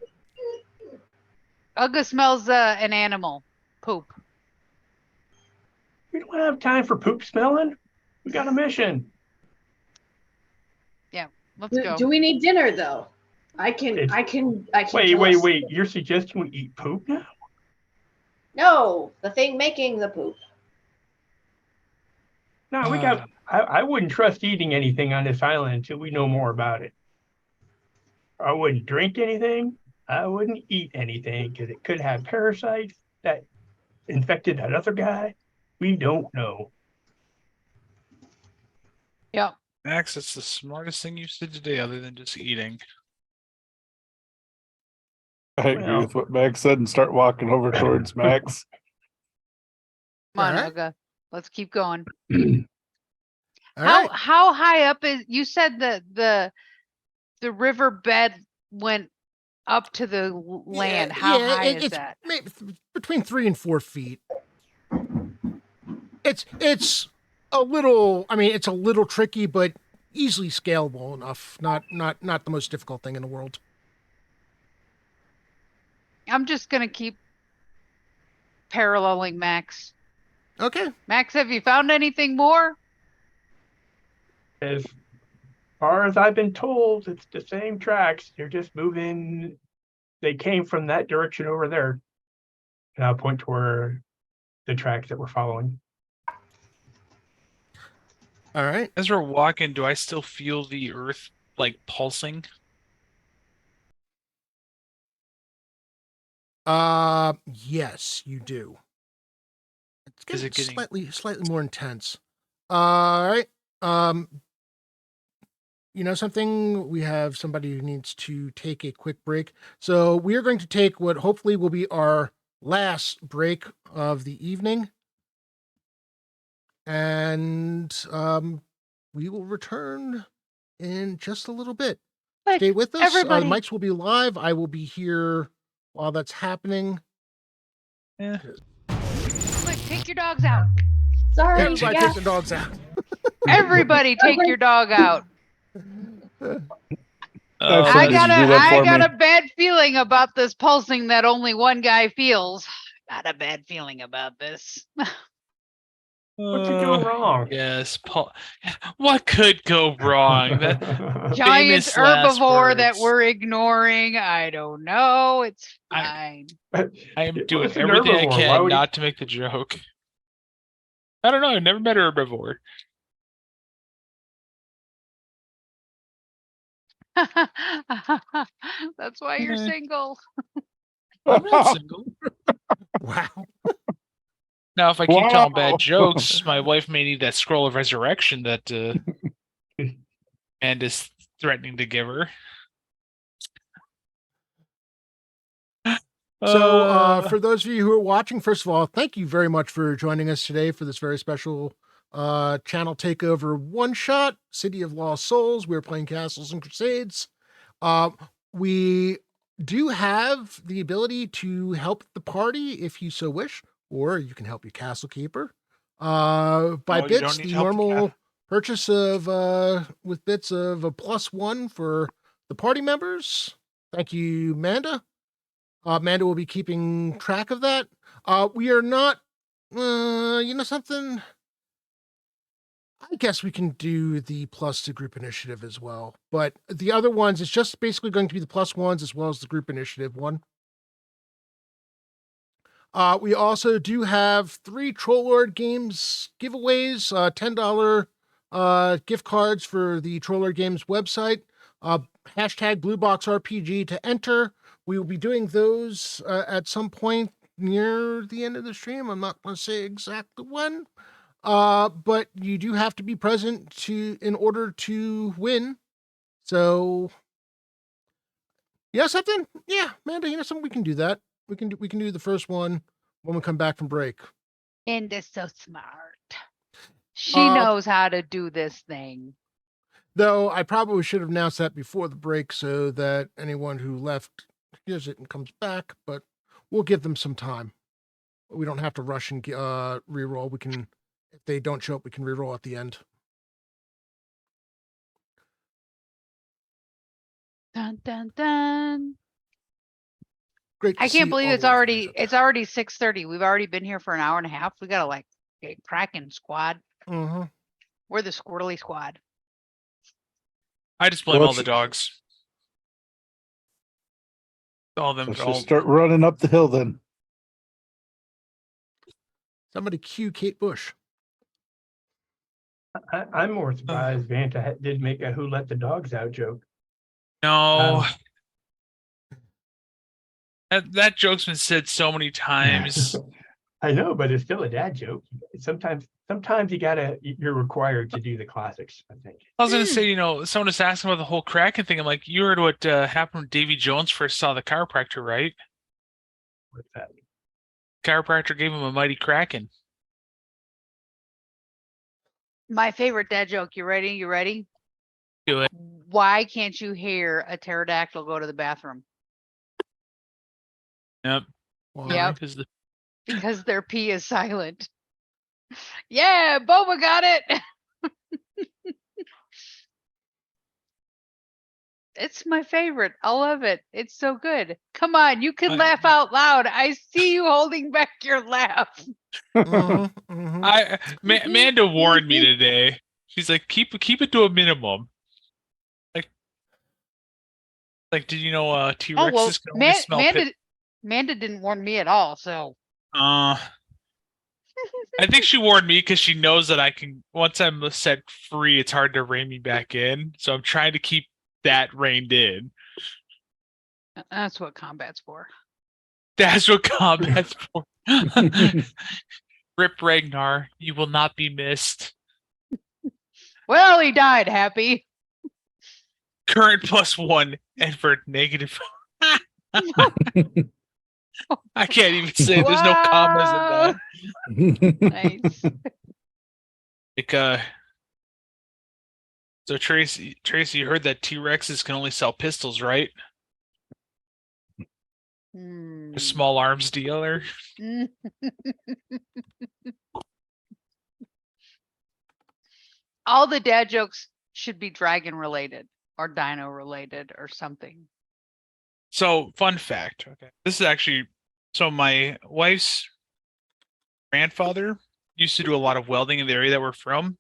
Speaker 3: Ugga smells an animal poop.
Speaker 5: We don't have time for poop smelling. We got a mission.
Speaker 3: Let's go.
Speaker 7: Do we need dinner though? I can.
Speaker 5: Wait. You're suggesting we eat poop now?
Speaker 7: No, the thing making the poop.
Speaker 5: No, we got. I wouldn't trust eating anything on this island until we know more about it. I wouldn't drink anything. I wouldn't eat anything because it could have parasites that infected that other guy. We don't know.
Speaker 3: Yep.
Speaker 4: Max, it's the smartest thing you said today other than just eating.
Speaker 2: I agree with what Max said and start walking over towards Max.
Speaker 3: Come on,
Speaker 1: Alright.
Speaker 3: Ugga. Let's keep going.
Speaker 1: All right.
Speaker 3: How high up is, you said that the river bed went up to the land. How high is
Speaker 1: it's
Speaker 3: that?
Speaker 1: maybe between 3 and 4 feet. It's a little. I mean, it's a little tricky, but easily scalable enough. Not the most difficult thing in the world.
Speaker 3: I'm just gonna keep paralleling Max.
Speaker 1: Okay.
Speaker 3: Max, have you found anything more?
Speaker 5: As far as I've been told, it's the same tracks. They're just moving. They came from that direction over there. And I'll point to where the tracks that we're following.
Speaker 1: All right.
Speaker 4: As we're walking, do I still feel the earth like pulsing?
Speaker 1: Yes, you do. It's
Speaker 4: Is
Speaker 1: getting,
Speaker 4: it getting-
Speaker 1: slightly more intense. All right. You know something? We have somebody who needs to take a quick break. So we are going to take what hopefully will be our last break of the evening. And we will return in just a little bit.
Speaker 3: Quick,
Speaker 1: Stay with us.
Speaker 3: everybody.
Speaker 1: The mics will be live. I will be here while that's happening.
Speaker 4: Yeah.
Speaker 3: Quick, take your dogs out.
Speaker 7: Sorry,
Speaker 1: Everybody
Speaker 7: yeah.
Speaker 1: take the dogs out.
Speaker 3: Everybody, take your dog out.
Speaker 2: I've
Speaker 3: I
Speaker 2: somebody
Speaker 3: got
Speaker 2: to do that for me.
Speaker 3: a bad feeling about this pulsing that only one guy feels. Got a bad feeling about this.
Speaker 5: What could go wrong?
Speaker 4: Yes, Paul. What could go wrong? That
Speaker 3: Giant
Speaker 4: famous last
Speaker 3: herbivore that
Speaker 4: words.
Speaker 3: we're ignoring. I don't know. It's fine.
Speaker 4: I am
Speaker 5: What
Speaker 4: doing
Speaker 5: is an
Speaker 4: everything I
Speaker 5: herbivore? Why
Speaker 4: can
Speaker 5: would he-
Speaker 4: not to make the joke. I don't know. I've never met a herbivore.
Speaker 3: That's why you're single.
Speaker 4: I'm not single.
Speaker 1: Wow.
Speaker 4: Now, if I keep telling
Speaker 2: Wow.
Speaker 4: bad jokes, my wife may need that scroll of resurrection that Amanda's threatening to give her.
Speaker 1: So, for those of you who are watching, first of all, thank you very much for joining us today for this very special channel takeover one shot, City of Lost Souls. We're playing Castles and Crusades. We do have the ability to help the party if you so wish, or you can help your castle keeper by
Speaker 4: No, you don't
Speaker 1: bits.
Speaker 4: need
Speaker 1: The
Speaker 4: to help the
Speaker 1: normal purchase of with bits of a +1 for the party members. Thank you, Manda. Amanda will be keeping track of that. We are not, you know something? I guess we can do the plus to group initiative as well. But the other ones, it's just basically going to be the +1s as well as the group initiative one. We also do have 3 Trollord Games giveaways, $10 gift cards for the Trollord Games website. Hashtag BlueBoxRPG to enter. We will be doing those at some point near the end of the stream. I'm not going to say exactly when, but you do have to be present in order to win. So, you know something? Yeah, Amanda, you know something? We can do that. We can do the first one when we come back from break.
Speaker 3: Inda's so smart. She knows how to do this thing.
Speaker 1: Though I probably should have announced that before the break so that anyone who left hears it and comes back, but we'll give them some time. We don't have to rush and re-roll. We can, if they don't show up, we can re-roll at the end.
Speaker 3: Dun dun dun.
Speaker 1: Great.
Speaker 3: I can't believe it's already 6:30. We've already been here for an hour and a half. We gotta like get cracking, squad.
Speaker 1: Mm-hmm.
Speaker 3: We're the squirrely squad.
Speaker 4: I just blame all the dogs. All of them.
Speaker 2: Let's
Speaker 4: all
Speaker 2: just start running up the hill then.
Speaker 1: Somebody cue Kate Bush.
Speaker 5: I'm more surprised Vanta did make a "Who let the dogs out" joke.
Speaker 4: No. That joke's been said so many times.
Speaker 5: I know, but it's still a dad joke. Sometimes you're required to do the classics, I think.
Speaker 4: I was gonna say, you know, someone was asking about the whole Kraken thing. I'm like, you heard what happened when Davy Jones first saw the chiropractor, right?
Speaker 5: What's that?
Speaker 4: Chiropractor gave him a mighty Kraken.
Speaker 3: My favorite dad joke. You ready? You ready?
Speaker 4: Do it.
Speaker 3: Why can't you hear a pterodactyl go to the bathroom?
Speaker 4: Yep.
Speaker 1: Why?
Speaker 3: Yep.
Speaker 4: Because
Speaker 3: Because their P is silent. Yeah, Boba got it. It's my favorite. I love it. It's so good. Come on, you can laugh out loud. I see you holding back your laugh.
Speaker 1: Mm-hmm, mm-hmm.
Speaker 4: Amanda warned me today. She's like, keep it to a minimum. Like, did you know T-Rexes can only smell pit?
Speaker 3: Manda didn't warn me at all, so.
Speaker 4: I think she warned me because she knows that I can. Once I'm set free, it's hard to rein me back in. So I'm trying to keep that reined in.
Speaker 3: That's what combat's for.
Speaker 4: That's what combat's for. Rip Ragnar, you will not be missed.
Speaker 3: Well, he died happy.
Speaker 4: Current +1, Edward negative. I can't even say there's no commas in that.
Speaker 3: Nice.
Speaker 4: Like, so Tracy, you heard that T-Rexes can only sell pistols, right? A small arms dealer.
Speaker 3: all the dad jokes should be dragon related or dino related or something.
Speaker 4: So, fun fact. Okay. This is actually so my wife's grandfather used to do a lot of welding in the area that we're from.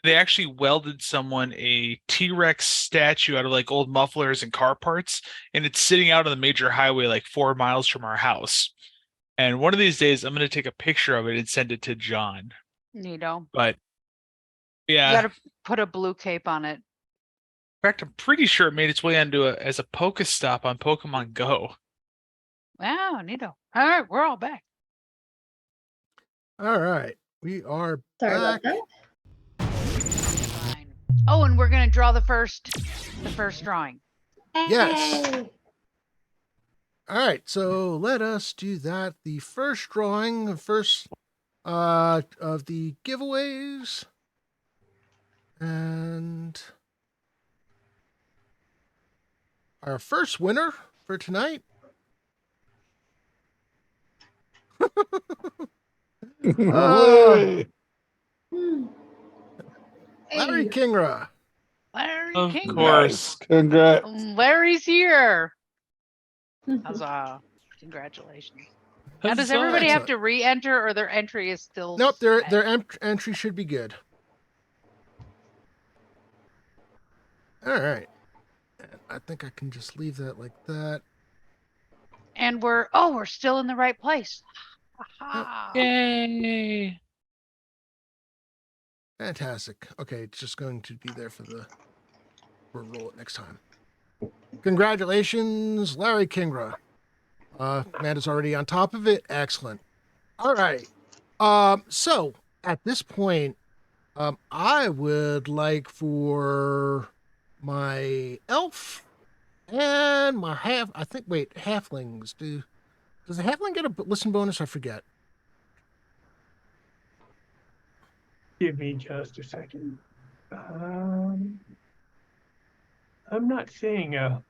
Speaker 4: They actually welded someone a T-Rex statue out of like old mufflers and car parts, and it's sitting out on the major highway like 4 miles from our house. And one of these days, I'm going to take a picture of it and send it to John.
Speaker 3: Neato.
Speaker 4: But
Speaker 3: You
Speaker 4: yeah,
Speaker 3: got to put a blue cape on it.
Speaker 4: in fact, I'm pretty sure it made its way onto as a Pokestop on Pokemon Go.
Speaker 3: Wow, neato. All right, we're all back.
Speaker 1: All right. We are
Speaker 6: Sorry
Speaker 1: back.
Speaker 6: about that.
Speaker 3: Fine. Oh, and we're gonna draw the first drawing.
Speaker 1: Yes.
Speaker 6: Hey.
Speaker 1: All right. So let us do that. The first drawing, of the giveaways. And our first winner for tonight.
Speaker 2: Hooray!
Speaker 6: Hmm.
Speaker 1: Larry
Speaker 7: Hey,
Speaker 1: Kingra.
Speaker 3: Larry
Speaker 4: Of
Speaker 3: King.
Speaker 4: course.
Speaker 2: Congrats.
Speaker 3: Larry's here. Huzzah. Congratulations. Now, does everybody have to re-enter or their entry is still
Speaker 1: Nope, their
Speaker 3: set?
Speaker 1: entry should be good. All right. And I think I can just leave that like that.
Speaker 3: And we're still in the right place. Aha.
Speaker 4: Yay.
Speaker 1: Fantastic. Okay, it's just going to be there we'll roll it next time. Congratulations, Larry Kingra. Amanda's already on top of it. Excellent. All right. So at this point, I would like for my elf and my halflings. Does the halfling get a listen bonus? I forget.
Speaker 5: Give me just a second. I'm not seeing I'm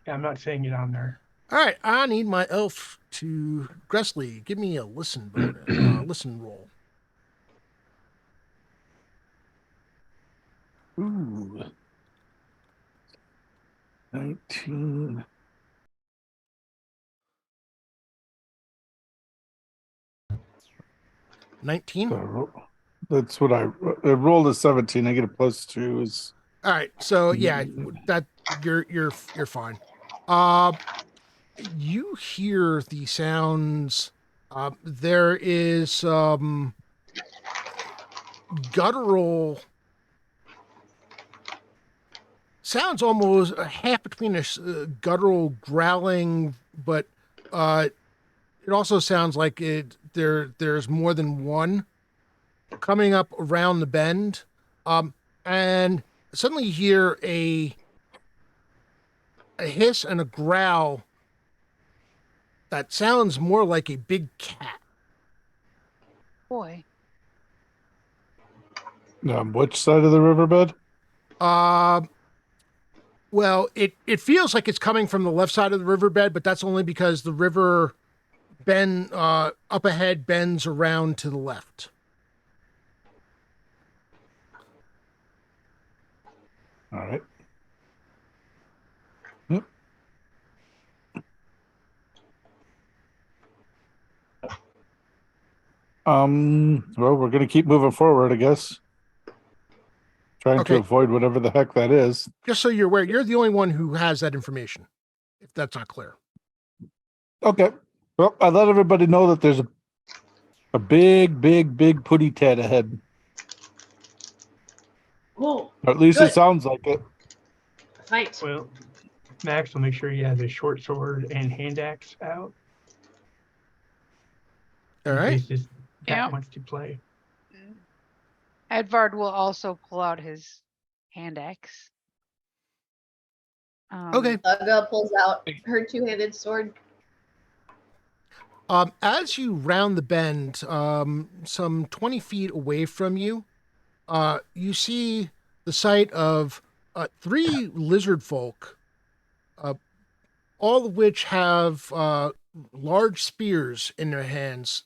Speaker 5: not seeing it on there.
Speaker 1: All right, I need my elf to Gressley. Give me a listen bonus. Listen roll.
Speaker 2: Ooh. 19.
Speaker 1: 19.
Speaker 2: That's what I rolled a 17. I get a +2. Is
Speaker 1: All right, so yeah, that you're fine. You hear the sounds. There is guttural sounds, almost a half between a guttural growling, but it also sounds like there's more than one coming up around the bend, and suddenly you hear a hiss and a growl that sounds more like a big cat.
Speaker 3: Boy.
Speaker 2: which side of the riverbed?
Speaker 1: Well, it feels like it's coming from the left side of the riverbed, but that's only because the river up ahead bends around to the left.
Speaker 2: All right. Yep. Well, we're gonna keep moving forward, I guess. Trying to
Speaker 1: Okay.
Speaker 2: avoid whatever the heck that is.
Speaker 1: Just so you're aware, you're the only one who has that information, if that's not clear.
Speaker 2: Okay. Well, I let everybody know that there's a big putty tat ahead.
Speaker 6: Cool.
Speaker 2: Or at least
Speaker 6: Good.
Speaker 2: it sounds like it.
Speaker 6: Fight.
Speaker 5: Well, Max will make sure he has a short sword and hand axe out.
Speaker 1: All
Speaker 5: In
Speaker 1: right.
Speaker 5: case this cat
Speaker 3: Yeah.
Speaker 5: wants to play.
Speaker 3: Edvard will also pull out his hand axe.
Speaker 1: Okay.
Speaker 6: Uga pulls out her two-handed sword.
Speaker 1: As you round the bend, some 20 feet away from you, you see the sight of 3 lizard folk, all of which have large spears in their hands,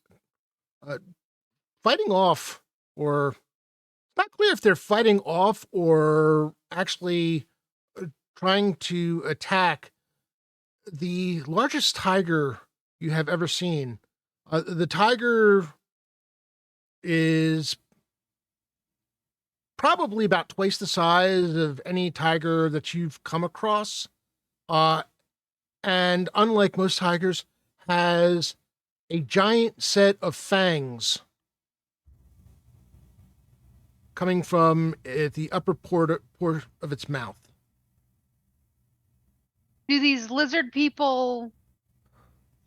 Speaker 1: fighting off or not clear if they're fighting off or actually trying to attack the largest tiger you have ever seen. The tiger is probably about twice the size of any tiger that you've come across. And unlike most tigers, has a giant set of fangs coming from the upper port of its mouth.
Speaker 3: Do these lizard people,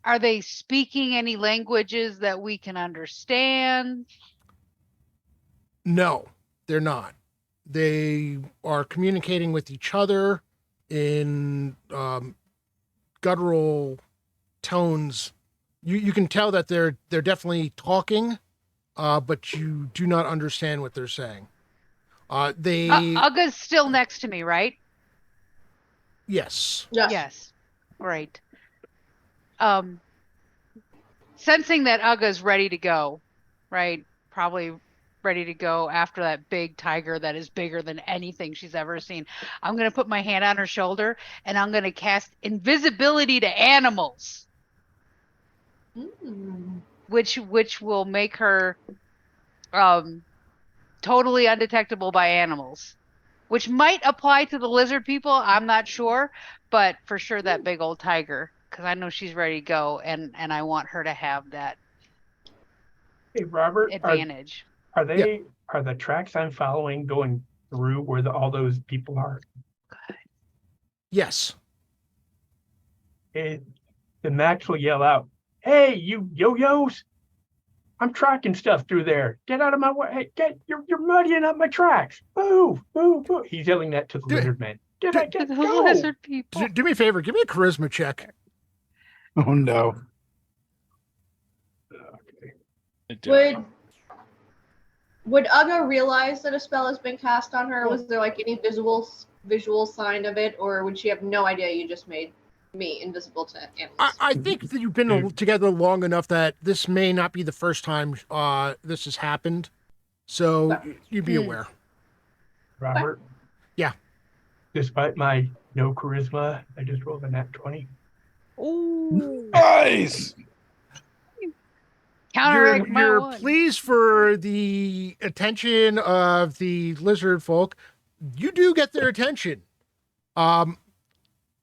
Speaker 3: are they speaking any languages that we can understand?
Speaker 1: No, they're not. They are communicating with each other in guttural tones. You can tell that they're definitely talking, but you do not understand what they're saying.
Speaker 3: Ugga's still next to me, right?
Speaker 1: Yes.
Speaker 3: Yes. Right. Sensing that Ugga's ready to go, right? Probably ready to go after that big tiger that is bigger than anything she's ever seen. I'm going to put my hand on her shoulder and I'm going to cast invisibility to animals, which will make her totally undetectable by animals, which might apply to the lizard people. I'm not sure, but for sure that big old tiger, because I know she's ready to go, and I want her to have that
Speaker 5: Hey, Robert,
Speaker 3: advantage.
Speaker 5: are the tracks I'm following going through where all those people are?
Speaker 1: Yes.
Speaker 5: The Max will yell out, "Hey, you yo-yos! I'm tracking stuff through there. Get out of my way! Hey, you're muddying up my tracks! Boo, boo, boo!" He's yelling that to the lizard men. Get
Speaker 3: The
Speaker 5: go!
Speaker 3: lizard people.
Speaker 1: Do me a favor. Give me a charisma check.
Speaker 2: Oh no.
Speaker 5: Okay.
Speaker 7: Would Ugga realize that a spell has been cast on her? Was there like any visual sign of it, or would she have no idea you just made me invisible to animals?
Speaker 1: I think that you've been together long enough that this may not be the first time this has happened, so you'd be aware.
Speaker 5: Robert?
Speaker 1: Yeah.
Speaker 5: Despite my no charisma, I just rolled a nat 20.
Speaker 3: Ooh.
Speaker 2: Nice.
Speaker 3: Counteract my
Speaker 1: You're
Speaker 3: one.
Speaker 1: pleased for the attention of the lizard folk. You do get their attention. That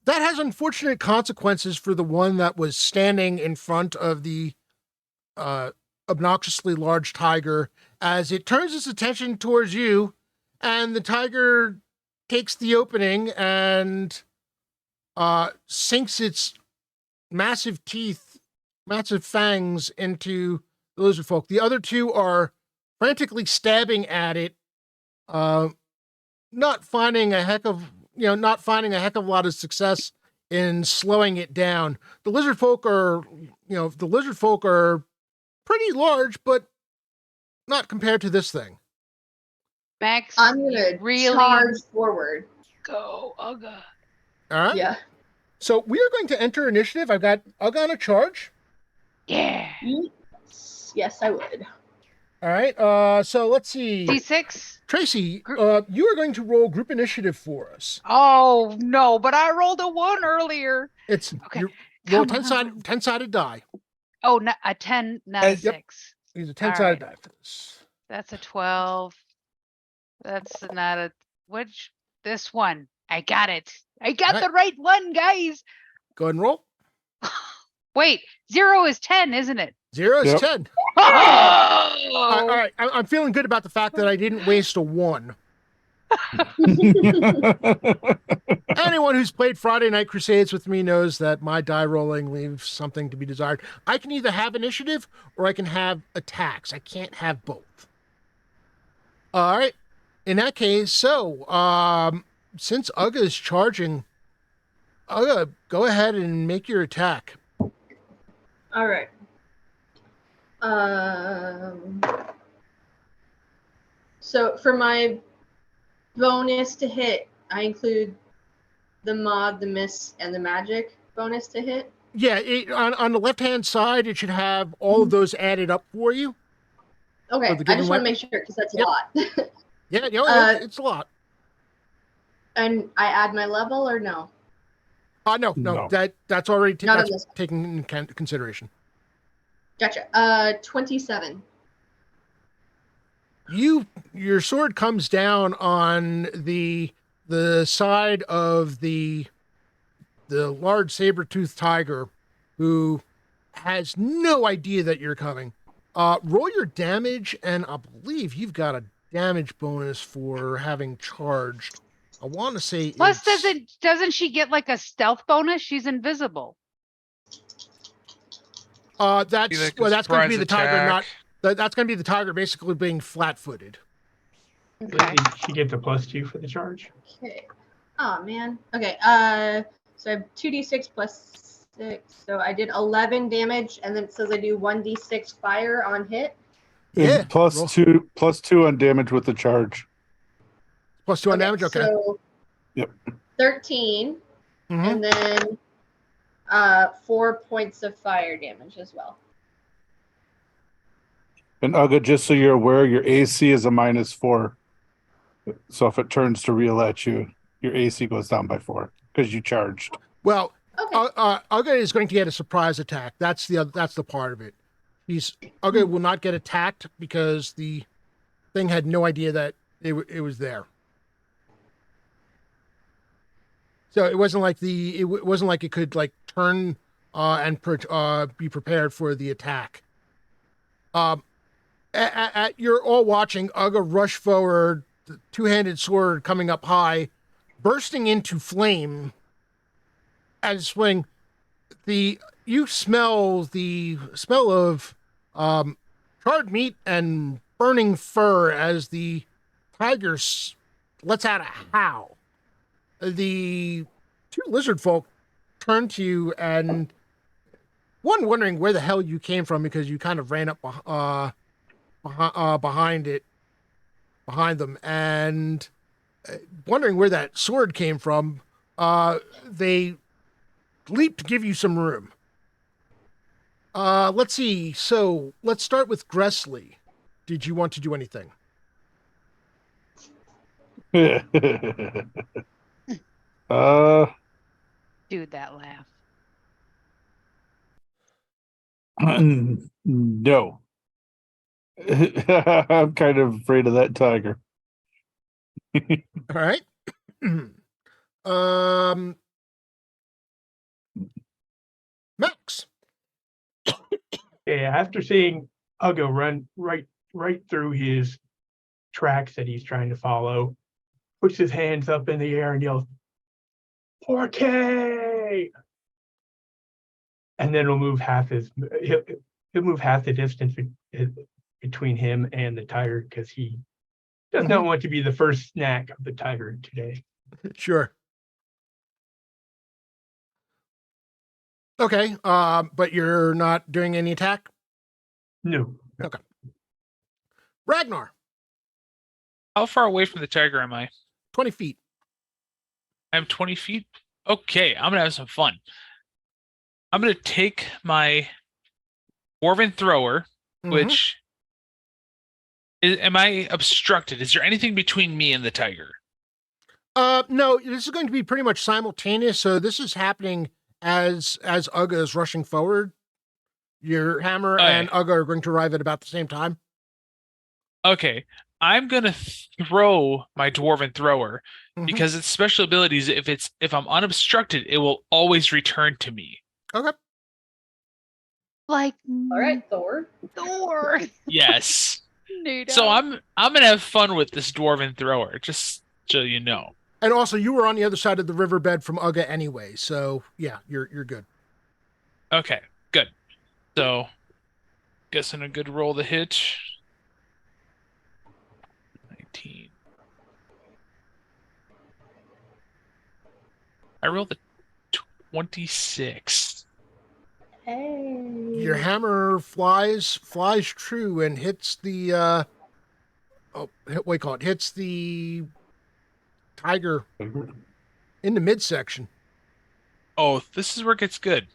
Speaker 1: has unfortunate consequences for the one that was standing in front of the obnoxiously large tiger, as it turns its attention towards you, and the tiger takes the opening and sinks its massive fangs into the lizard folk. The other two are frantically stabbing at it, not finding a heck of a lot of success in slowing it down. The lizard folk are pretty large, but not compared to this thing.
Speaker 3: Max,
Speaker 7: I'm gonna
Speaker 3: really
Speaker 7: charge forward.
Speaker 3: go, Ugga.
Speaker 1: All right.
Speaker 7: Yeah.
Speaker 1: So we are going to enter initiative. I've got Ugga on a charge.
Speaker 3: Yeah.
Speaker 7: Yes, I would.
Speaker 1: All right. So let's see.
Speaker 3: D6.
Speaker 1: Tracy, you are going to roll group initiative for us.
Speaker 3: Oh no, but I rolled a 1 earlier.
Speaker 1: It's
Speaker 3: Okay.
Speaker 1: you roll
Speaker 3: Come on.
Speaker 1: 10-sided die.
Speaker 3: Oh, no, a 10, not a
Speaker 1: Yep.
Speaker 3: 6.
Speaker 1: Use a 10-sided die for this.
Speaker 3: That's a 12. That's not a which this one. I got it. I got
Speaker 1: Right.
Speaker 3: the right one, guys.
Speaker 1: Go ahead and roll.
Speaker 3: Wait, 0 is 10, isn't it?
Speaker 1: 0 is
Speaker 2: Yep.
Speaker 1: 10.
Speaker 3: Oh!
Speaker 1: All right. I'm feeling good about the fact that I didn't waste a 1. Anyone who's played Friday Night Crusades with me knows that my die rolling leaves something to be desired. I can either have initiative or I can have attacks. I can't have both. All right. In that case, so since Ugga is charging, Ugga, go ahead and make your attack.
Speaker 7: All right. So for my bonus to hit, I include the mod, the miss, and the magic bonus to hit.
Speaker 1: Yeah, on the left-hand side, it should have all of those added up for you.
Speaker 7: Okay,
Speaker 1: For the
Speaker 7: I just want
Speaker 1: given
Speaker 7: to make sure because that's a
Speaker 1: Yep.
Speaker 7: lot.
Speaker 1: Yeah, you know,
Speaker 7: Uh,
Speaker 1: it's a lot.
Speaker 7: And I add my level or no?
Speaker 1: No,
Speaker 2: No.
Speaker 1: that's already
Speaker 7: Not
Speaker 1: that's
Speaker 7: on this one.
Speaker 1: taken into consideration.
Speaker 7: Gotcha. 27.
Speaker 1: Your sword comes down on the side of the large saber-toothed tiger, who has no idea that you're coming. Roll your damage, and I believe you've got a damage bonus for having charged. I want to say
Speaker 3: Plus,
Speaker 1: it's
Speaker 3: doesn't she get like a stealth bonus? She's invisible.
Speaker 1: that's
Speaker 4: Like a
Speaker 1: that's going to be
Speaker 4: surprise
Speaker 1: the tiger,
Speaker 4: attack.
Speaker 1: not that's going to be the tiger basically being flat-footed.
Speaker 3: Okay.
Speaker 5: She gets a +2 for the charge.
Speaker 7: Okay. Oh man. Okay. So I have 2d6 plus 6. So I did 11 damage, and then it says I do 1d6 fire on hit.
Speaker 1: Yeah,
Speaker 2: Plus
Speaker 1: roll.
Speaker 2: +2 on damage with the charge.
Speaker 1: +2 on damage. Okay.
Speaker 7: So
Speaker 2: Yep.
Speaker 7: 13,
Speaker 1: Mhm.
Speaker 7: and then 4 points of fire damage as well.
Speaker 2: And Uga, just so you're aware, your AC is a -4. So if it turns to reel at you, your AC goes down by 4 because you charged.
Speaker 1: Well,
Speaker 7: Okay.
Speaker 1: Uga is going to get a surprise attack. That's the part of it. Uga will not get attacked because the thing had no idea that it was there. So it wasn't like it wasn't like it could like turn and be prepared for the attack. You're all watching Uga rush forward, the two-handed sword coming up high, bursting into flame as swing. You smell the smell of charred meat and burning fur as the tiger lets out a howl. The two lizard folk turn to you, and one wondering where the hell you came from because you kind of ran up behind them, and wondering where that sword came from. They leap to give you some room. Let's see. So let's start with Gressley. Did you want to do anything?
Speaker 3: Do that laugh.
Speaker 2: No. I'm kind of afraid of that tiger.
Speaker 1: All right. Max.
Speaker 5: Yeah, after seeing Ugo run right through his tracks that he's trying to follow, puts his hands up in the air and yells, "4K!" And then he'll move he'll move half the distance between him and the tiger because he does not want to be the first snack of the tiger today.
Speaker 1: Sure. Okay. But you're not doing any attack?
Speaker 5: No.
Speaker 1: Ragnar,
Speaker 4: How far away from the tiger am I?
Speaker 1: 20 feet.
Speaker 4: I'm 20 feet. Okay, I'm gonna have some fun. I'm gonna take my dwarven thrower, which am I obstructed? Is there anything between me and the tiger?
Speaker 1: No, this is going to be pretty much simultaneous. So this is happening as Uga is rushing forward. Your hammer and Uga are going to arrive at about the same time.
Speaker 4: Okay, I'm gonna throw my dwarven thrower because its special abilities, if I'm unobstructed, it will always return to me.
Speaker 1: Okay.
Speaker 3: Like
Speaker 7: All right, Thor.
Speaker 3: Thor.
Speaker 4: Yes.
Speaker 3: NATO.
Speaker 4: So I'm gonna have fun with this dwarven thrower, just so you know.
Speaker 1: And also, you were on the other side of the riverbed from Uga anyway, so yeah, you're good.
Speaker 4: Okay, good. So, guessing a good roll to hit. 19. I rolled a 26.
Speaker 7: Hey.
Speaker 1: Your hammer flies true and hits the hits the tiger in the midsection.
Speaker 4: Oh, this is where it gets good.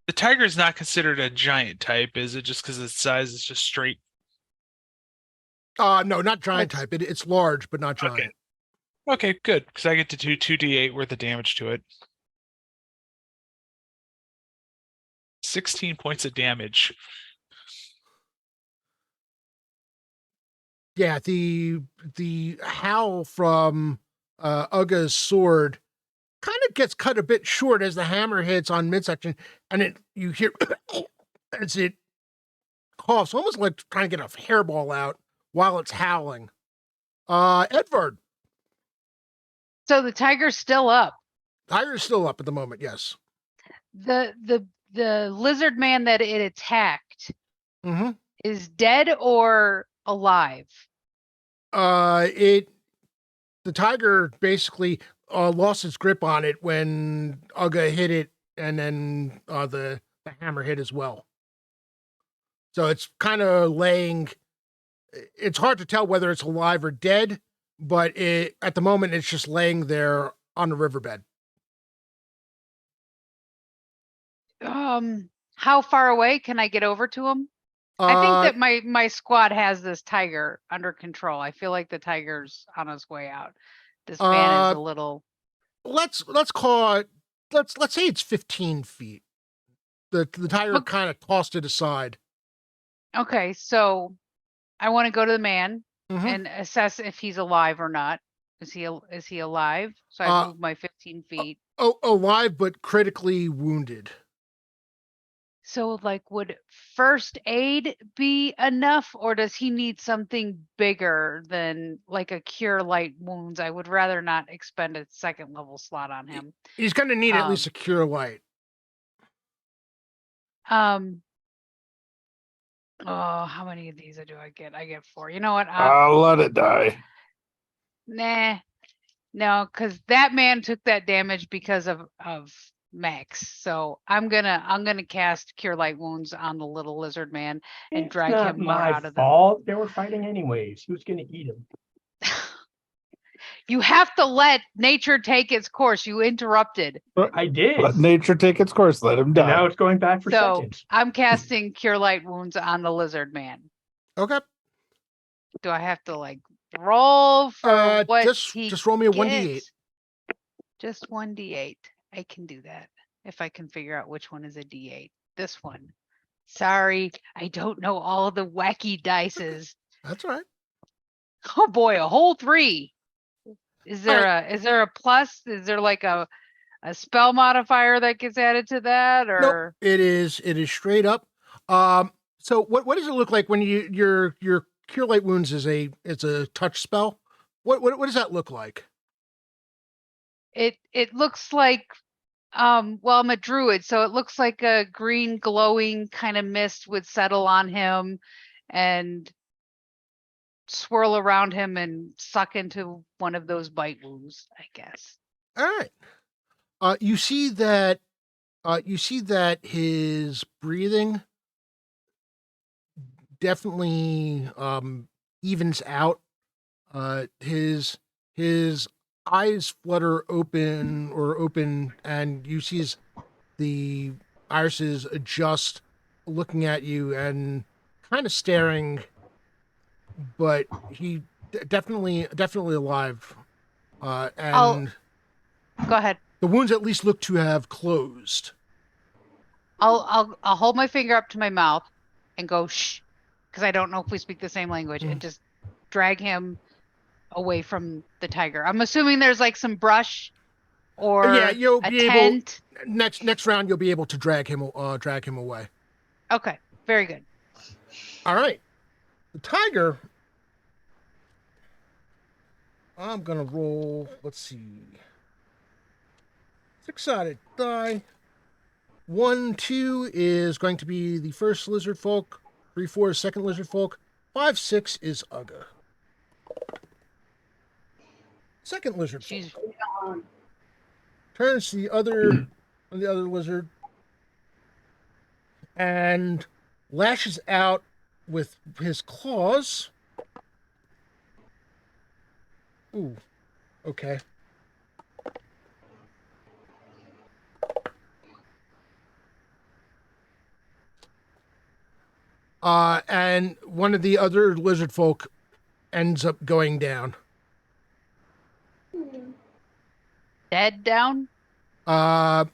Speaker 4: The tiger is not considered a giant type, is it? Just because its size is just straight.
Speaker 1: No, not giant
Speaker 3: That's-
Speaker 1: type. It's large, but not giant.
Speaker 4: Okay, good. Because I get to do 2d8 worth of damage to it. 16 points of damage.
Speaker 1: Yeah, the howl from Uga's sword kind of gets cut a bit short as the hammer hits on midsection, and you hear as it coughs, almost like trying to get a hairball out while it's howling. Edvard,
Speaker 3: So the tiger's still up.
Speaker 1: tiger's still up at the moment. Yes.
Speaker 3: The lizard man that it attacked
Speaker 1: Mm-hmm.
Speaker 3: is dead or alive?
Speaker 1: The tiger basically lost its grip on it when Uga hit it, and then the hammer hit as well. So it's kind of laying. It's hard to tell whether it's alive or dead, but at the moment it's just laying there on the riverbed.
Speaker 3: How far away can I get over to him? I think that my squad has this tiger under control. I feel like the tiger's on his way out. This man is a little.
Speaker 1: Let's call it. Let's say it's 15 feet. The tiger kind of tossed it aside.
Speaker 3: Okay, so I want to go to the man
Speaker 1: Mhm.
Speaker 3: and assess if he's alive or not. Is he alive? So I move my 15 feet.
Speaker 1: Alive but critically wounded.
Speaker 3: So, like, would first aid be enough, or does he need something bigger than like a cure light wounds? I would rather not expend a second level slot on him.
Speaker 1: He's going to need at least a cure light.
Speaker 3: Oh, how many of these do I get? I get 4. You know what?
Speaker 2: I'll let it die.
Speaker 3: Nah, no, because that man took that damage because of Max. So I'm gonna cast Cure Light Wounds on the little lizard man and drag
Speaker 5: not
Speaker 3: him more
Speaker 5: my
Speaker 3: out of the.
Speaker 5: fault. They were fighting anyways. Who's going to eat him?
Speaker 3: You have to let nature take its course. You interrupted.
Speaker 5: I did.
Speaker 2: Let nature take its course. Let him
Speaker 5: And
Speaker 2: die.
Speaker 5: now it's going back for
Speaker 3: So
Speaker 5: seconds.
Speaker 3: I'm casting Cure Light Wounds on the lizard man.
Speaker 1: Okay.
Speaker 3: Do I have to like roll for what
Speaker 1: just roll me a 1d8.
Speaker 3: Just 1d8. I can do that if I can figure out which one is a d8. This one. Sorry, I don't know all the wacky dices.
Speaker 1: That's all right.
Speaker 3: Oh boy, a whole 3. Is there a plus? Is there like a spell modifier that gets added to that, or
Speaker 1: nope, it is straight up. So what does it look like when your Cure Light Wounds is a touch spell? What does that look like?
Speaker 3: it looks like well, I'm a druid, so it looks like a green glowing kind of mist would settle on him and swirl around him and suck into one of those bite wounds, I guess.
Speaker 1: All right. You see that his breathing definitely evens out. His eyes flutter open, and you see the irises adjust, looking at you and kind of staring. But he definitely alive. And
Speaker 3: Go ahead.
Speaker 1: the wounds at least look to have closed.
Speaker 3: I'll hold my finger up to my mouth and go shh, because I don't know if we speak the same language, and just drag him away from the tiger. I'm assuming there's like some brush or
Speaker 1: you'll
Speaker 3: a
Speaker 1: be
Speaker 3: tent.
Speaker 1: able next round. You'll be able to drag him away.
Speaker 3: Okay, very good.
Speaker 1: All right, the tiger. I'm gonna roll. Let's see. 6-sided die. 1, 2 is going to be the first lizard folk. 3, 4 is second lizard folk. 5, 6 is Uga. Second lizard folk. Turns to the other lizard and lashes out with his claws. Ooh, okay. And one of the other lizard folk ends up going down.
Speaker 3: Dead down
Speaker 1: Uh,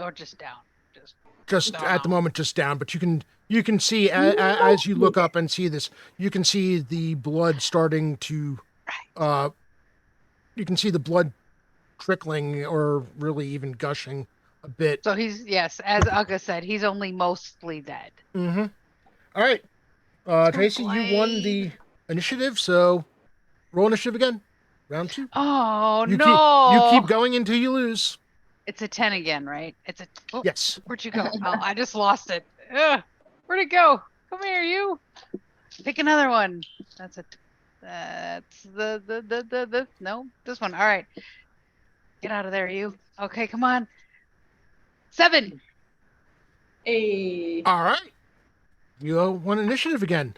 Speaker 3: or just down?
Speaker 1: just
Speaker 3: Don't
Speaker 1: at the
Speaker 3: know.
Speaker 1: moment, just down. But you can see as you look up and see this, you can see the blood starting to. You can see the blood trickling, or really even gushing a bit.
Speaker 3: So he's, yes, as Uga said, he's only mostly dead.
Speaker 1: Mm-hmm. All right, Tracy, you won the initiative, so roll initiative again. Round 2.
Speaker 3: Oh
Speaker 1: You
Speaker 3: no!
Speaker 1: keep going until you lose.
Speaker 3: It's a 10 again, right? It's a. Oh,
Speaker 1: Yes.
Speaker 3: where'd you go? Oh, I just lost it. Ugh, where'd it go? Come here, you. Pick another one. That's the no, this one. All right. Get out of there, you. Okay, come on. 7.
Speaker 6: Hey.
Speaker 1: All right. You won initiative again.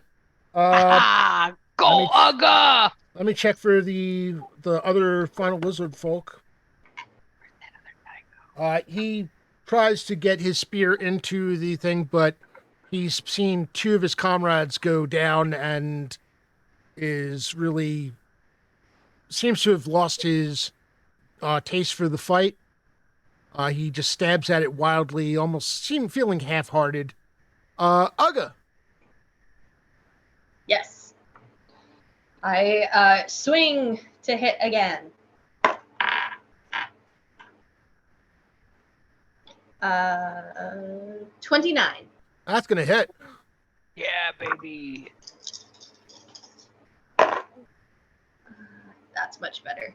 Speaker 3: Go,
Speaker 1: let me-
Speaker 3: Uga!
Speaker 1: Let me check for the other final lizard folk. He tries to get his spear into the thing, but he's seen 2 of his comrades go down and is really seems to have lost his taste for the fight. He just stabs at it wildly, almost feeling half-hearted. Uga.
Speaker 6: Yes. I swing to hit again. 29.
Speaker 1: That's gonna hit.
Speaker 3: Yeah, baby.
Speaker 6: That's much better.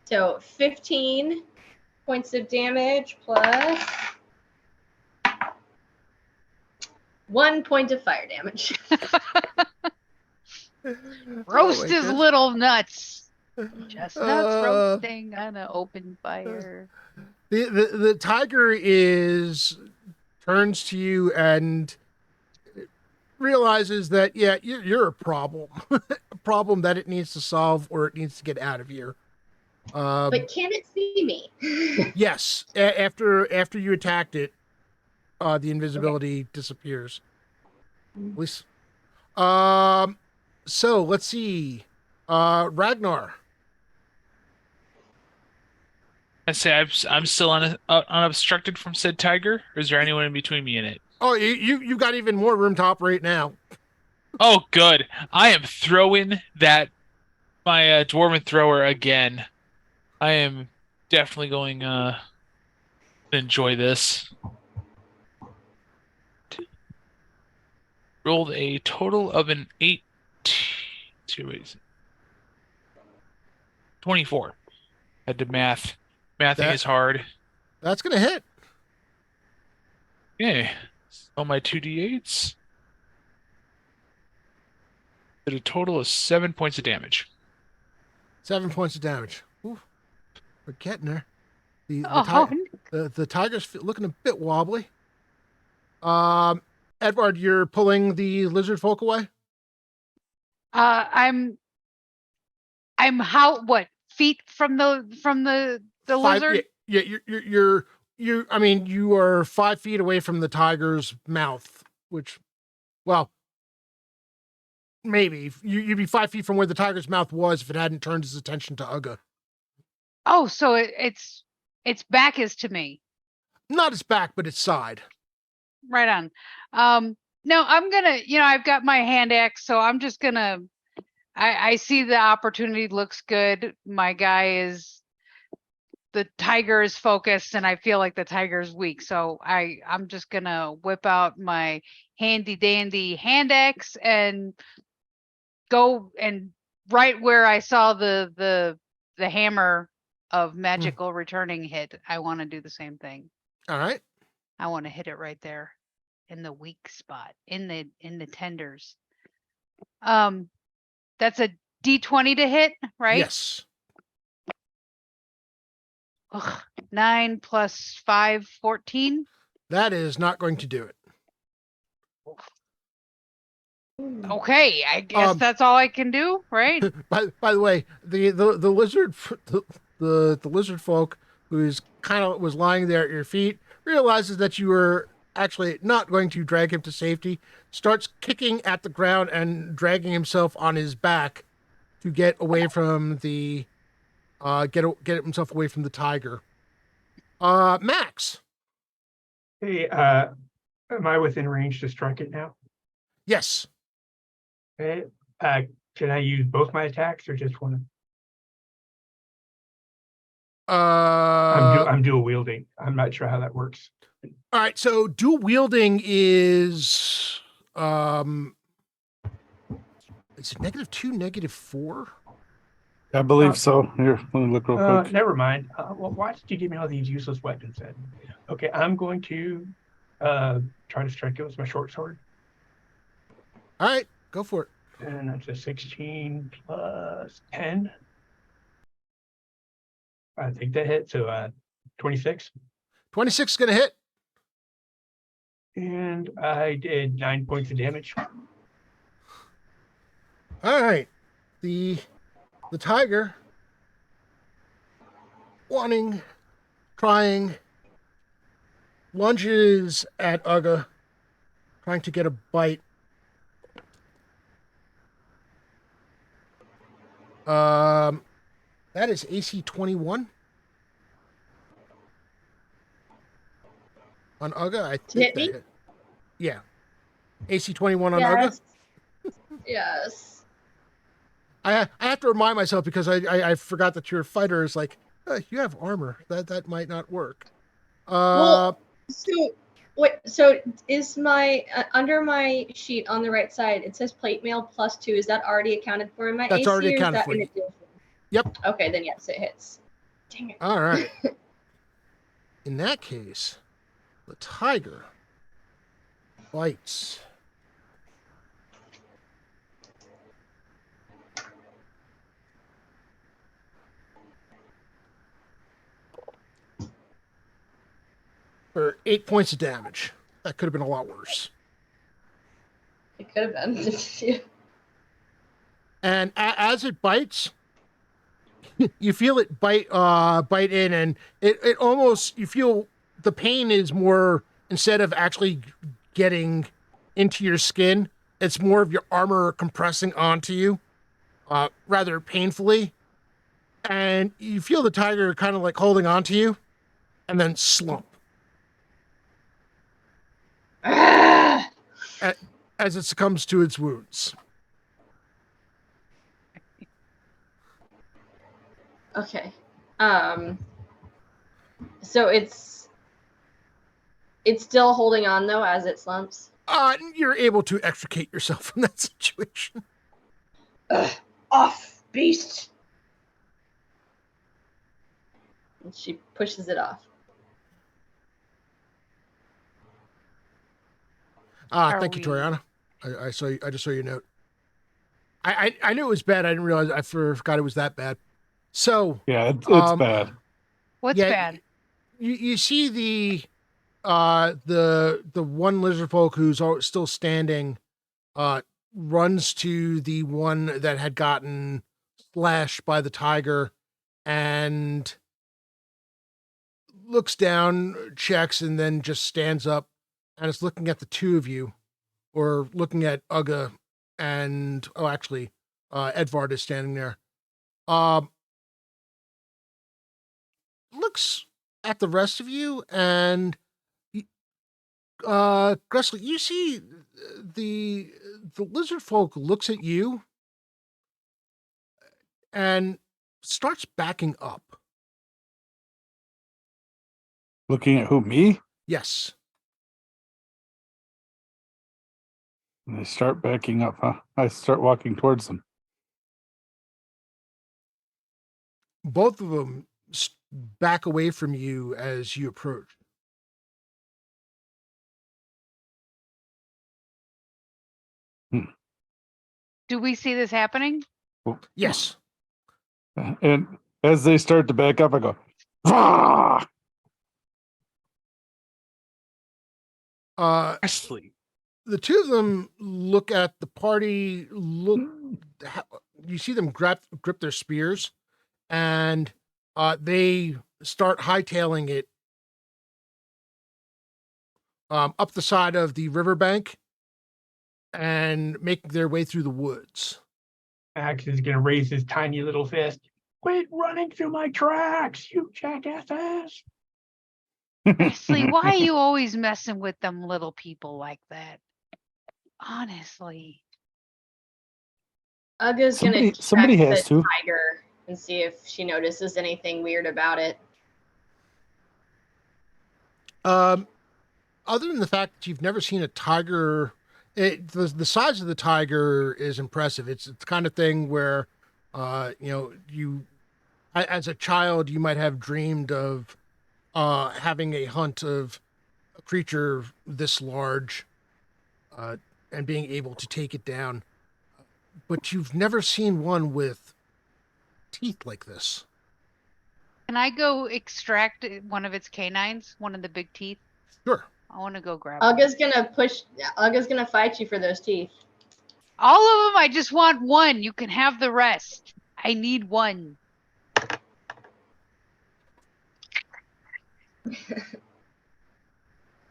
Speaker 6: So 15 points of damage plus 1 point of fire damage.
Speaker 3: Roast
Speaker 1: my
Speaker 3: his
Speaker 1: goodness.
Speaker 3: little nuts. Chestnuts
Speaker 1: Uh,
Speaker 3: roasting on an open fire.
Speaker 1: The tiger turns to you and realizes that you're a problem, a problem that it needs to solve or it needs to get out of here.
Speaker 6: But can it see me?
Speaker 1: Yes, after you attacked it, the invisibility disappears. At least. So let's see. Ragnar.
Speaker 4: I say I'm still unobstructed from said tiger, or is there anyone in between me and it?
Speaker 1: Oh, you got even more room to operate now.
Speaker 4: Oh, good. I am throwing my dwarven thrower again. I am definitely going to enjoy this. Rolled a total of an 8. 24. Had to math. Mathing is hard.
Speaker 1: That's gonna hit.
Speaker 4: Okay. On my 2d8s. Did a total of 7 points of damage.
Speaker 1: 7 points of damage. Ooh, we're getting there. The tiger's looking a bit wobbly. Edward, you're pulling the lizard folk away.
Speaker 3: I'm what feet from the lizard?
Speaker 1: Yeah, you. I mean, you are 5 feet away from the tiger's mouth, which, well, maybe you'd be 5 feet from where the tiger's mouth was if it hadn't turned its attention to Uga.
Speaker 3: Oh, so its back is to me.
Speaker 1: Not its back, but its side.
Speaker 3: Right on. No, I'm gonna, I've got my hand axe, so I'm just gonna. I see the opportunity looks good. My guy the tiger is focused, and I feel like the tiger is weak, so I'm just gonna whip out my handy dandy hand axe and go and right where I saw the hammer of magical returning hit. I want to do the same thing.
Speaker 1: All right.
Speaker 3: I want to hit it right there in the weak spot, in the tenders. That's a D20 to hit, right?
Speaker 1: Yes.
Speaker 3: Ugh, 9 plus 5, 14.
Speaker 1: That is not going to do it.
Speaker 3: Okay, I guess that's all I can do, right?
Speaker 1: By the way, the lizard the lizard folk who's kind of was lying there at your feet realizes that you were actually not going to drag him to safety, starts kicking at the ground and dragging himself on his back to get away from the get himself away from the tiger. Max.
Speaker 5: Hey, am I within range to strike it now?
Speaker 1: Yes.
Speaker 5: Okay. Can I use both my attacks or just one? I'm dual wielding. I'm not sure how that works.
Speaker 1: All right, so dual wielding is it's -2, -4.
Speaker 2: I believe so. Here, let me look real quick.
Speaker 5: Never mind. Well, why did you give me all these useless weapons then? Okay, I'm going to try to strike it with my short sword.
Speaker 1: All right, go for it.
Speaker 5: And that's a 16 plus 10. I think that hit. So 26.
Speaker 1: 26 is going to hit.
Speaker 5: And I did 9 points of damage.
Speaker 1: All right. The tiger trying, lunges at Uga, trying to get a bite. That is AC 21 on Uga. I think
Speaker 7: hit me?
Speaker 1: that hit. Yeah. AC 21 on Uga.
Speaker 7: Yes.
Speaker 1: I have to remind myself because I forgot that your fighter is like, you have armor. That might not work.
Speaker 7: Well, so wait. So is my under my sheet on the right side? It says plate mail +2. Is that already accounted for in my
Speaker 1: That's
Speaker 7: AC?
Speaker 1: already
Speaker 7: or is
Speaker 1: accounted
Speaker 7: that
Speaker 1: for
Speaker 7: in
Speaker 1: you.
Speaker 7: addition?
Speaker 1: Yep.
Speaker 7: Okay, then yes, it hits. Dang it.
Speaker 1: All right. In that case, the tiger bites. For 8 points of damage. That could have been a lot worse.
Speaker 7: It could have been.
Speaker 1: And as it bites, you feel it bite in, and it almost, you feel the pain is more, instead of actually getting into your skin, it's more of your armor compressing onto you, rather painfully. And you feel the tiger kind of like holding onto you, and then slump as it succumbs to its wounds.
Speaker 7: Okay. So it's still holding on though as it slumps.
Speaker 1: You're able to extricate yourself from that situation.
Speaker 7: Off, beast. And she pushes it off.
Speaker 1: Thank you, Toriana. I saw you, I just saw your note. I knew it was bad. I didn't realize, I forgot it was that bad. So
Speaker 2: Yeah, it's bad.
Speaker 3: What's
Speaker 1: yeah,
Speaker 3: bad?
Speaker 1: You see the one lizard folk who's still standing, runs to the one that had gotten slashed by the tiger, and looks down, checks, and then just stands up and is looking at the two of you, or looking at Uga, and actually, Edvard is standing there. Looks at the rest of you, and Gressel, you see the lizard folk looks at you and starts backing up.
Speaker 2: Looking at who, me?
Speaker 1: Yes.
Speaker 2: And they start backing up, huh? I start walking towards them.
Speaker 1: Both of them back away from you as you approach.
Speaker 3: Do we see this happening?
Speaker 1: Yes.
Speaker 2: And as they start to back up, I go, "Vah!"
Speaker 4: Presley.
Speaker 1: The two of them look at the party, you see them grip their spears, and they start hightailing it up the side of the riverbank and making their way through the woods.
Speaker 5: Max is gonna raise his tiny little fist. Quit running through my tracks, you jackasses!
Speaker 3: Honestly, why are you always messing with them little people like that? Honestly.
Speaker 6: Ugga's gonna
Speaker 2: Somebody
Speaker 6: check
Speaker 2: has
Speaker 6: the
Speaker 2: to.
Speaker 6: tiger and see if she notices anything weird about it.
Speaker 1: Other than the fact that you've never seen a tiger, the size of the tiger is impressive. It's the kind of thing where, as a child, you might have dreamed of having a hunt of a creature this large and being able to take it down. But you've never seen one with teeth like this.
Speaker 3: Can I go extract one of its canines, one of the big teeth?
Speaker 1: Sure.
Speaker 3: I want to go grab one.
Speaker 6: Ugga's gonna fight you for those teeth.
Speaker 3: All of them? I just want one. You can have the rest. I need one.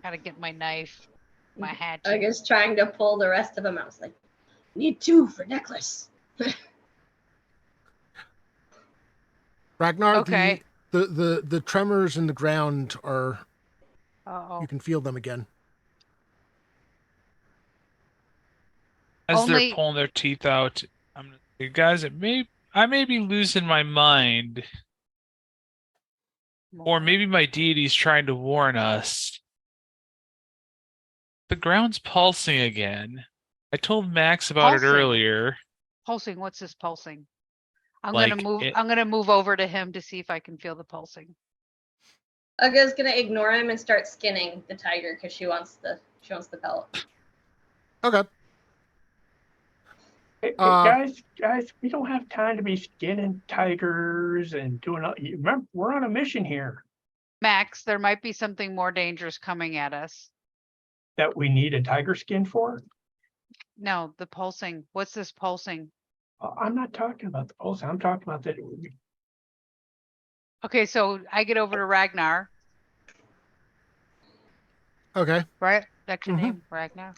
Speaker 3: Gotta get my knife, my hatchet.
Speaker 6: Ugga's trying to pull the rest of them out. It's like, need 2 for necklace.
Speaker 1: Ragnar,
Speaker 3: Okay.
Speaker 1: the tremors in the ground are,
Speaker 3: Uh-oh.
Speaker 1: you can feel them again.
Speaker 4: As
Speaker 3: Only-
Speaker 4: they're pulling their teeth out, I'm gonna say, guys, I may be losing my mind, or maybe my deity's trying to warn us. The ground's pulsing again. I told Max about it
Speaker 3: Pulsing?
Speaker 4: earlier.
Speaker 3: Pulsing. What's this pulsing? I'm
Speaker 4: Like
Speaker 3: gonna move.
Speaker 4: it-
Speaker 3: I'm gonna move over to him to see if I can feel the pulsing.
Speaker 6: Ugga's gonna ignore him and start skinning the tiger because she wants the pelt.
Speaker 1: Okay.
Speaker 5: Hey, guys, we don't have time to be skinning tigers and doing all. Remember, we're on a mission here
Speaker 3: Max, there might be something more dangerous coming at us.
Speaker 5: that we need a tiger skin for.
Speaker 3: No, the pulsing. What's this pulsing?
Speaker 5: I'm not talking about the pulse. I'm talking about that.
Speaker 3: Okay, so I get over to Ragnar,
Speaker 1: Okay.
Speaker 3: right? That's your
Speaker 1: Mhm.
Speaker 3: name, Ragnar.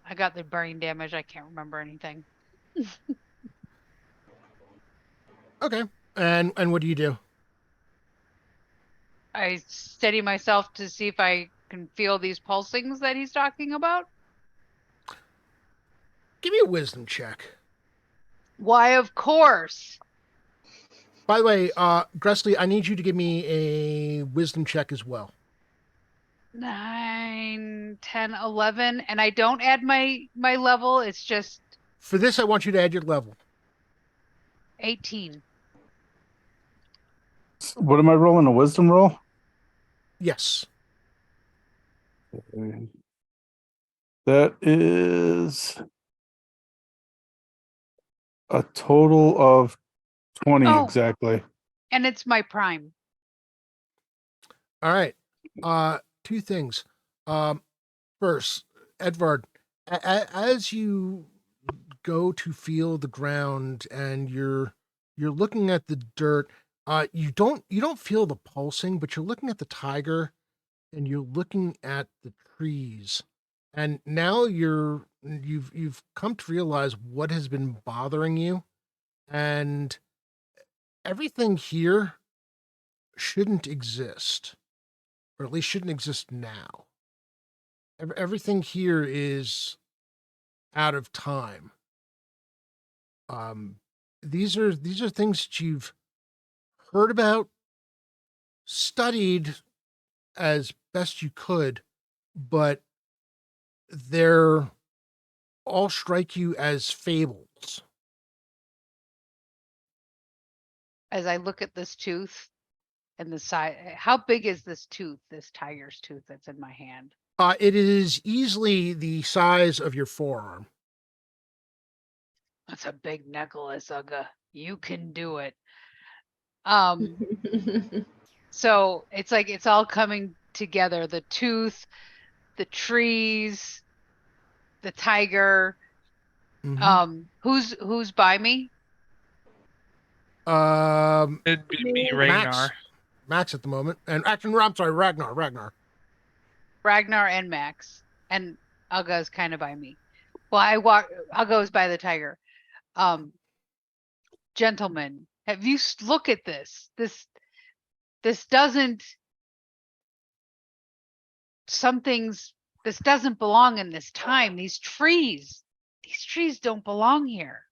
Speaker 3: I got the brain damage. I can't remember anything.
Speaker 1: Okay. And what do you do?
Speaker 3: I steady myself to see if I can feel these pulsings that he's talking about.
Speaker 1: Give me a wisdom check.
Speaker 3: Why, of course.
Speaker 1: By the way, Gressley, I need you to give me a wisdom check as well.
Speaker 3: 9, 10, 11, and I don't add my level. It's just
Speaker 1: For this, I want you to add your level.
Speaker 3: 18.
Speaker 2: What am I rolling? A wisdom roll?
Speaker 1: Yes.
Speaker 2: That is a total of 20
Speaker 3: Oh.
Speaker 2: exactly.
Speaker 3: And it's my prime.
Speaker 1: All right. Two things. First, Edvard, as you go to feel the ground and you're looking at the dirt, you don't feel the pulsing, but you're looking at the tiger and you're looking at the trees. And now you've come to realize what has been bothering you, and everything here shouldn't exist, or at least shouldn't exist now. Everything here is out of time. These are things that you've heard about, studied as best you could, but they're all strike you as fables.
Speaker 3: As I look at this tooth and the size, how big is this tooth, this tiger's tooth that's in my hand?
Speaker 1: It is easily the size of your forearm.
Speaker 3: That's a big necklace, Ugga. You can do it. So it's like it's all coming together. The tooth, the trees, the tiger.
Speaker 1: Mhm.
Speaker 3: Who's by me?
Speaker 4: It'd be me,
Speaker 1: Max.
Speaker 4: Ragnar.
Speaker 1: Max at the moment, and actually, I'm sorry, Ragnar.
Speaker 3: Ragnar and Max, and Uga is kind of by me. Well, Uga is by the tiger. Gentlemen, have you look at this? This doesn't. This doesn't belong in this time. These trees don't belong here.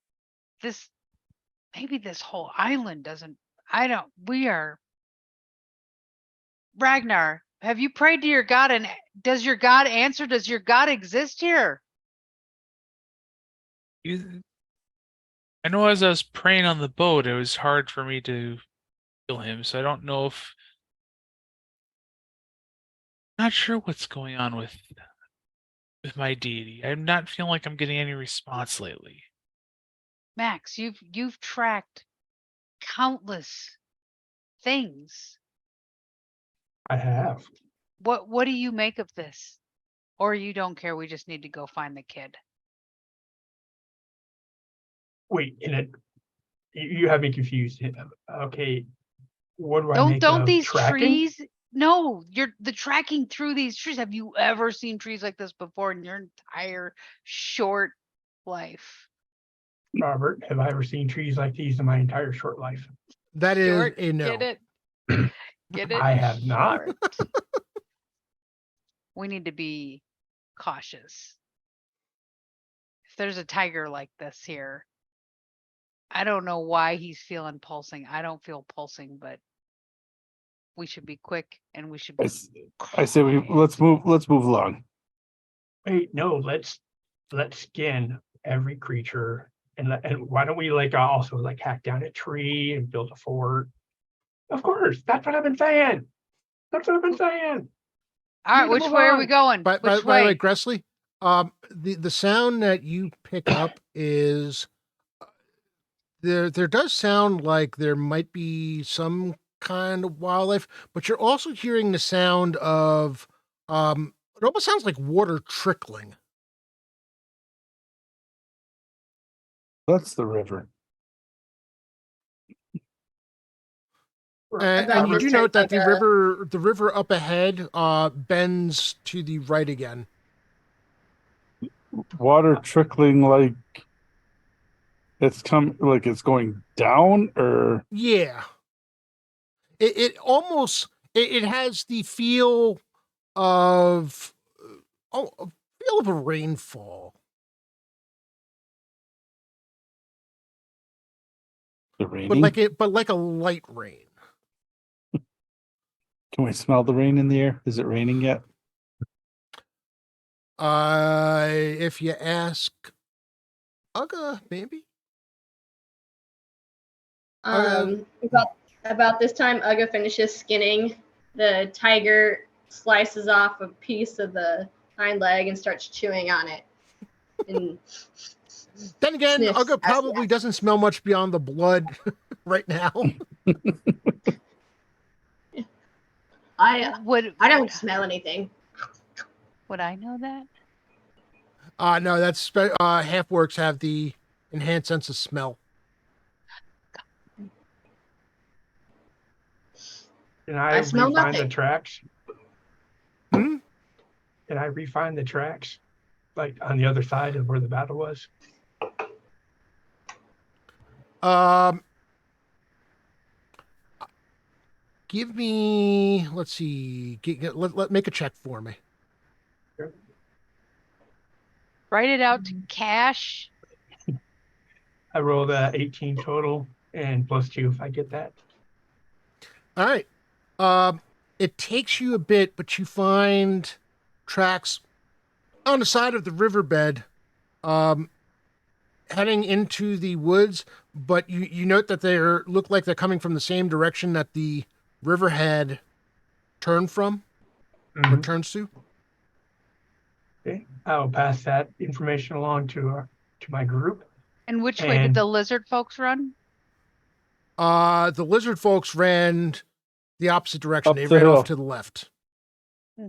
Speaker 3: Maybe this whole island doesn't. We are. Ragnar, have you prayed to your God, and does your God answer? Does your God exist here?
Speaker 4: I know as I was praying on the boat, it was hard for me to feel him, so I don't know if. Not sure what's going on with my deity. I'm not feeling like I'm getting any response lately.
Speaker 3: Max, you've tracked countless things.
Speaker 5: I have.
Speaker 3: What do you make of this? Or you don't care, we just need to go find the kid.
Speaker 5: Wait, you have me confused. Okay, what do I make
Speaker 3: Don't
Speaker 5: of
Speaker 3: these
Speaker 5: tracking?
Speaker 3: trees? No, you're the tracking through these trees. Have you ever seen trees like this before in your entire short life?
Speaker 5: Robert, have I ever seen trees like these in my entire short life?
Speaker 1: That is
Speaker 3: Short,
Speaker 1: a no.
Speaker 3: Get it? Get it?
Speaker 5: I have not.
Speaker 3: Short. We need to be cautious. If there's a tiger like this here, I don't know why he's feeling pulsing. I don't feel pulsing, but we should be quick and we should be.
Speaker 2: I say let's move along.
Speaker 5: Wait, no, let's skin every creature and why don't we also hack down a tree and build a fort? Of course, that's what I've been saying. All
Speaker 3: right, which way are we going?
Speaker 1: By
Speaker 3: Which
Speaker 1: the way,
Speaker 3: way?
Speaker 1: Gressley, the sound that you pick up is there does sound like there might be some kind of wildlife, but you're also hearing the sound of it almost sounds like water trickling.
Speaker 2: That's the river.
Speaker 1: And you
Speaker 6: this
Speaker 1: do
Speaker 6: time,
Speaker 1: note that the
Speaker 6: Uga-
Speaker 1: river up ahead bends to the right again.
Speaker 2: Water trickling like it's going down, or
Speaker 1: Yeah. It almost it has the feel of a feel of a rainfall.
Speaker 2: the raining.
Speaker 1: But like a light rain.
Speaker 2: Can we smell the rain in the air? Is it raining yet?
Speaker 1: If you ask Uga, maybe.
Speaker 6: About this time, Uga finishes skinning. The tiger slices off a piece of the hind leg and starts chewing on it. And
Speaker 1: Then again,
Speaker 6: sniffs
Speaker 1: Uga
Speaker 6: as
Speaker 1: probably doesn't smell much beyond the blood right now.
Speaker 6: I
Speaker 3: Would
Speaker 6: don't smell anything.
Speaker 3: Would I know that?
Speaker 1: No, that's half orcs have the enhanced sense of smell.
Speaker 5: Can I
Speaker 6: smell
Speaker 5: refine the
Speaker 6: nothing.
Speaker 5: tracks?
Speaker 1: Hmm?
Speaker 5: Can I refine the tracks? Like on the other side of where the battle was?
Speaker 1: Give me, let's see, let make a check for me.
Speaker 3: Write it out to cash.
Speaker 5: I rolled 18 total and +2 if I get that.
Speaker 1: All right. It takes you a bit, but you find tracks on the side of the riverbed, heading into the woods. But you note that they look like they're coming from the same direction that the river had turned from, or turns to.
Speaker 5: Okay, I'll pass that information along to my group.
Speaker 3: And which way did the lizard folks run?
Speaker 1: The lizard folks ran the opposite direction.
Speaker 2: Up
Speaker 1: They
Speaker 2: the
Speaker 1: ran
Speaker 2: hill.
Speaker 1: off to the left.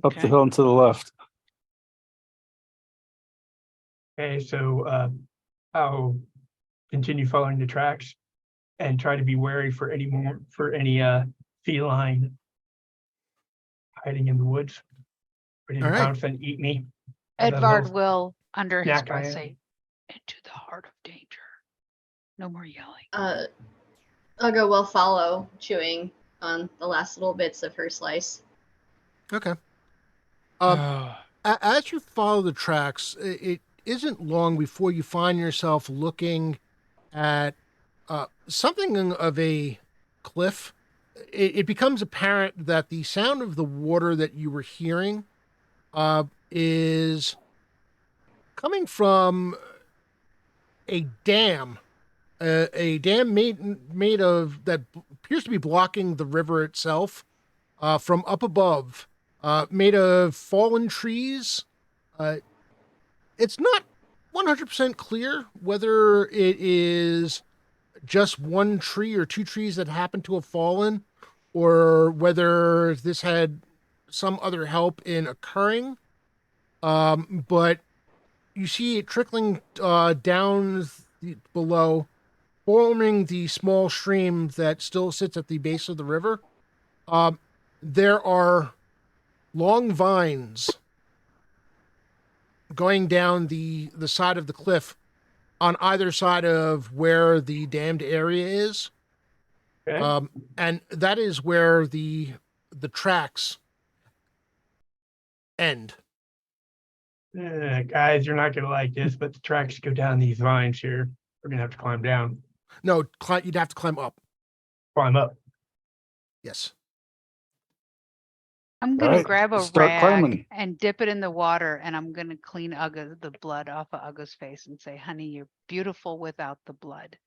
Speaker 2: Up the hill and to the left.
Speaker 5: Okay, so I'll continue following the tracks and try to be wary for any feline hiding in the woods. Ready
Speaker 1: All
Speaker 5: to
Speaker 1: right.
Speaker 5: pounce and eat me. As a
Speaker 3: Edvard
Speaker 5: little
Speaker 3: will, under his
Speaker 5: snack I
Speaker 3: breath,
Speaker 5: am.
Speaker 3: say, "Into the heart of danger. No more yelling."
Speaker 6: Uga will follow, chewing on the last little bits of her slice.
Speaker 1: Okay.
Speaker 4: Oh,
Speaker 1: As you follow the tracks, it isn't long before you find yourself looking at something of a cliff. It becomes apparent that the sound of the water that you were hearing is coming from a dam. A dam made of that appears to be blocking the river itself from up above, made of fallen trees. It's not 100% clear whether it is just one tree or two trees that happen to have fallen, or whether this had some other help in occurring. But you see it trickling down below, forming the small stream that still sits at the base of the river. There are long vines going down the side of the cliff on either side of where the dammed area is.
Speaker 5: Okay.
Speaker 1: And that is where the tracks end.
Speaker 5: Guys, you're not gonna like this, but the tracks go down these vines here. We're gonna have to climb down,
Speaker 1: No, you'd have to climb up.
Speaker 5: climb up.
Speaker 1: Yes.
Speaker 3: I'm gonna
Speaker 2: Alright,
Speaker 3: grab a
Speaker 2: start
Speaker 3: rag
Speaker 2: climbing.
Speaker 3: and dip it in the water, and I'm gonna clean the blood off of Uga's face and say, "Honey, you're beautiful without the blood."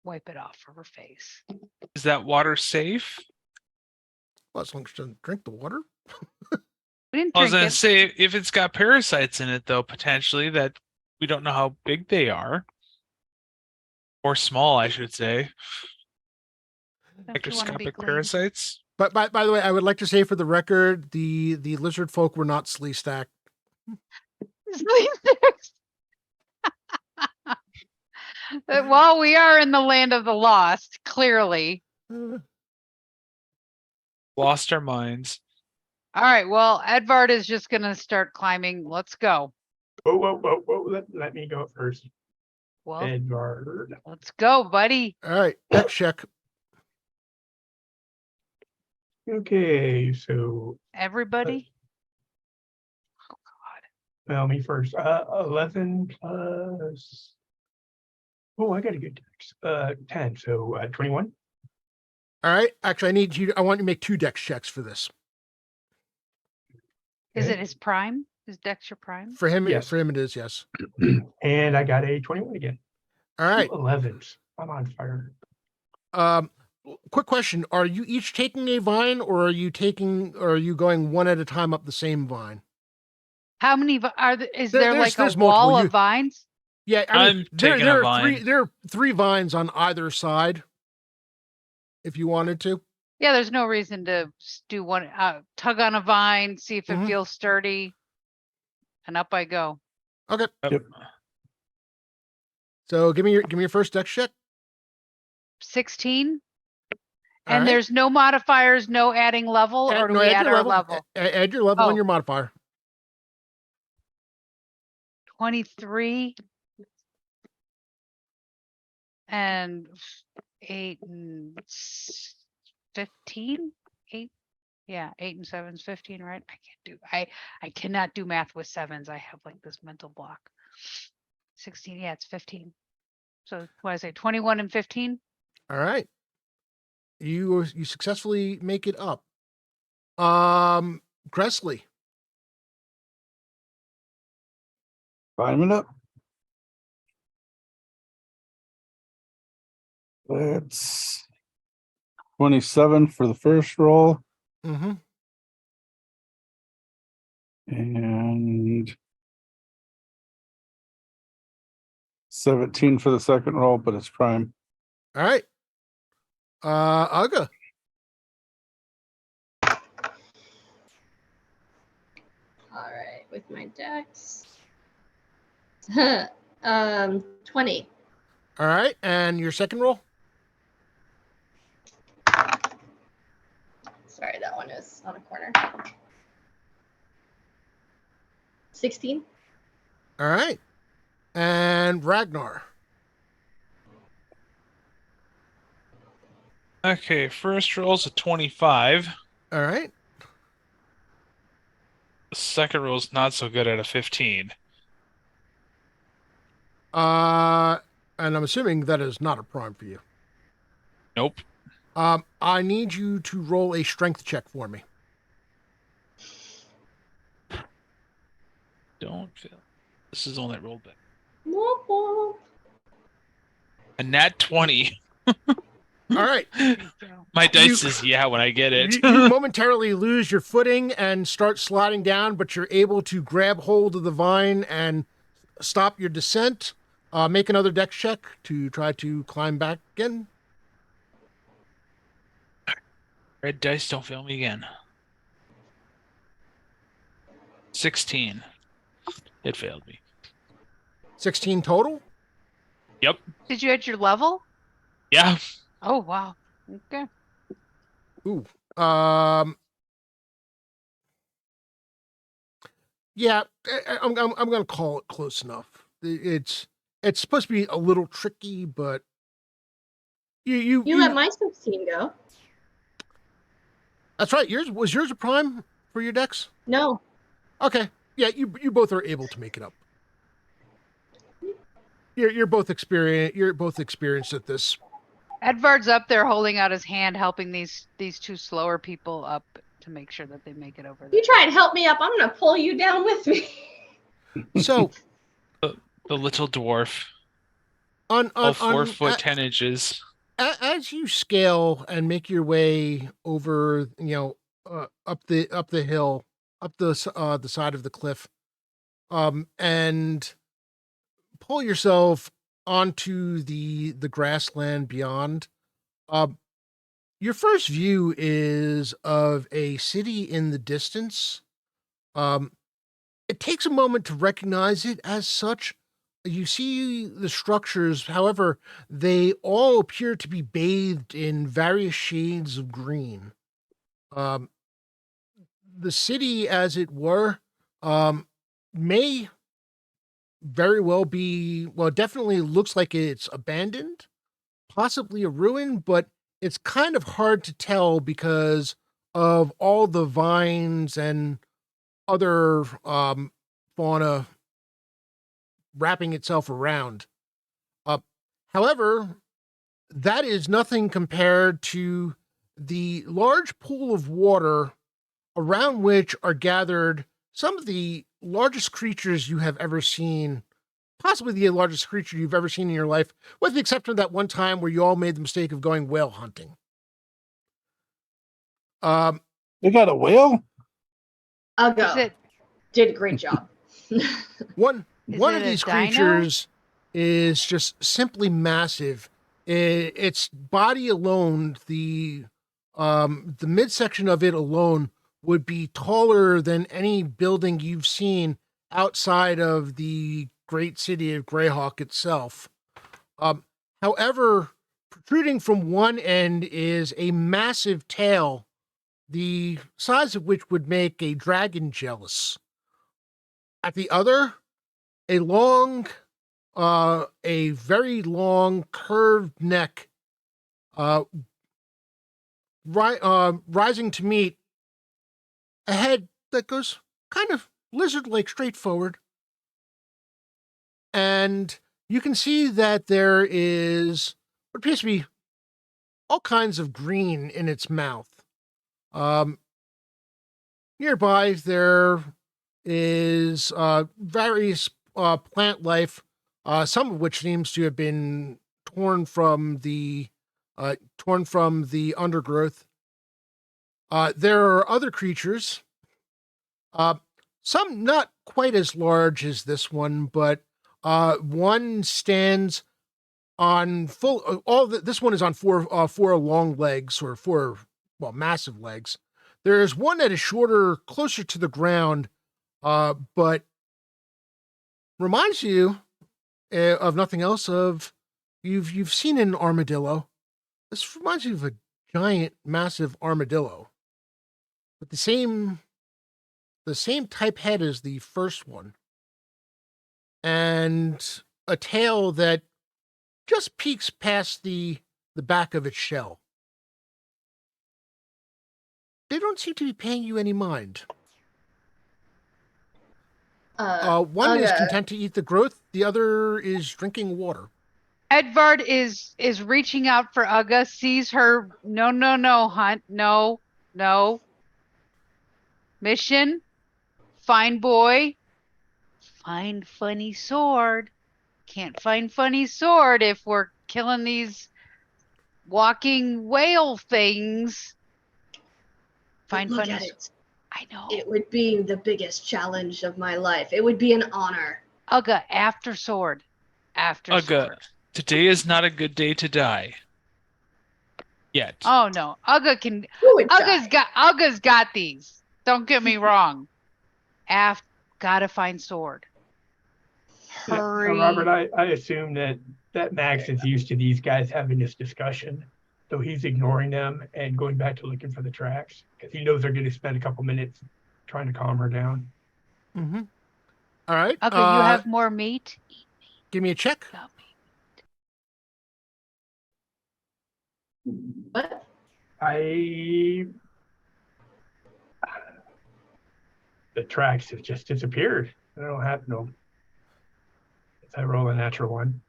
Speaker 3: Wipe it off of her face.
Speaker 4: is that water safe?
Speaker 1: Well, as long as she doesn't drink the water.
Speaker 3: We didn't
Speaker 4: I was
Speaker 3: drink
Speaker 4: gonna
Speaker 3: it.
Speaker 4: say if it's got parasites in it, though, potentially that we don't know how big they are, or small, I should say.
Speaker 3: Don't you wanna be
Speaker 4: Microscopic
Speaker 3: clean?
Speaker 4: parasites.
Speaker 1: But by the way, I would like to say for the record, the lizard folk were not Sleestack.
Speaker 3: Well, we are in the land of the lost, clearly.
Speaker 4: Lost our minds.
Speaker 3: All right. Well, Edvard is just gonna start climbing. Let's go.
Speaker 5: Whoa. Let me go first.
Speaker 3: Well,
Speaker 5: Edvard.
Speaker 3: let's go, buddy.
Speaker 1: All right, deck check.
Speaker 5: Okay, so
Speaker 3: Everybody.
Speaker 5: well, me first. 11 plus. Oh, I got a good dex. 10, so 21.
Speaker 1: All right. Actually, I want you to make 2 dex checks for this.
Speaker 3: Is
Speaker 5: Okay.
Speaker 3: it his prime? Is Dex your prime?
Speaker 1: For him,
Speaker 5: Yes.
Speaker 1: it is, yes.
Speaker 5: And I got a 21 again.
Speaker 1: All right.
Speaker 5: 11s. I'm on fire.
Speaker 1: Quick question: are you each taking a vine, or are you going one at a time up the same vine?
Speaker 3: How many is there
Speaker 1: There's
Speaker 3: like a
Speaker 1: multiple.
Speaker 3: wall of vines?
Speaker 1: Yeah,
Speaker 4: I'm taking a
Speaker 1: there are
Speaker 4: vine.
Speaker 1: there are 3 vines on either side. If you wanted to.
Speaker 3: Yeah, there's no reason to do one. Tug on a vine, see if it
Speaker 1: Mhm.
Speaker 3: feels sturdy, and up I go.
Speaker 1: Okay.
Speaker 2: Yep.
Speaker 1: So give me your first dex check.
Speaker 3: 16.
Speaker 1: All
Speaker 3: And
Speaker 1: right.
Speaker 3: there's no modifiers, no adding level, or do
Speaker 1: No,
Speaker 3: we add our level?
Speaker 1: Add your level
Speaker 3: Oh.
Speaker 1: on your modifier.
Speaker 3: 23 and 8 and 15. 8, yeah, 8 and 7 is 15, right? I cannot do math with 7s. I have like this mental block. 16, yeah, it's 15. So what did I say? 21 and 15.
Speaker 1: All right. You successfully make it up. Gressley.
Speaker 2: Climbing up. That's 27 for the first roll
Speaker 1: Mm-hmm.
Speaker 2: and 17 for the second roll, but it's prime.
Speaker 1: All right. Uga.
Speaker 6: All right, with my dex. 20.
Speaker 1: All right, and your second roll.
Speaker 6: Sorry, that one is on a corner. 16.
Speaker 1: All right. And Ragnar.
Speaker 4: Okay, first roll's a 25.
Speaker 1: All right.
Speaker 4: Second roll's not so good at a 15.
Speaker 1: And I'm assuming that is not a prime for you.
Speaker 4: Nope.
Speaker 1: I need you to roll a strength check for me.
Speaker 4: Don't fail. This is only rolled back.
Speaker 6: Womp womp.
Speaker 4: A nat 20.
Speaker 1: All right.
Speaker 4: My dice says yeah when I get it.
Speaker 1: You momentarily lose your footing and start sliding down, but you're able to grab hold of the vine and stop your descent. Make another dex check to try to climb back again.
Speaker 4: Red dice don't fail me again. 16. It failed me.
Speaker 1: 16 total.
Speaker 4: Yep.
Speaker 3: Did you hit your level?
Speaker 4: Yeah.
Speaker 3: Oh, wow. Okay.
Speaker 1: Ooh. Yeah, I'm gonna call it close enough. It's supposed to be a little tricky, but you
Speaker 6: let my 16 go.
Speaker 1: That's right. Was yours a prime for your dex?
Speaker 6: No.
Speaker 1: Okay. Yeah, you both are able to make it up. You're both experienced at this.
Speaker 3: Edvard's up there holding out his hand, helping these two slower people up to make sure that they make it over.
Speaker 6: You try and help me up, I'm gonna pull you down with me.
Speaker 1: So
Speaker 4: the little dwarf.
Speaker 1: On
Speaker 4: 4 foot 10 inches.
Speaker 1: As you scale and make your way over, up the hill, up the side of the cliff, and pull yourself onto the grassland beyond, your first view is of a city in the distance. It takes a moment to recognize it as such. You see the structures, however, they all appear to be bathed in various shades of green. The city, as it were, may very well be, well, definitely looks like it's abandoned, possibly a ruin, but it's kind of hard to tell because of all the vines and other fauna wrapping itself around. However, that is nothing compared to the large pool of water around which are gathered some of the largest creatures you have ever seen, possibly the largest creature you've ever seen in your life, with the exception of that one time where you all made the mistake of going whale hunting.
Speaker 2: They got a whale?
Speaker 6: Uggo did a great job.
Speaker 1: One of these
Speaker 3: dino?
Speaker 1: creatures is just simply massive. Its body alone, the midsection of it alone, would be taller than any building you've seen outside of the great city of Greyhawk itself. However, protruding from one end is a massive tail, the size of which would make a dragon jealous. At the other, a very long curved neck, rising to meet a head that goes kind of lizard-like straight forward. And you can see that there is what appears to be all kinds of green in its mouth. Nearby, there is various plant life, some of which seems to have been torn from the undergrowth. There are other creatures, some not quite as large as this one, but one stands on full. This one is on four long legs, or four massive legs. There is one that is shorter, closer to the ground, but reminds you of nothing else. Of you've seen an armadillo. This reminds you of a giant, massive armadillo, with the same the same type head as the first one, and a tail that just peeks past the back of its shell. They don't seem to be paying you any mind. One is
Speaker 7: Uga.
Speaker 1: content to eat the growth, the other is drinking water.
Speaker 3: Edvard is reaching out for Uga, sees her. No, hunt. No. Mission. Find boy. Find funny sword. Can't find funny sword if we're killing these walking whale things. Find
Speaker 6: Look
Speaker 3: funny.
Speaker 6: at it.
Speaker 3: I know.
Speaker 6: It would be the biggest challenge of my life. It would be an honor.
Speaker 3: Uga, after sword. After
Speaker 4: Uga,
Speaker 3: sword.
Speaker 4: today is not a good day to die. Yet.
Speaker 3: Oh no, Uga can.
Speaker 6: Who would die?
Speaker 3: Uga's got these. Don't get me wrong. Gotta find sword.
Speaker 5: Now,
Speaker 3: Hurry.
Speaker 5: Robert, I assume that Max is used to these guys having this discussion, so he's ignoring them and going back to looking for the tracks because he knows they're going to spend a couple minutes trying to calm her down.
Speaker 1: Mm-hmm. All right.
Speaker 3: Uga, you have more meat?
Speaker 1: Give me a check.
Speaker 3: Got
Speaker 6: What?
Speaker 5: The tracks have just disappeared. I don't have no. If I roll a natural one.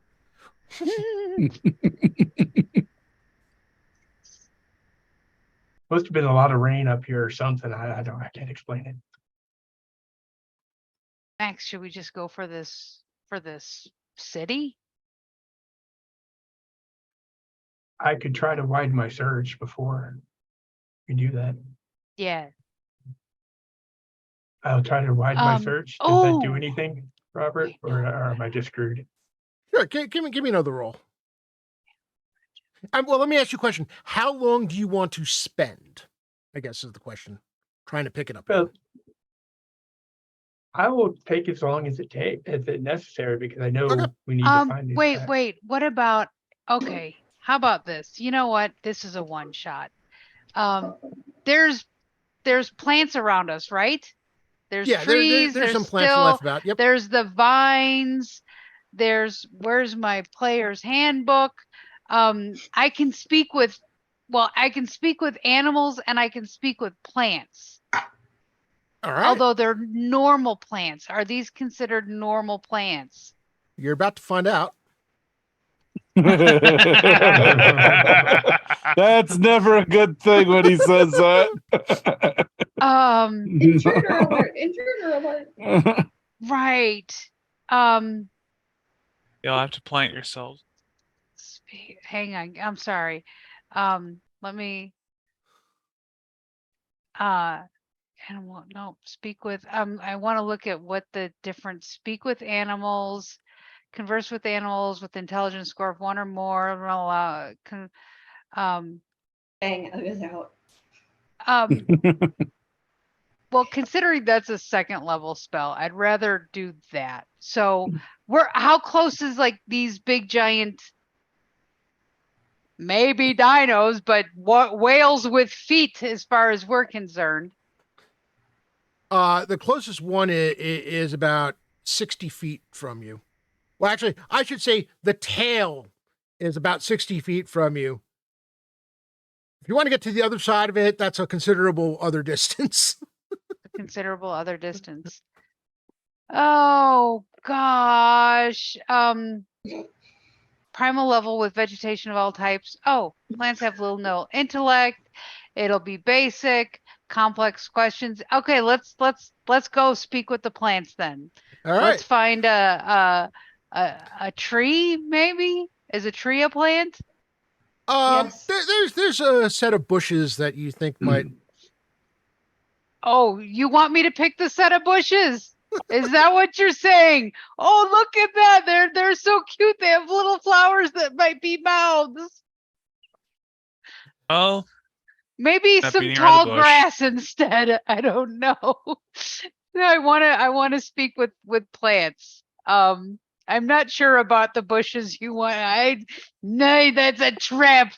Speaker 5: Must have been a lot of rain up here or something. I can't explain it.
Speaker 3: Max, should we just go for this city?
Speaker 5: I could try to widen my search before we do that.
Speaker 3: Yeah.
Speaker 5: I'll try to widen my search. Does that do
Speaker 3: oh.
Speaker 5: anything, Robert, or am I just screwed?
Speaker 1: Sure. Give me another roll. Well, let me ask you a question. How long do you want to spend? I guess is the question. Trying to pick it up.
Speaker 5: Well, I will take as long as it necessary because I know we need to find these.
Speaker 3: Wait. What about? Okay. How about this? You know what? This is a one shot. There's plants around us, right? There's trees.
Speaker 1: There's some plants left about. Yep.
Speaker 3: There's the vines. Where's my player's handbook? I can speak with animals and I can speak with plants.
Speaker 1: All right.
Speaker 3: Although they're normal plants. Are these considered normal plants?
Speaker 1: You're about to find out.
Speaker 2: That's never a good thing when he says that.
Speaker 7: Intruder alert! Intruder alert!
Speaker 3: Right.
Speaker 4: You'll have to plant yourselves.
Speaker 3: Hang on. I'm sorry. Let me. Animal. No. Speak with. I want to look at what the different. Speak with animals. Converse with animals with intelligence score of 1 or more.
Speaker 6: Bang, Uga's out.
Speaker 3: Well, considering that's a second level spell, I'd rather do that. So how close is like these big giant, maybe dinos, but whales with feet as far as we're concerned?
Speaker 1: The closest one is about 60 feet from you. Well, actually, I should say the tail is about 60 feet from you. If you want to get to the other side of it, that's a considerable other distance.
Speaker 3: Considerable other distance. Oh gosh. Primal level with vegetation of all types. Oh, plants have little no intellect. It'll be basic, complex questions. Okay, let's go speak with the plants then.
Speaker 1: All right.
Speaker 3: Let's find a tree, maybe? Is a tree a plant?
Speaker 6: Yes.
Speaker 1: There's a set of bushes that you think might.
Speaker 3: Oh, you want me to pick the set of bushes? Is that what you're saying? Oh, look at that. They're so cute. They have little flowers that might be mouths.
Speaker 4: Oh,
Speaker 3: maybe
Speaker 4: not
Speaker 3: some
Speaker 4: beating around the
Speaker 3: tall
Speaker 4: bush.
Speaker 3: grass instead. I don't know. I want to speak with plants. I'm not sure about the bushes you want. No, that's a trap.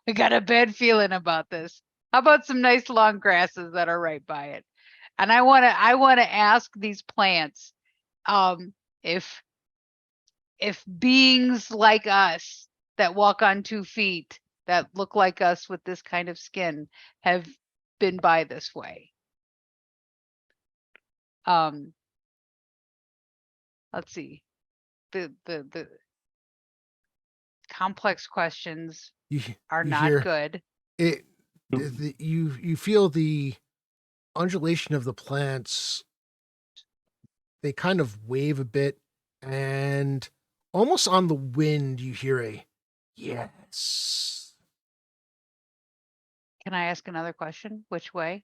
Speaker 3: I got a bad feeling about this. How about some nice long grasses that are right by it? And I want to ask these plants, if beings like us that walk on 2 feet, that look like us with this kind of skin, have been by this way. Let's see. The complex questions
Speaker 1: You
Speaker 3: are
Speaker 1: you
Speaker 3: not
Speaker 1: hear
Speaker 3: good.
Speaker 1: it. You feel the undulation of the plants. They kind of wave a bit, and almost on the wind, you hear a yes.
Speaker 3: Can I ask another question? Which way?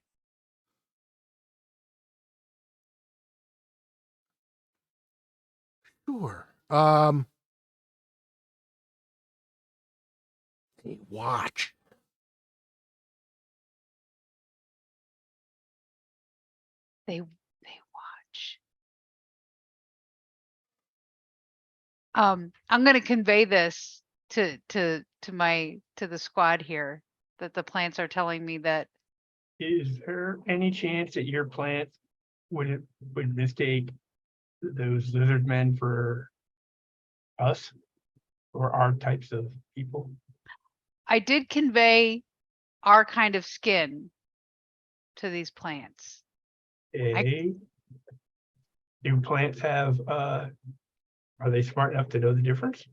Speaker 1: Sure. Hey, watch.
Speaker 3: They watch. I'm going to convey this to the squad here, that the plants are telling me that
Speaker 5: Is there any chance that your plant would mistake those lizard men for us or our types of people?
Speaker 3: I did convey our kind of skin to these plants.
Speaker 5: Do plants have are they smart enough to know the difference?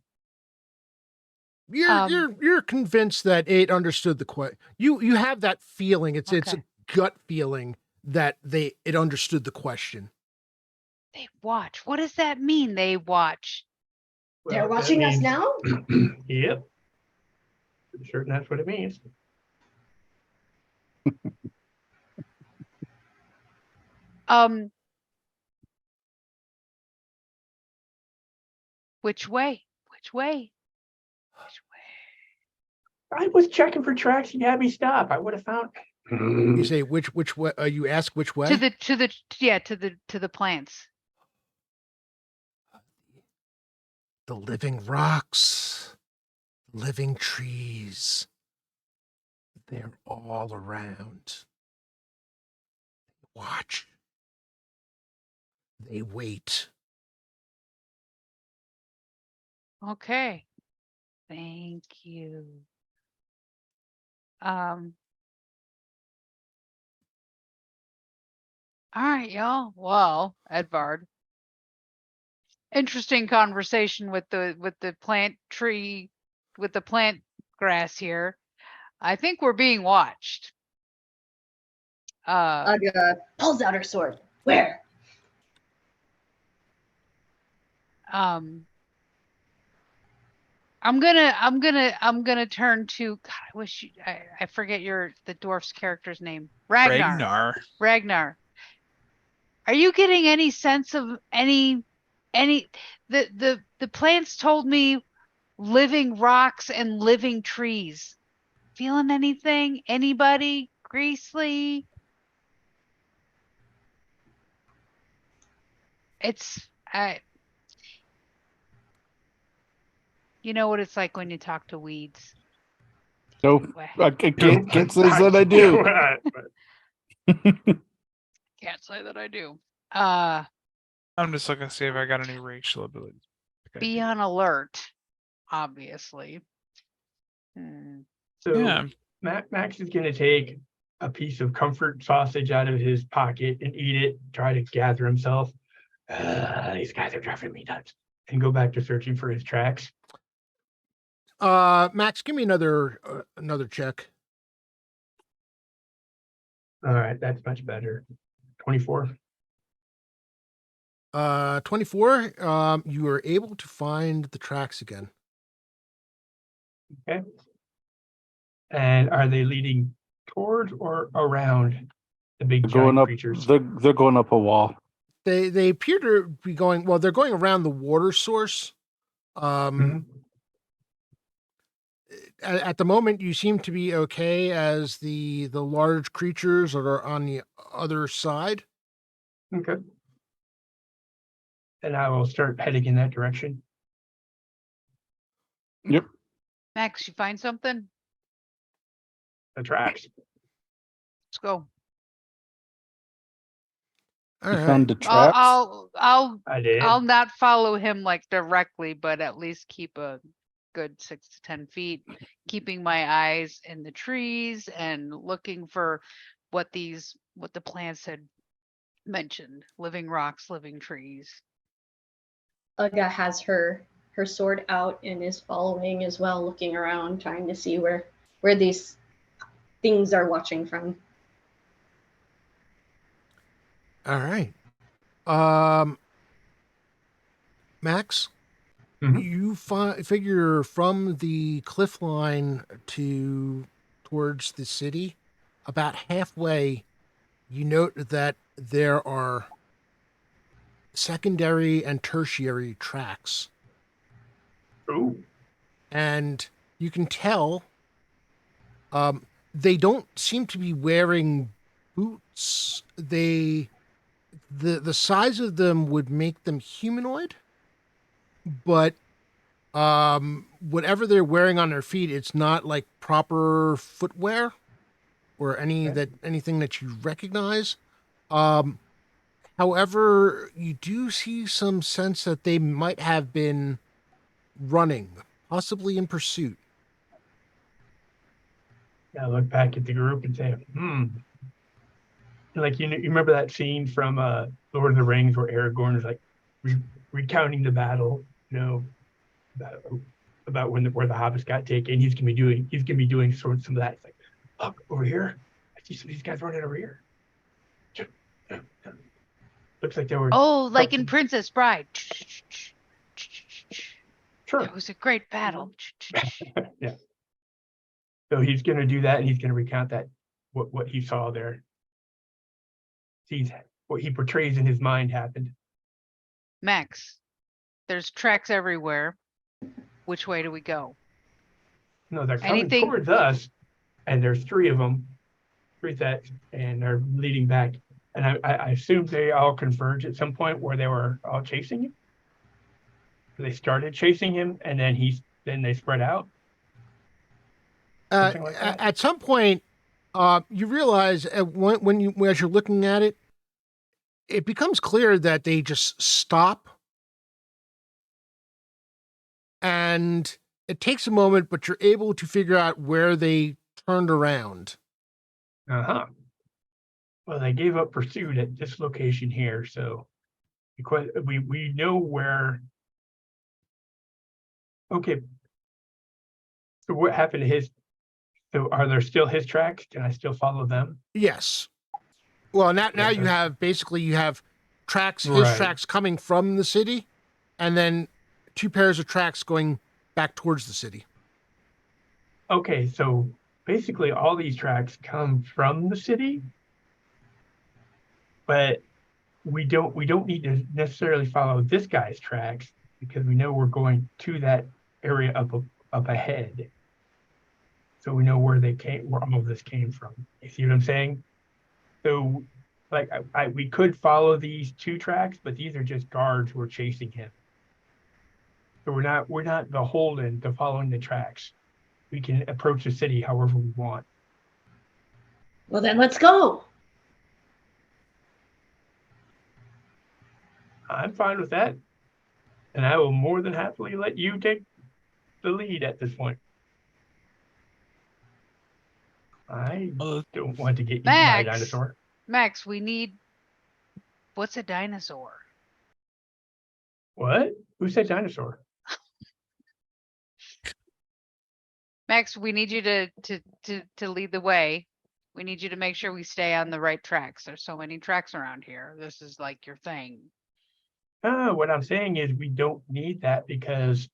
Speaker 1: You're convinced that it understood the question. You have that feeling. It's a
Speaker 3: Okay.
Speaker 1: gut feeling that it understood the question.
Speaker 3: They watch. What does that mean? They watch.
Speaker 7: They're
Speaker 5: Well, that
Speaker 7: watching us
Speaker 5: means-
Speaker 7: now?
Speaker 5: Yep. I'm certain that's what it means.
Speaker 3: Which way? Which way? Which way?
Speaker 5: I was checking for tracks. You had me stop. I would have found.
Speaker 1: You say which way? You ask which way?
Speaker 3: To the plants.
Speaker 1: The living rocks, living trees. They're all around. Watch. They wait.
Speaker 3: Okay. Thank you. All right, y'all. Well, Edvard. Interesting conversation with the plant tree, with the plant grass here. I think we're being watched.
Speaker 6: Aga pulls out her sword. Where?
Speaker 3: I'm gonna turn to God, I wish I forget the dwarf's character's name. Ragnar. Are you getting any sense of any the plants told me living rocks and living trees. Feeling anything? Anybody? Greasely? It's you know what it's like when you talk to weeds.
Speaker 2: Nope. I can't say that I do.
Speaker 3: Can't say that I do.
Speaker 4: I'm just looking to see if I got any racial abilities.
Speaker 3: Be on alert, obviously.
Speaker 5: So
Speaker 4: Yeah.
Speaker 5: Max is going to take a piece of comfort sausage out of his pocket and eat it, try to gather himself. These guys are driving me nuts. And go back to searching for his tracks.
Speaker 1: Max, give me another check.
Speaker 5: All right, that's much better. 24.
Speaker 1: 24. You are able to find the tracks again.
Speaker 5: Okay. And are they leading towards or around the big
Speaker 2: Going
Speaker 5: giant
Speaker 2: up,
Speaker 5: creatures?
Speaker 2: they're going up a wall.
Speaker 1: They appear to be going. Well, they're going around the water source.
Speaker 5: Mhm.
Speaker 1: At the moment, you seem to be okay as the large creatures that are on the other side.
Speaker 5: Okay. And I will start heading in that direction.
Speaker 2: Yep.
Speaker 3: Max, you find something?
Speaker 5: The tracks.
Speaker 3: Let's go.
Speaker 1: All
Speaker 2: You
Speaker 1: right.
Speaker 2: found the traps.
Speaker 5: I did.
Speaker 3: I'll not follow him like directly, but at least keep a good 6 to 10 feet, keeping my eyes in the trees and looking for what the plants had mentioned: living rocks, living trees.
Speaker 6: Uga has her sword out and is following as well, looking around, trying to see where these things are watching from.
Speaker 1: All right. Max,
Speaker 5: Mhm.
Speaker 1: you figure from the cliff line towards the city, about halfway, you note that there are secondary and tertiary tracks,
Speaker 5: Ooh.
Speaker 1: and you can tell they don't seem to be wearing boots. The size of them would make them humanoid, but whatever they're wearing on their feet, it's not like proper footwear or anything that you recognize. However, you do see some sense that they might have been running, possibly in pursuit.
Speaker 5: Yeah, I look back at the group and say, Like, you remember that scene from Lord of the Rings where Aragorn is like recounting the battle, about, about where the hobbits got taken. He's gonna be doing some of that. It's like, look over here. I see some of these guys running over here. Looks like they were.
Speaker 3: Oh, like in Princess Bride.
Speaker 5: Sure.
Speaker 3: It was a great battle.
Speaker 5: Yeah. So he's gonna do that, and he's gonna recount that what he saw there. Sees what he portrays in his mind happened.
Speaker 3: Max, there's tracks everywhere. Which way do we go?
Speaker 5: No, they're coming
Speaker 3: Anything?
Speaker 5: towards us, and there's three of them, three sets, and they're leading back. And I assume they all converge at some point where they were all chasing him. They started chasing him, and then they spread out. Something like that.
Speaker 1: At some point, you realize as you're looking at it, it becomes clear that they just stop, and it takes a moment, but you're able to figure out where they turned around.
Speaker 5: Uh-huh. Well, they gave up pursuit at this location here, so we know where. Okay. So what happened to his? So are there still his tracks? Can I still follow them?
Speaker 1: Yes. Well, now you have tracks, his
Speaker 5: Right.
Speaker 1: tracks coming from the city, and then two pairs of tracks going back towards the city.
Speaker 5: Okay, so basically all these tracks come from the city, but we don't need to necessarily follow this guy's tracks because we know we're going to that area up ahead. So we know where all of this came from. You see what I'm saying? So like we could follow these two tracks, but these are just guards who are chasing him. So we're not beholden to following the tracks. We can approach the city however we want.
Speaker 6: Well, then let's go.
Speaker 5: I'm fine with that. And I will more than happily let you take the lead at this point. I don't want to get eaten by a dinosaur.
Speaker 3: Max, what's a dinosaur?
Speaker 5: What? Who said dinosaur?
Speaker 3: Max, we need you to lead the way. We need you to make sure we stay on the right tracks. There's so many tracks around here. This is like your thing.
Speaker 5: What I'm saying is we don't need that because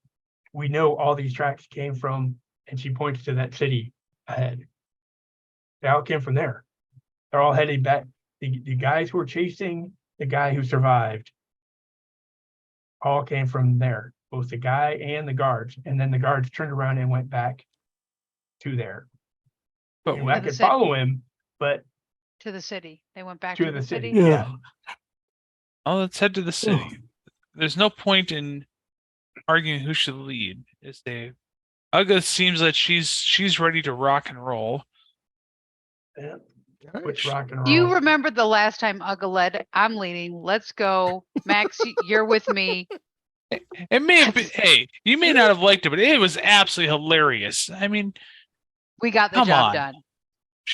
Speaker 5: we know all these tracks came from, and she points to that city ahead. They all came from there. They're all heading back. The guys who were chasing the guy who survived all came from there, both the guy and the guards. And then the guards turned around and went back to there.
Speaker 4: But
Speaker 5: I could follow him, but
Speaker 3: to the city. They went back
Speaker 5: to
Speaker 3: to
Speaker 5: the city.
Speaker 2: Yeah.
Speaker 5: Yeah.
Speaker 4: oh, let's head to the city. There's no point in arguing who should lead. Uga seems like she's ready to rock and roll.
Speaker 5: Yeah. Which rock and roll.
Speaker 3: Do you remember the last time Ugga led? I'm leading. Let's go. Max, you're with me.
Speaker 4: It may have been, hey, you may not have liked it, but it was absolutely hilarious. I mean,
Speaker 3: We got the
Speaker 4: Come
Speaker 3: job
Speaker 4: on.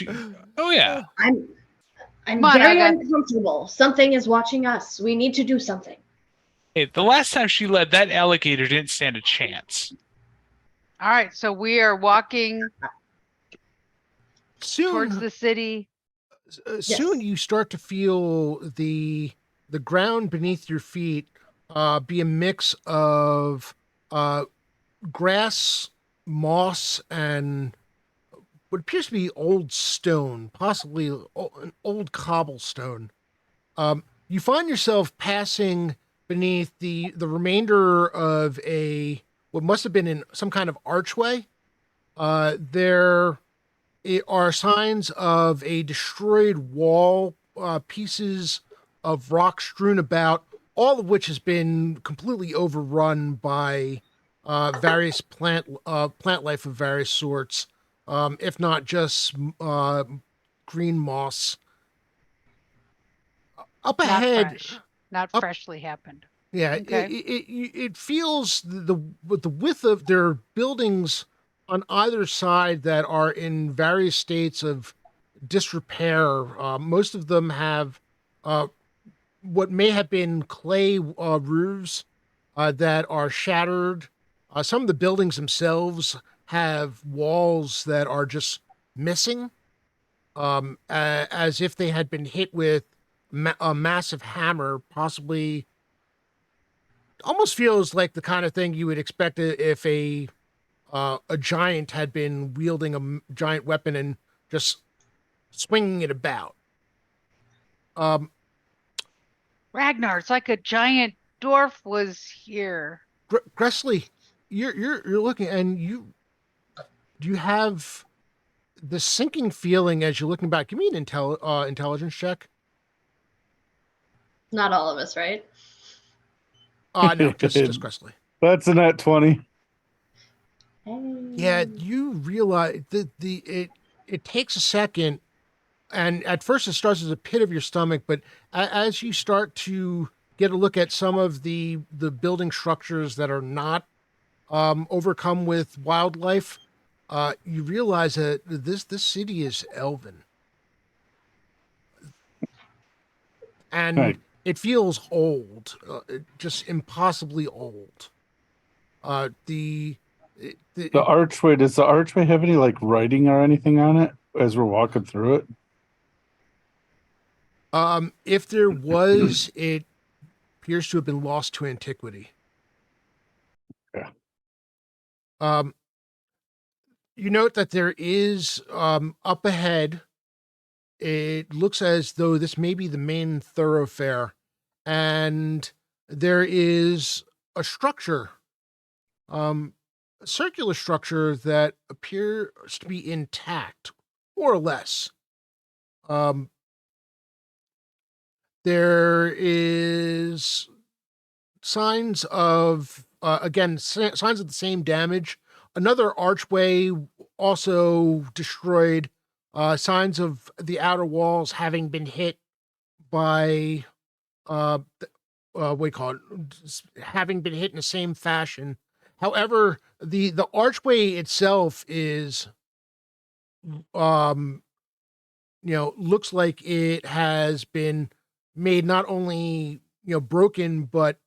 Speaker 3: done.
Speaker 4: oh yeah.
Speaker 6: I'm
Speaker 3: Come on,
Speaker 6: very
Speaker 3: Aga.
Speaker 6: uncomfortable. Something is watching us. We need to do something.
Speaker 4: Hey, the last time she led, that alligator didn't stand a chance.
Speaker 3: All right, so we are walking
Speaker 1: Soon,
Speaker 3: towards the city.
Speaker 1: soon
Speaker 6: Yes.
Speaker 1: you start to feel the ground beneath your feet be a mix of grass, moss, and what appears to be old stone, possibly an old cobblestone. You find yourself passing beneath the remainder of a what must have been in some kind of archway. There are signs of a destroyed wall, pieces of rock strewn about, all of which has been completely overrun by various plant life of various sorts, if not just green moss. Up
Speaker 3: Not
Speaker 1: ahead,
Speaker 3: fresh. Not
Speaker 1: Up-
Speaker 3: freshly happened.
Speaker 1: yeah,
Speaker 3: Okay.
Speaker 1: it feels the width of their buildings on either side that are in various states of disrepair. Most of them have what may have been clay roofs that are shattered. Some of the buildings themselves have walls that are just missing, as if they had been hit with a massive hammer, possibly. Almost feels like the kind of thing you would expect if a giant had been wielding a giant weapon and just swinging it about.
Speaker 3: Ragnar, it's like a giant dwarf was here.
Speaker 1: Gressley, you're looking, and you have the sinking feeling as you're looking back. Give me an intelligence check.
Speaker 6: Not all of us, right?
Speaker 1: No, just Gressley.
Speaker 2: That's a nat 20.
Speaker 1: Yeah, you realize that it takes a second, and at first it starts as a pit of your stomach, but as you start to get a look at some of the building structures that are not overcome with wildlife, you realize that this city is elven, and
Speaker 2: Right.
Speaker 1: it feels old, just impossibly old. The
Speaker 2: The archway, does the archway have any like writing or anything on it as we're walking through it?
Speaker 1: If there was, it appears to have been lost to antiquity.
Speaker 2: Yeah.
Speaker 1: You note that there is up ahead. It looks as though this may be the main thoroughfare, and there is a structure, a circular structure that appears to be intact, more or less. There is signs of signs of the same damage. Another archway also destroyed. Signs of the outer walls having been hit by what do you call it? Having been hit in the same fashion. However, the archway itself is looks like it has been made not only broken, but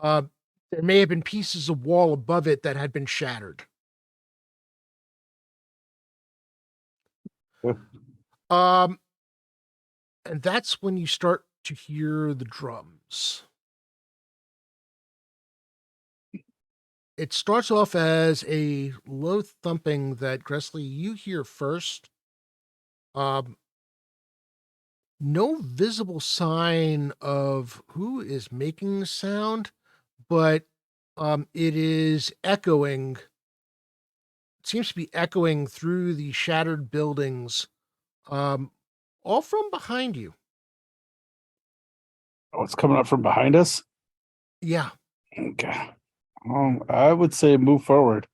Speaker 1: there may have been pieces of wall above it that had been shattered. And that's when you start to hear the drums. It starts off as a low thumping that Gressley you hear first. No visible sign of who is making the sound, but it is echoing. It seems to be echoing through the shattered buildings, all from behind you.
Speaker 2: Oh, it's coming up from behind us?
Speaker 1: Yeah.
Speaker 2: Okay. I would say move forward.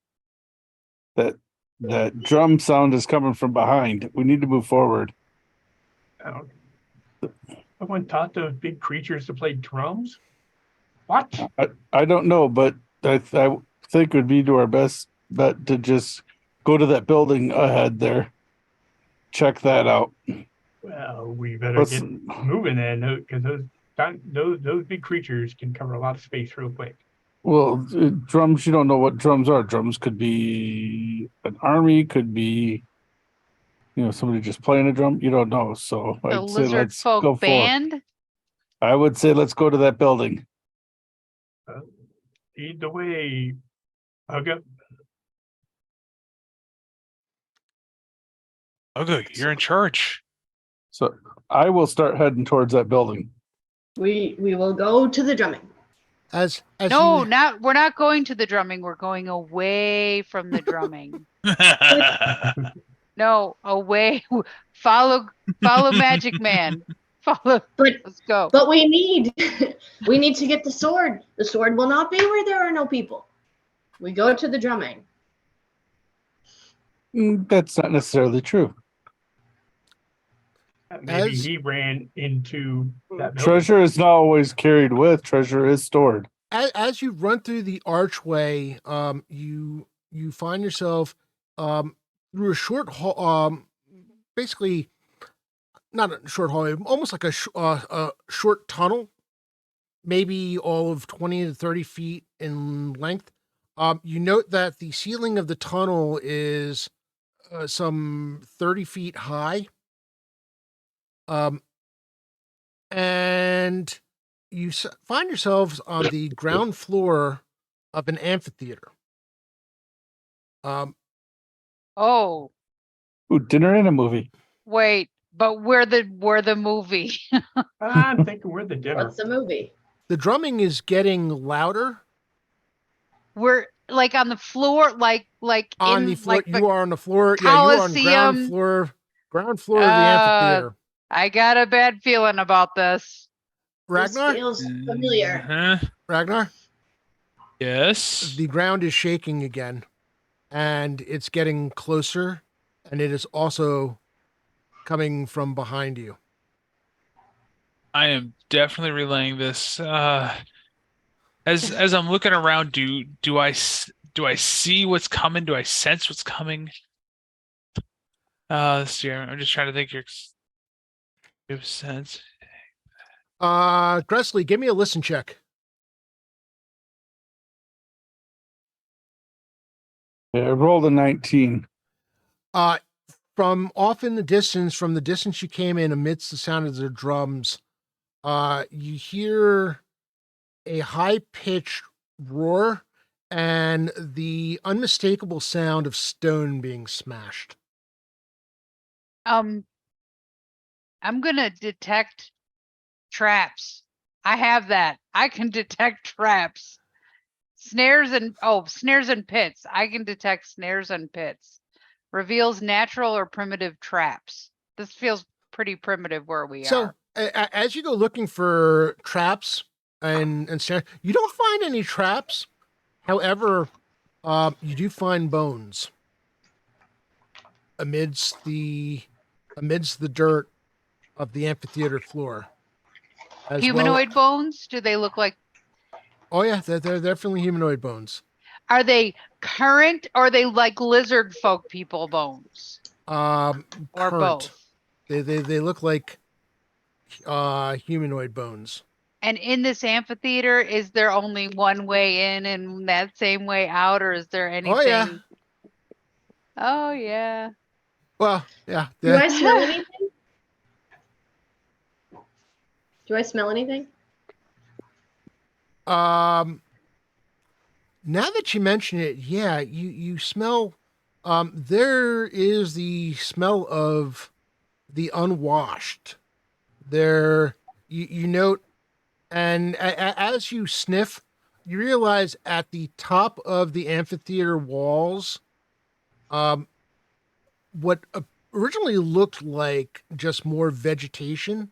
Speaker 2: That drum sound is coming from behind. We need to move forward.
Speaker 5: don't- Someone taught those big creatures to play drums? What?
Speaker 2: I don't know, but I think it would be to our best bet to just go to that building ahead there. Check that out.
Speaker 5: Well, we better
Speaker 2: Let's,
Speaker 5: get moving then, because those big creatures can cover a lot of space real quick.
Speaker 2: well, drums, you don't know what drums are. Drums could be an army, could be, somebody just playing a drum. You don't know. So
Speaker 3: The
Speaker 2: I'd say
Speaker 3: lizard
Speaker 2: let's go
Speaker 3: folk
Speaker 2: for.
Speaker 3: band.
Speaker 2: I would say let's go to that building.
Speaker 5: Lead the way, Uga.
Speaker 4: Okay, you're in charge.
Speaker 2: So I will start heading towards that building.
Speaker 6: We will go to the drumming.
Speaker 1: As
Speaker 3: No,
Speaker 1: you,
Speaker 3: we're not going to the drumming. We're going away from the drumming. No, away. Follow Magic Man. Follow.
Speaker 6: But
Speaker 3: Let's go.
Speaker 6: but we need to get the sword. The sword will not be where there are no people. We go to the drumming.
Speaker 2: That's not necessarily true.
Speaker 5: Maybe
Speaker 1: As-
Speaker 5: he ran into that building.
Speaker 2: Treasure is not always carried with. Treasure is stored.
Speaker 1: as you run through the archway, you find yourself through a short hall, basically not a short hallway, almost like a short tunnel, maybe all of 20 to 30 feet in length. You note that the ceiling of the tunnel is some 30 feet high. And you find yourselves on the ground floor of an amphitheater.
Speaker 3: Oh,
Speaker 2: Ooh, dinner and a movie.
Speaker 3: wait, but we're the movie.
Speaker 5: I'm thinking we're the dinner.
Speaker 6: What's the movie?
Speaker 1: The drumming is getting louder.
Speaker 3: We're like on the floor, like
Speaker 1: On
Speaker 3: in
Speaker 1: the floor,
Speaker 3: like the
Speaker 1: you are on the floor. Yeah, you are on
Speaker 3: Coliseum.
Speaker 1: ground floor of the amphitheater.
Speaker 3: I got a bad feeling about this.
Speaker 1: Ragnar,
Speaker 6: This feels familiar.
Speaker 4: Uh-huh.
Speaker 1: Ragnar,
Speaker 4: Yes.
Speaker 1: the ground is shaking again, and it's getting closer, and it is also coming from behind you.
Speaker 4: I am definitely relaying this. As I'm looking around, do I see what's coming? Do I sense what's coming? Let's see. I'm just trying to think. Give sense.
Speaker 1: Gressley, give me a listen check.
Speaker 2: Yeah, I rolled a 19.
Speaker 1: From off in the distance, from the distance you came in amidst the sound of the drums, you hear a high-pitched roar and the unmistakable sound of stone being smashed.
Speaker 3: I'm gonna detect traps. I have that. I can detect traps. Snares and pits. I can detect snares and pits. Reveals natural or primitive traps. This feels pretty primitive where we
Speaker 1: So,
Speaker 3: are.
Speaker 1: as you go looking for traps and snares, you don't find any traps. However, you do find bones amidst the dirt of the amphitheater floor. As
Speaker 3: Humanoid bones? Do they look like?
Speaker 1: Oh yeah, they're definitely humanoid bones.
Speaker 3: Are they current or are they like lizard folk people bones? Or
Speaker 1: Current.
Speaker 3: both?
Speaker 1: They look like humanoid bones.
Speaker 3: And in this amphitheater, is there only one way in and that same way out, or is there anything?
Speaker 1: Oh yeah.
Speaker 3: Oh yeah.
Speaker 1: Well, yeah.
Speaker 6: Do I smell anything? Do I smell anything?
Speaker 1: Now that you mention it, yeah, you smell. There is the smell of the unwashed. There, you note, and as you sniff, you realize at the top of the amphitheater walls, what originally looked like just more vegetation.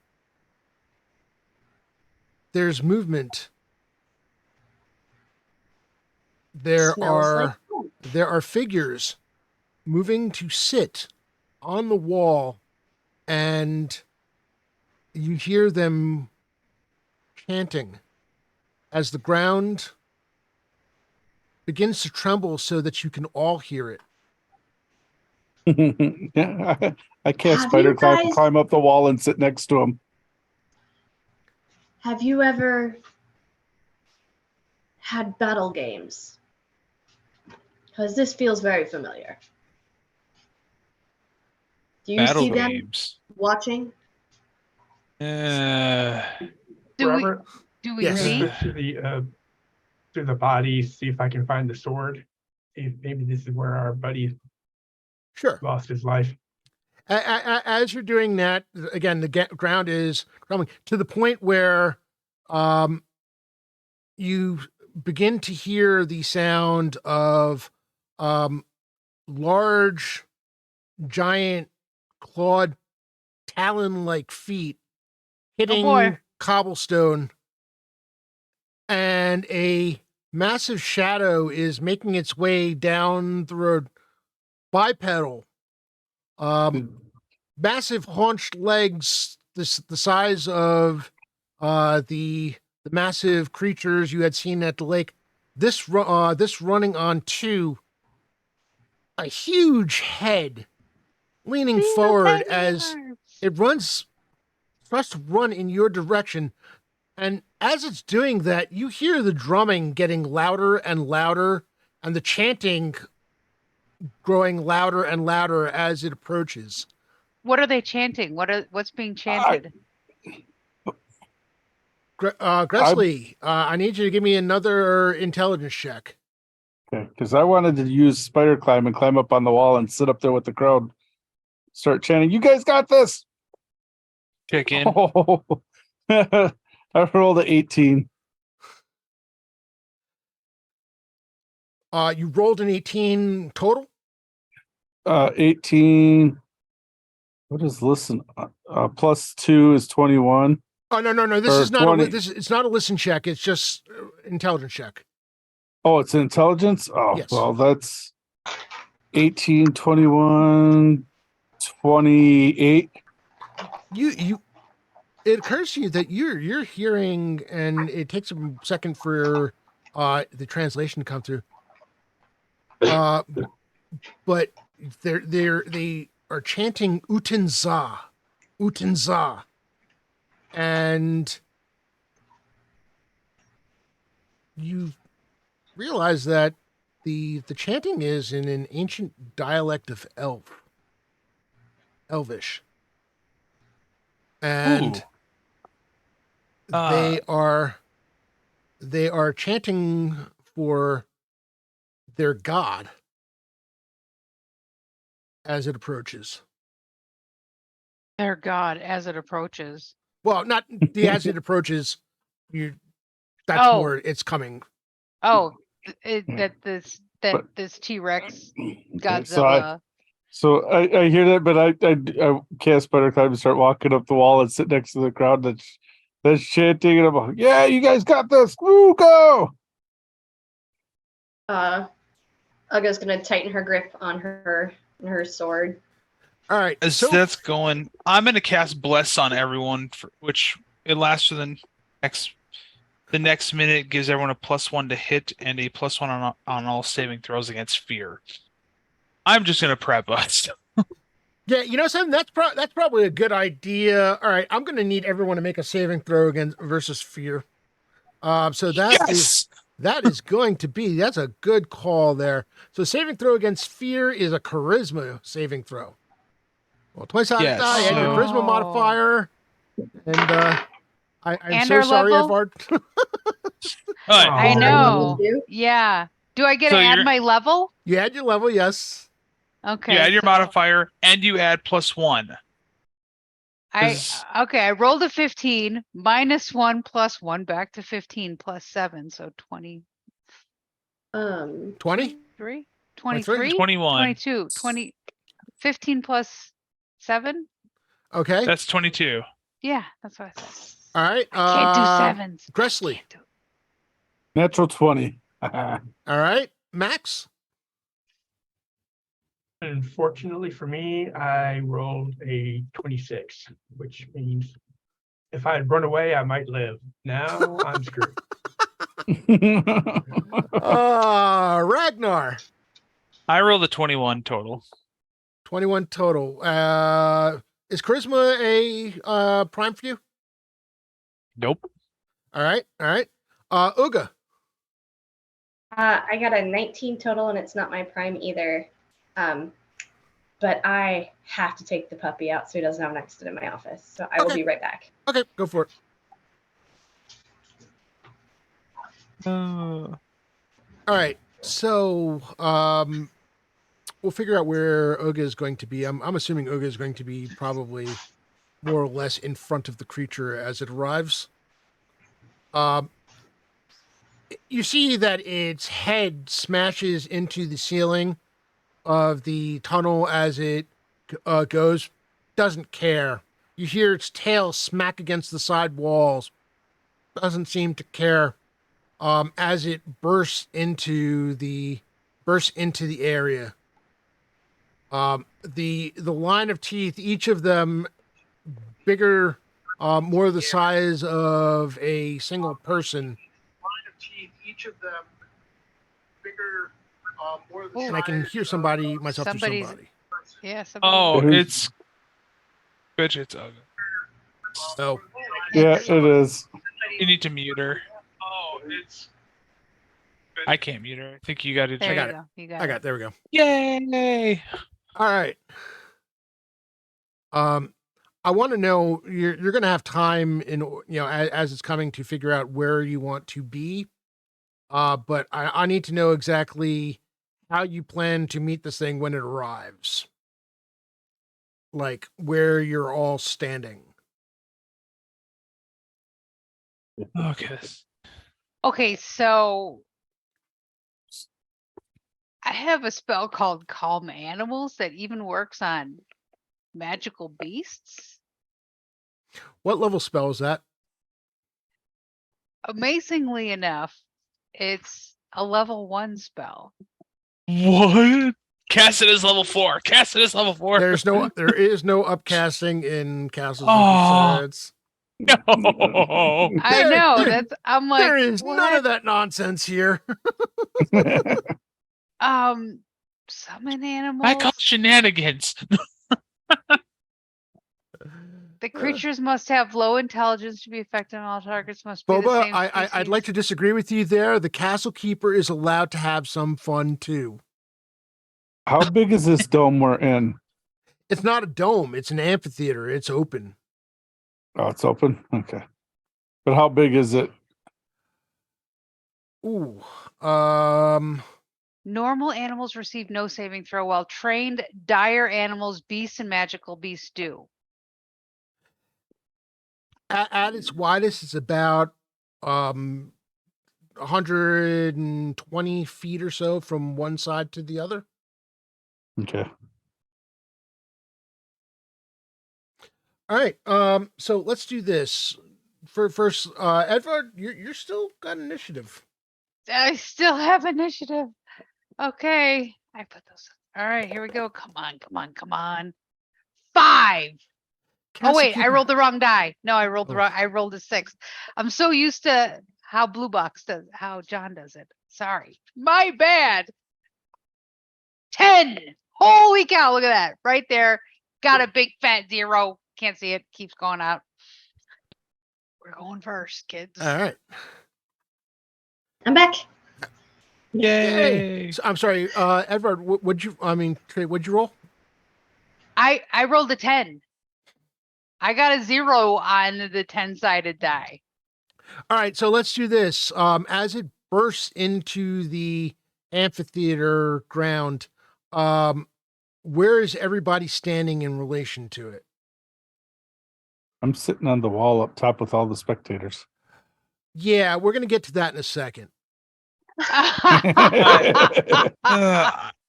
Speaker 1: There's movement. There are figures moving to sit on the wall and you hear them chanting as the ground begins to tremble so that you can all hear it.
Speaker 2: Yeah, I cast
Speaker 6: Have
Speaker 2: spider
Speaker 6: you
Speaker 2: climb,
Speaker 6: guys-
Speaker 2: climb up the wall and sit next to him.
Speaker 6: Have you ever had battle games? Because this feels very familiar. Do you
Speaker 4: Battle
Speaker 6: see them
Speaker 4: games.
Speaker 6: watching?
Speaker 4: Uh,
Speaker 3: Do we
Speaker 5: Robert,
Speaker 3: do we
Speaker 1: Yes.
Speaker 3: see?
Speaker 5: go through the body, see if I can find the sword. See if maybe this is where our buddy
Speaker 1: Sure.
Speaker 5: lost his life.
Speaker 1: As you're doing that, again, the ground is crumbling to the point where you begin to hear the sound of large, giant, clawed, talon-like feet hitting
Speaker 3: boy.
Speaker 1: cobblestone, and a massive shadow is making its way down the road. Bipedal, massive haunched legs, the size of the massive creatures you had seen at the lake. This running onto a huge head, leaning
Speaker 3: Little
Speaker 1: forward
Speaker 3: tiny
Speaker 1: as
Speaker 3: arms.
Speaker 1: it starts to run in your direction. And as it's doing that, you hear the drumming getting louder and louder, and the chanting growing louder and louder as it approaches.
Speaker 3: What are they chanting? What's being chanted?
Speaker 1: Gressley, I need you to give me another intelligence check.
Speaker 2: Okay, because I wanted to use spider climb and climb up on the wall and sit up there with the crowd, start chanting, "You guys got this!"
Speaker 4: kick in.
Speaker 2: Oh, I rolled a 18.
Speaker 1: You rolled an 18 total?
Speaker 2: 18. What is listen? Plus 2 is 21.
Speaker 1: Oh, no. This
Speaker 2: Or
Speaker 1: is not
Speaker 2: 20.
Speaker 1: it's not a listen check. It's just intelligence check.
Speaker 2: Oh, it's intelligence? Oh,
Speaker 1: Yes.
Speaker 2: well, that's 18, 21, 28.
Speaker 1: It occurs to you that you're hearing, and it takes a second for the translation to come through. But they are chanting Utenza, Utenza, and you realize that the chanting is in an ancient dialect of Elvish, and
Speaker 4: Ooh.
Speaker 1: they are chanting for their god as it approaches.
Speaker 3: Their God as it approaches.
Speaker 1: Well, not the as it approaches. That's
Speaker 3: Oh.
Speaker 1: more. It's coming.
Speaker 3: Oh,
Speaker 2: Yeah.
Speaker 3: this
Speaker 2: But-
Speaker 3: this T-Rex
Speaker 2: Okay,
Speaker 3: Godzilla.
Speaker 2: So I hear that, but I cast spider climb and start walking up the wall and sit next to the crowd that's chanting, and I'm like, "Yeah, you guys got this! Woo, go!"
Speaker 6: Ugga's gonna tighten her grip on her sword.
Speaker 1: All right.
Speaker 4: As
Speaker 1: So
Speaker 4: that's going, I'm going to cast Bless on everyone, which it lasts for the next minute, gives everyone a +1 to hit and a +1 on all saving throws against fear. I'm just going to prep us.
Speaker 1: yeah, you know something. That's probably a good idea. All right, I'm going to need everyone to make a saving throw against versus fear. So
Speaker 4: Yes!
Speaker 1: that is going to be that's a good call there. So saving throw against fear is a charisma saving throw. Well, twice out
Speaker 4: Yes,
Speaker 1: die, add your
Speaker 3: so-
Speaker 1: charisma modifier, and I'm
Speaker 3: And
Speaker 1: so
Speaker 3: our
Speaker 1: sorry,
Speaker 3: level?
Speaker 1: Edvard.
Speaker 4: All right.
Speaker 3: I
Speaker 5: Oh,
Speaker 3: know.
Speaker 6: you.
Speaker 3: Yeah. Do I get
Speaker 4: So
Speaker 3: to add
Speaker 4: you're-
Speaker 3: my level?
Speaker 1: You add your level, yes.
Speaker 3: Okay.
Speaker 4: You add your
Speaker 3: so
Speaker 4: modifier and you add +1.
Speaker 3: I
Speaker 4: 'cause-
Speaker 3: okay. I rolled a 15 -1 +1 back to 15 +7, so 20.
Speaker 6: 20.
Speaker 1: 20?
Speaker 3: 23,
Speaker 4: 21.
Speaker 3: 22, 20, 15 +7.
Speaker 1: Okay.
Speaker 4: That's 22.
Speaker 3: Yeah, that's what I said.
Speaker 1: All right.
Speaker 3: I can't do sevens. I
Speaker 1: Gressley.
Speaker 3: can't do-
Speaker 2: Natural 20.
Speaker 1: All right. Max.
Speaker 5: Unfortunately for me, I rolled a 26, which means if I had run away, I might live. Now I'm screwed.
Speaker 1: Ragnar,
Speaker 4: I rolled a 21 total.
Speaker 1: 21 total. Is charisma a prime for you?
Speaker 4: Nope.
Speaker 1: All right. Uga.
Speaker 6: I got a 19 total, and it's not my prime either. But I have to take the puppy out so he doesn't have an accident in my office. So I will be right back.
Speaker 1: Okay, go for it.
Speaker 4: Uh,
Speaker 1: All right. So, we'll figure out where Uga is going to be. I'm assuming Uga is going to be probably more or less in front of the creature as it arrives. You see that its head smashes into the ceiling of the tunnel as it goes. Doesn't care. You hear its tail smack against the side walls. Doesn't seem to care. As it bursts into the area. The line of teeth, each of them bigger, more the size of a single person. Line of teeth, each of them bigger, more the size. And I can hear myself through somebody.
Speaker 3: Yeah, somebody.
Speaker 4: oh, it's Bridget's Uga.
Speaker 1: Oh,
Speaker 2: Yeah, it is.
Speaker 4: You need to mute her. Oh, it's. I can't mute her. I think you got to.
Speaker 3: There
Speaker 1: I got
Speaker 3: you
Speaker 1: it.
Speaker 3: go. You got
Speaker 1: I
Speaker 3: it.
Speaker 1: got it. There we go.
Speaker 4: Yay!
Speaker 1: All right. I want to know you're going to have time as it's coming to figure out where you want to be. But I need to know exactly how you plan to meet this thing when it arrives. Like where you're all standing.
Speaker 4: Okay.
Speaker 3: Okay, so I have a spell called Calm Animals that even works on magical beasts.
Speaker 1: What level spell is that?
Speaker 3: Amazingly enough, it's a level 1 spell.
Speaker 4: What? Cast it as level 4. Cast it as level 4.
Speaker 1: There is no upcasting in Castles
Speaker 4: Oh.
Speaker 1: of Thieves.
Speaker 4: No.
Speaker 3: I know I'm like,
Speaker 1: There is
Speaker 3: what?
Speaker 1: none of that nonsense here.
Speaker 3: Summon animals.
Speaker 4: I call shenanigans.
Speaker 3: The creatures must have low intelligence to be effective, and all targets must be the
Speaker 1: Boba,
Speaker 3: same
Speaker 1: I'd like to disagree with you there. The castle keeper is allowed to have some fun too.
Speaker 2: How big is this dome we're in?
Speaker 1: It's not a dome, it's an amphitheater. It's open.
Speaker 2: Oh, it's open? Okay. But how big is it?
Speaker 1: Ooh.
Speaker 3: Normal animals receive no saving throw, while trained dire animals, beasts, and magical beasts do.
Speaker 1: At its widest, it's about 120 feet or so from one side to the other.
Speaker 2: Okay.
Speaker 1: All right. So let's do this. First, Edvard, you're still got initiative.
Speaker 3: I still have initiative. Okay. I put those. All right, here we go. Come on. 5. Oh wait, I rolled the wrong die. No, I rolled I rolled a 6. I'm so used to how Blue Box does, how John does it. Sorry. My bad. 10. Holy cow, look at that. Right there. Got a big fat 0. Can't see it. Keeps going out. We're going first, kids.
Speaker 1: All right.
Speaker 6: I'm back.
Speaker 4: Yay.
Speaker 1: So, I'm sorry, Edvard, what'd you roll?
Speaker 3: I rolled a 10. I got a 0 on the 10-sided die.
Speaker 1: All right, so let's do this. As it bursts into the amphitheater ground, where is everybody standing in relation to it?
Speaker 2: I'm sitting on the wall up top with all the spectators.
Speaker 1: Yeah, we're going to get to that in a second.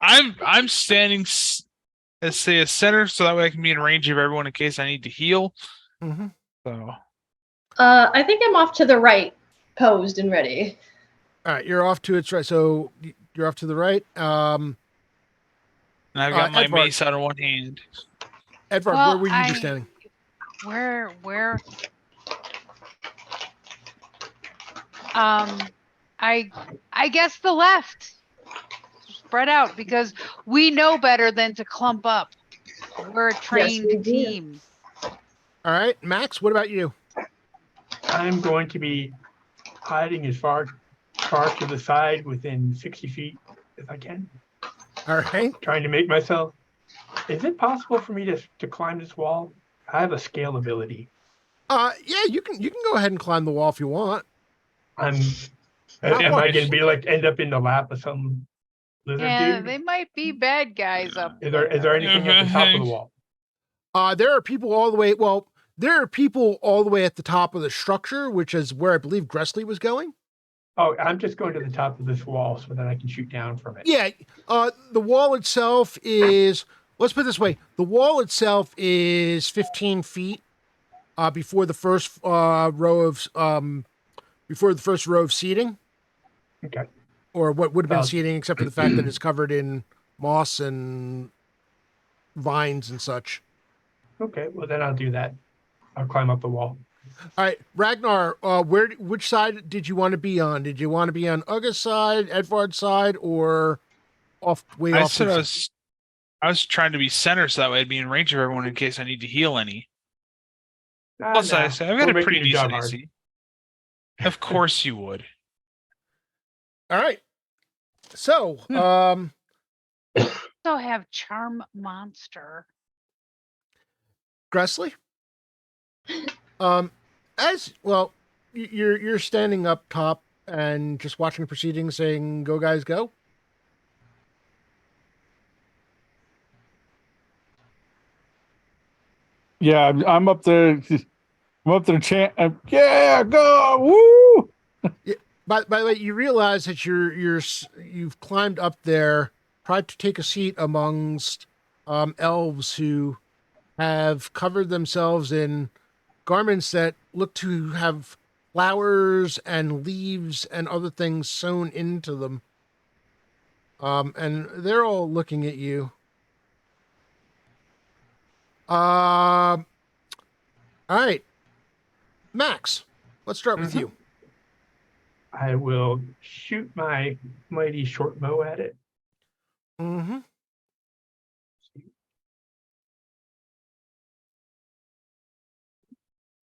Speaker 4: I'm standing as say a center, so that way I can be in range of everyone in case I need to heal.
Speaker 1: Mm-hmm.
Speaker 4: So
Speaker 6: I think I'm off to the right, posed and ready.
Speaker 1: All right, you're off to its right. So you're off to the right.
Speaker 4: and I've got my
Speaker 1: Edvard.
Speaker 4: mace out of one hand.
Speaker 1: Edvard,
Speaker 3: Well,
Speaker 1: where will you be standing?
Speaker 3: Where I guess the left. Spread out because we know better than to clump up. We're a trained
Speaker 6: we do.
Speaker 3: team.
Speaker 1: All right, Max, what about you?
Speaker 5: I'm going to be hiding as far to the side within 60 feet as I can.
Speaker 1: All right.
Speaker 5: Trying to make myself. Is it possible for me to climb this wall? I have a scale ability.
Speaker 1: Yeah, you can go ahead and climb the wall if you want.
Speaker 5: Am
Speaker 1: Yeah.
Speaker 5: I going to be like end up in the lap of some lizard
Speaker 3: Yeah,
Speaker 5: dude?
Speaker 3: they might be bad guys up
Speaker 5: Is there anything at the top of the wall?
Speaker 1: There are people all the way. Well, there are people all the way at the top of the structure, which is where I believe Gressley was going.
Speaker 5: Oh, I'm just going to the top of this wall so that I can shoot down from it.
Speaker 1: Yeah. The wall itself is. Let's put it this way: the wall itself is 15 feet. Before the first row of seating.
Speaker 5: Okay.
Speaker 1: Or what would have been
Speaker 5: Well-
Speaker 1: seating, except for the fact that it's covered in moss and vines and such.
Speaker 5: Okay. Well, then I'll do that. I'll climb up the wall.
Speaker 1: All right, Ragnar, which side did you want to be on? Did you want to be on Ugga's side, Edvard's side, or off to
Speaker 4: I
Speaker 1: the
Speaker 4: said
Speaker 1: side?
Speaker 4: I was trying to be center so that way I'd be in range of everyone in case I need to heal any.
Speaker 5: Ah,
Speaker 4: Plus,
Speaker 5: nah,
Speaker 4: I say I've
Speaker 5: we're
Speaker 4: got a
Speaker 5: making
Speaker 4: pretty
Speaker 5: your job
Speaker 4: decent
Speaker 5: hard.
Speaker 4: AC. Of course you would.
Speaker 1: All right. So,
Speaker 3: Also have Charm Monster.
Speaker 1: Gressley, as well, you're standing up top and just watching the proceedings, saying, "Go, guys, go."
Speaker 2: Yeah, I'm up there. I'm up there chanting, yeah, go, woo!
Speaker 1: By the way, you realize that you've climbed up there, tried to take a seat amongst elves who have covered themselves in garments that look to have flowers and leaves and other things sewn into them. And they're all looking at you. All right, Max, let's start with you.
Speaker 5: I will shoot my mighty short bow at it.
Speaker 1: Mm-hmm.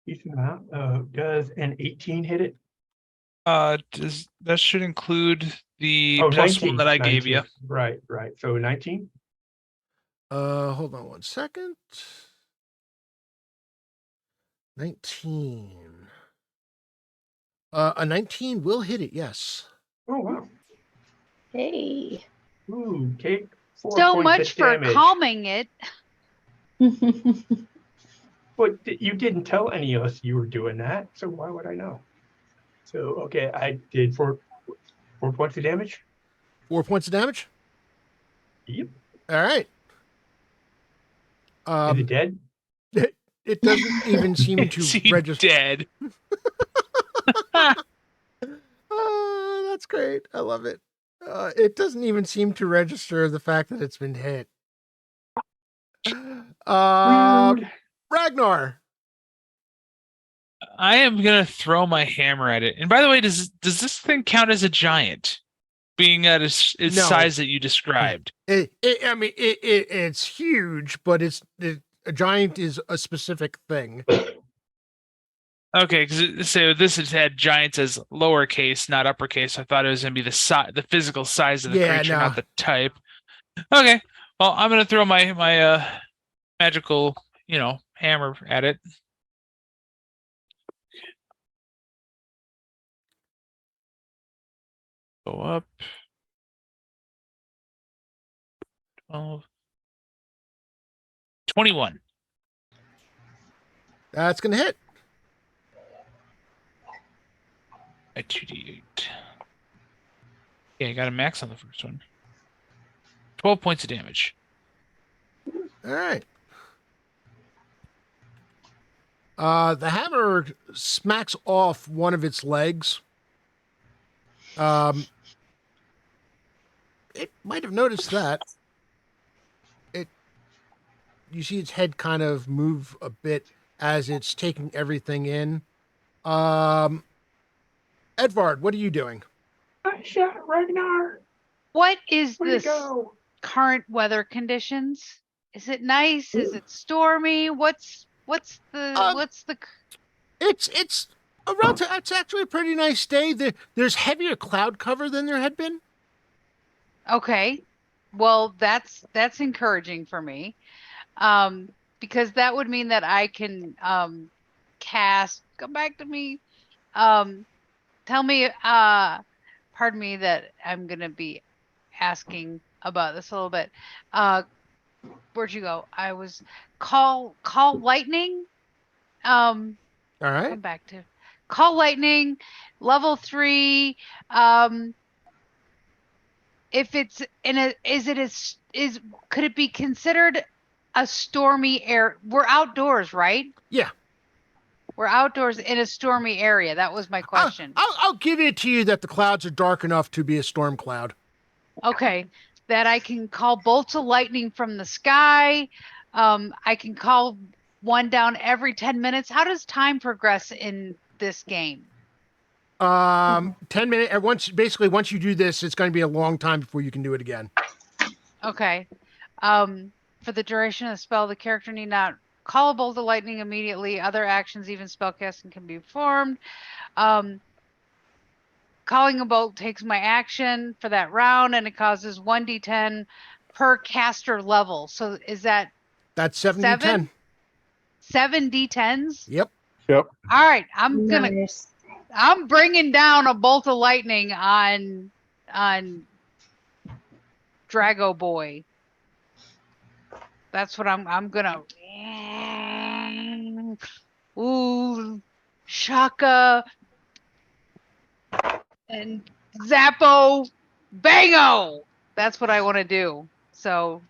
Speaker 5: Decent amount. Does an 18 hit it?
Speaker 4: That should include the
Speaker 5: Oh,
Speaker 4: plus
Speaker 5: 19.
Speaker 4: one that I gave
Speaker 5: 19.
Speaker 4: you.
Speaker 5: Right. So 19.
Speaker 1: Hold on one second. 19. A 19 will hit it, yes.
Speaker 5: Oh wow.
Speaker 6: Hey.
Speaker 5: Ooh, take 4
Speaker 3: So
Speaker 5: points
Speaker 3: much
Speaker 5: of
Speaker 3: for
Speaker 5: damage.
Speaker 3: calming it.
Speaker 5: But you didn't tell any of us you were doing that, so why would I know? So okay, I did 4 points of damage.
Speaker 1: 4 points of damage?
Speaker 5: Yep.
Speaker 1: All right.
Speaker 5: Is it dead?
Speaker 1: It doesn't even seem to
Speaker 4: Is he
Speaker 1: register.
Speaker 4: dead?
Speaker 1: Oh, that's great. I love it. It doesn't even seem to register the fact that it's been hit.
Speaker 5: Rude.
Speaker 1: Ragnar.
Speaker 4: I am gonna throw my hammer at it. And by the way, does this thing count as a giant, being at its
Speaker 1: No.
Speaker 4: size that you described?
Speaker 1: It's huge, but a giant is a specific thing.
Speaker 4: Okay, because so this has had giants as lowercase, not uppercase. I thought it was gonna be the physical size of the
Speaker 1: Yeah,
Speaker 4: creature,
Speaker 1: no.
Speaker 4: not the type. Okay, well, I'm gonna throw my magical, hammer at it. Go up. 12. 21.
Speaker 1: That's gonna hit.
Speaker 4: At 2d8. Yeah, I got a max on the first one. 12 points of damage.
Speaker 1: All right. The hammer smacks off one of its legs. It might have noticed that. You see its head kind of move a bit as it's taking everything in. Edvard, what are you doing?
Speaker 5: I shot Ragnar.
Speaker 3: What is
Speaker 5: Where'd it
Speaker 3: this
Speaker 5: go?
Speaker 3: current weather conditions? Is it nice? Is it stormy? What's
Speaker 1: Um,
Speaker 3: the
Speaker 1: It's around. It's actually a pretty nice day. There's heavier cloud cover than there had been.
Speaker 3: Okay. Well, that's encouraging for me. Because that would mean that I can cast, come back to me. Tell me, pardon me that I'm gonna be asking about this a little bit. Where'd you go? I was call lightning.
Speaker 1: All right.
Speaker 3: Come back to call lightning, level 3. If it's in a, could it be considered a stormy air? We're outdoors, right?
Speaker 1: Yeah.
Speaker 3: We're outdoors in a stormy area. That was my question.
Speaker 1: I'll give it to you that the clouds are dark enough to be a storm cloud.
Speaker 3: Okay, that I can call bolts of lightning from the sky. I can call one down every 10 minutes. How does time progress in this game?
Speaker 1: 10 minutes. Once you do this, it's going to be a long time before you can do it again.
Speaker 3: Okay. For the duration of the spell, the character need not call a bolt of lightning immediately. Other actions, even spellcasting, can be performed. Calling a bolt takes my action for that round, and it causes 1d10 per caster level. So is that
Speaker 1: That's 7d10.
Speaker 3: 7 d10s?
Speaker 1: Yep.
Speaker 3: All right, I'm
Speaker 6: Nice.
Speaker 3: bringing down a bolt of lightning on Drago Boy. That's what I'm gonna. Ooh, Shaka and Zappo Bango. That's what I want to do. So,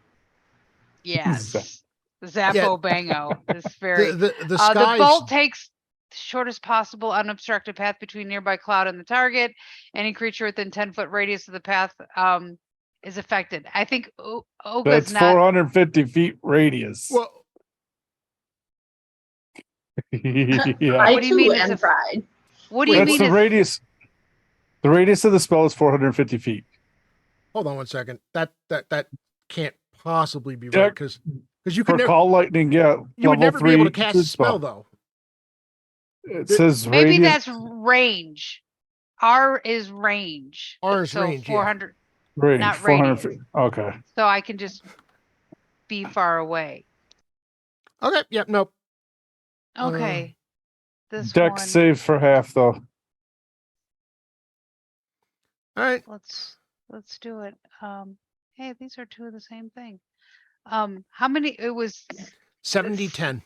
Speaker 3: yes, Zappo Bango is very.
Speaker 1: The skies.
Speaker 3: The bolt takes the shortest possible unobstructed path between nearby cloud and the target. Any creature within 10-foot radius of the path is affected. I think Oga's
Speaker 2: That's
Speaker 3: not.
Speaker 2: 450 feet radius.
Speaker 1: Well,
Speaker 2: Yeah.
Speaker 6: I
Speaker 3: What do you
Speaker 6: too
Speaker 3: mean it's
Speaker 6: am
Speaker 3: a-
Speaker 6: fried.
Speaker 3: What do you
Speaker 2: That's
Speaker 3: mean?
Speaker 2: the
Speaker 3: It's,
Speaker 2: radius. The radius of the spell is 450 feet.
Speaker 1: hold on one second. That can't possibly be
Speaker 2: Yeah.
Speaker 1: right because you could
Speaker 2: For
Speaker 1: never,
Speaker 2: call lightning, yeah.
Speaker 1: you would
Speaker 2: level
Speaker 1: never be able to
Speaker 2: 3
Speaker 1: cast a spell though.
Speaker 2: It says
Speaker 3: maybe
Speaker 2: radius.
Speaker 3: that's range. R is range.
Speaker 1: R is
Speaker 3: so
Speaker 1: range, yeah.
Speaker 3: 400.
Speaker 2: Range,
Speaker 3: not
Speaker 2: 400
Speaker 3: radius.
Speaker 2: feet. Okay.
Speaker 3: So I can just be far away.
Speaker 1: Okay. Yep. Nope.
Speaker 3: Okay. This
Speaker 2: Dex
Speaker 3: one.
Speaker 2: saves for half, though.
Speaker 1: All right.
Speaker 3: Let's do it. Hey, these are two of the same thing. How many? It was
Speaker 1: 70-10.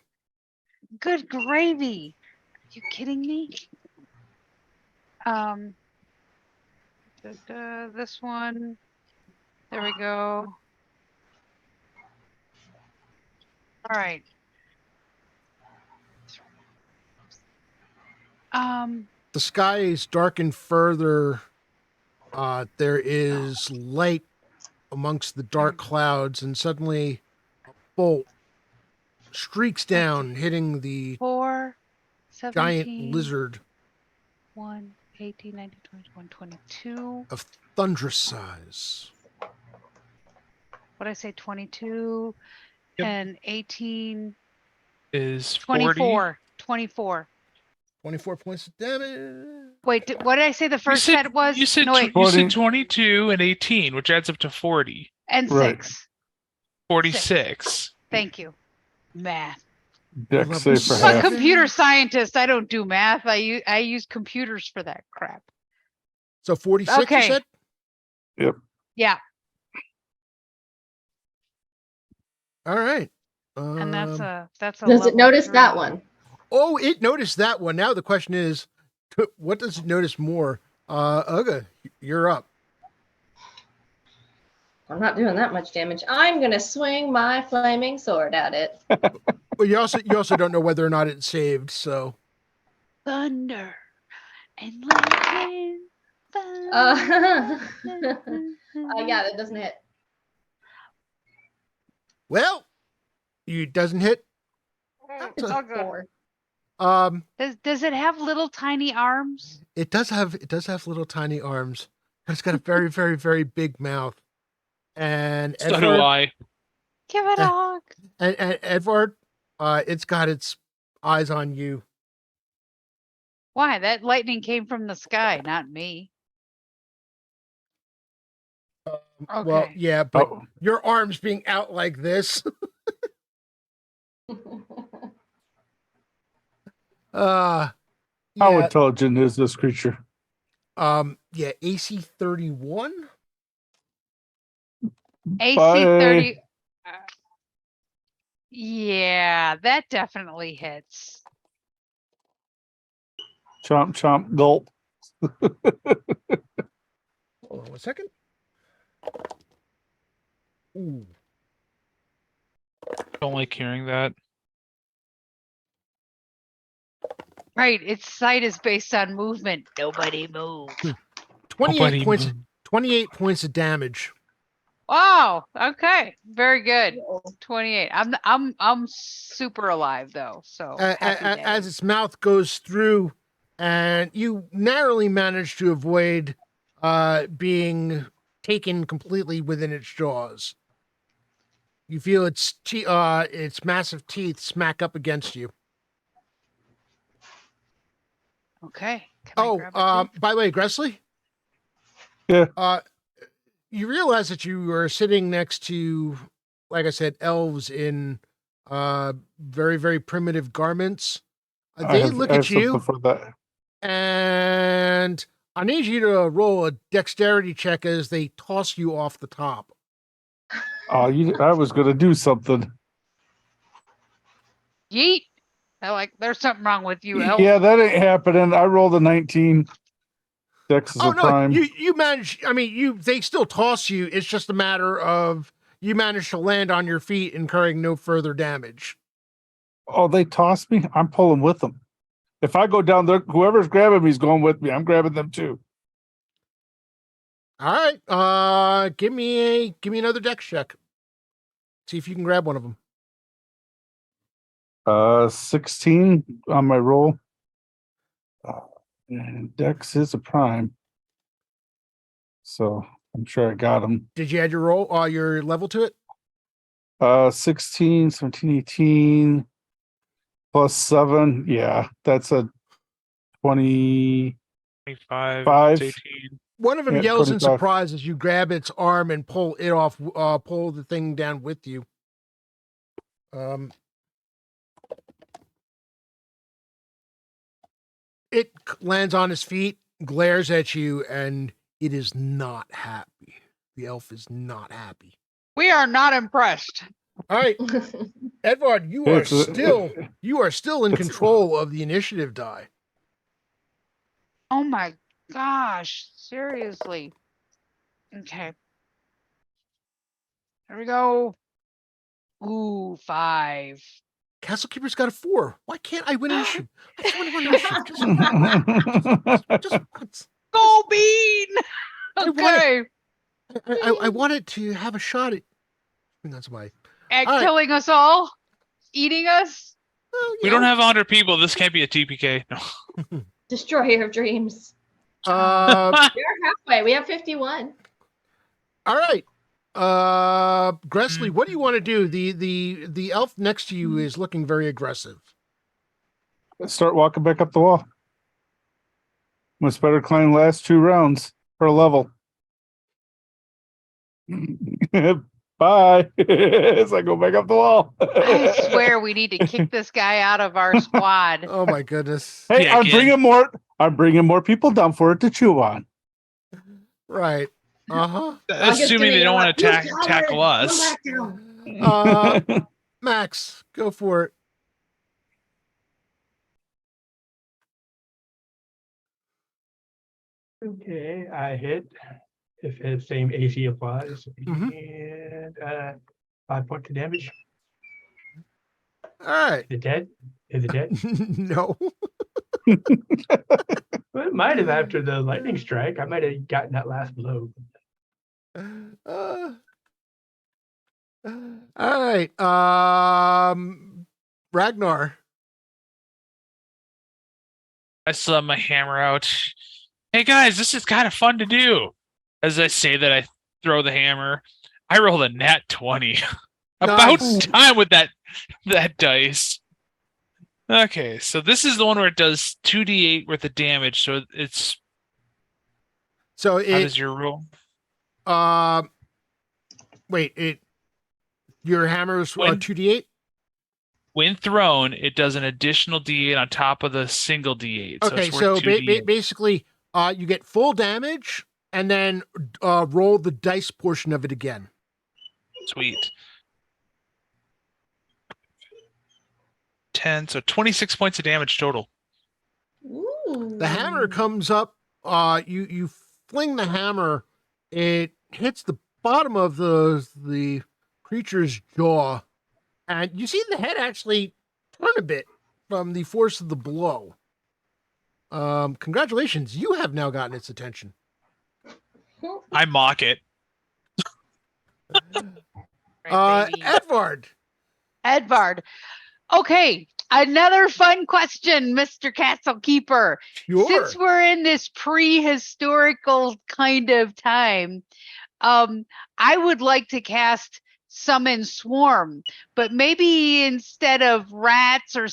Speaker 3: good gravy. Are you kidding me? This one. There we go. All right.
Speaker 1: The sky is darkened further. There is light amongst the dark clouds, and suddenly a bolt streaks down, hitting the
Speaker 3: 4, 17,
Speaker 1: giant lizard
Speaker 3: 1, 18, 19, 20, 21, 22.
Speaker 1: of thunderous size.
Speaker 3: What did I say? 22
Speaker 4: Yep.
Speaker 3: and 18.
Speaker 4: Is 40.
Speaker 3: 24. 24.
Speaker 1: 24 points of damage.
Speaker 3: Wait, what did I say the first set was?
Speaker 4: You said
Speaker 3: no, wait.
Speaker 4: you
Speaker 2: 20.
Speaker 4: said 22 and 18, which adds up to 40.
Speaker 3: And
Speaker 2: Right.
Speaker 3: 6.
Speaker 4: 46.
Speaker 3: Thank you. Math.
Speaker 2: Dex
Speaker 1: Level
Speaker 2: save for
Speaker 3: I'm a
Speaker 2: half.
Speaker 3: computer scientist. I don't do math. I use computers for that crap.
Speaker 1: So 46,
Speaker 3: Okay.
Speaker 1: you said?
Speaker 3: Yeah,
Speaker 1: All right.
Speaker 3: and that's a
Speaker 6: Does it
Speaker 3: level
Speaker 6: notice
Speaker 3: 3.
Speaker 6: that one?
Speaker 1: Oh, it noticed that one. Now the question is, what does it notice more? Uga, you're up.
Speaker 6: I'm not doing that much damage. I'm gonna swing my flaming sword at it.
Speaker 1: Well, you also don't know whether or not it saved. So
Speaker 3: Thunder and lightning.
Speaker 6: Yeah, that doesn't hit.
Speaker 1: well, it doesn't hit.
Speaker 6: It's
Speaker 3: Oh,
Speaker 6: a
Speaker 3: good.
Speaker 6: 4.
Speaker 3: Does it have little tiny arms?
Speaker 1: It does have little tiny arms, but it's got a very, very, very big mouth. And
Speaker 4: So do
Speaker 1: Edward,
Speaker 4: I.
Speaker 3: Give it a hug.
Speaker 1: and Edward, it's got its eyes on you.
Speaker 3: Why? That lightning came from the sky, not me.
Speaker 1: Well,
Speaker 3: Okay.
Speaker 1: yeah, but
Speaker 2: Oh,
Speaker 1: your arms being out like this.
Speaker 2: how
Speaker 1: Yeah.
Speaker 2: intelligent is this creature?
Speaker 1: Yeah, AC 31.
Speaker 3: AC
Speaker 2: Bye.
Speaker 3: 30. Yeah, that definitely hits.
Speaker 2: Chomp, chomp, gulp.
Speaker 1: Hold on 1 second. Ooh.
Speaker 4: Don't like hearing that.
Speaker 3: Right, its sight is based on movement. Nobody move.
Speaker 1: 28
Speaker 4: Nobody
Speaker 1: points.
Speaker 4: move.
Speaker 1: 28 points of damage.
Speaker 3: Wow. Okay. Very good. 28. I'm super alive though. So happy day.
Speaker 1: As its mouth goes through, and you narrowly manage to avoid being taken completely within its jaws. You feel its massive teeth smack up against you.
Speaker 3: Okay. Can I grab a tooth?
Speaker 1: By the way, Gressley?
Speaker 2: Yeah.
Speaker 1: You realize that you are sitting next to, like I said, elves in very, very primitive garments. They look
Speaker 2: I
Speaker 1: at
Speaker 2: have something
Speaker 1: you,
Speaker 2: for that.
Speaker 1: and I need you to roll a dexterity check as they toss you off the top.
Speaker 2: Oh, I was going to do something.
Speaker 3: Yeet. There's something wrong with you, elf.
Speaker 2: Yeah, that ain't happening. I rolled a 19. Dex is
Speaker 1: Oh
Speaker 2: a
Speaker 1: no,
Speaker 2: prime.
Speaker 1: you manage. I mean, they still toss you. It's just a matter of you manage to land on your feet, incurring no further damage.
Speaker 2: Oh, they tossed me? I'm pulling with them. If I go down there, whoever's grabbing me is going with me. I'm grabbing them too.
Speaker 1: All right. Give me another dex check. See if you can grab one of them.
Speaker 2: 16 on my roll. And Dex is a prime. So I'm sure I got him.
Speaker 1: Did you add your roll, your level to it?
Speaker 2: 16, 17, 18 plus 7. Yeah, that's a 25.
Speaker 4: 25, 18.
Speaker 1: One of them
Speaker 2: Yeah,
Speaker 1: yells in
Speaker 2: 25.
Speaker 1: surprise as you grab its arm and pull it off, pull the thing down with you. It lands on its feet, glares at you, and it is not happy. The elf is not happy.
Speaker 3: We are not impressed.
Speaker 1: All right, Edvard, you are still in
Speaker 2: it's-
Speaker 1: control of the initiative die.
Speaker 3: Oh my gosh. Seriously. Okay. Here we go. Ooh, 5.
Speaker 1: Castle Keeper's got a 4. Why can't I win initiative? I just want to win initiative. Just once.
Speaker 3: Go Bean.
Speaker 1: I want
Speaker 3: Okay.
Speaker 1: I wanted to have a shot at. That's why.
Speaker 3: At
Speaker 1: All right.
Speaker 3: killing us all, eating us.
Speaker 1: Well,
Speaker 4: We don't have 100 people. This can't be a TPK. No.
Speaker 6: Destroyer of dreams.
Speaker 1: Uh,
Speaker 6: We're halfway. We have 51.
Speaker 1: all right. Gressley, what do you want to do? The elf next to you is looking very aggressive.
Speaker 2: Start walking back up the wall. Must better climb last 2 rounds per level. Bye. As I go back up the wall.
Speaker 3: I swear we need to kick this guy out of our squad.
Speaker 1: Oh my goodness.
Speaker 2: Hey,
Speaker 4: Yeah,
Speaker 2: I'm
Speaker 4: again.
Speaker 2: bringing more people down for it to chew on.
Speaker 1: Right. Uh-huh.
Speaker 4: Assuming they don't want to tackle us.
Speaker 1: Max, go for it.
Speaker 5: Okay, I hit. If the same AC applies,
Speaker 1: Mhm.
Speaker 5: and 5 points of damage.
Speaker 1: All right.
Speaker 5: Is it dead? Is it dead?
Speaker 1: No.
Speaker 5: Well, it might have after the lightning strike. I might have gotten that last blow.
Speaker 1: All right. Ragnar.
Speaker 4: I still have my hammer out. Hey guys, this is kind of fun to do. As I say that, I throw the hammer. I rolled a nat 20. About
Speaker 1: Nice.
Speaker 4: time with that dice. Okay, so this is the one where it does 2d8 worth of damage. So it's
Speaker 1: So
Speaker 4: how does your roll?
Speaker 1: Wait, your hammer's
Speaker 4: When
Speaker 1: 2d8?
Speaker 4: when thrown, it does an additional d8 on top of the single d8. So
Speaker 1: Okay,
Speaker 4: it's worth
Speaker 1: so
Speaker 4: 2d8.
Speaker 1: basically, you get full damage and then roll the dice portion of it again.
Speaker 4: Sweet. 10, so 26 points of damage total.
Speaker 6: Ooh.
Speaker 1: The hammer comes up. You fling the hammer. It hits the bottom of the creature's jaw, and you see the head actually turn a bit from the force of the blow. Congratulations, you have now gotten its attention.
Speaker 4: I mock it.
Speaker 3: Right, baby.
Speaker 1: Edvard.
Speaker 3: Edvard. Okay, another fun question, Mr. Castle Keeper.
Speaker 1: Sure.
Speaker 3: Since we're in this prehistorical kind of time, I would like to cast Summon Swarm, but maybe instead of rats or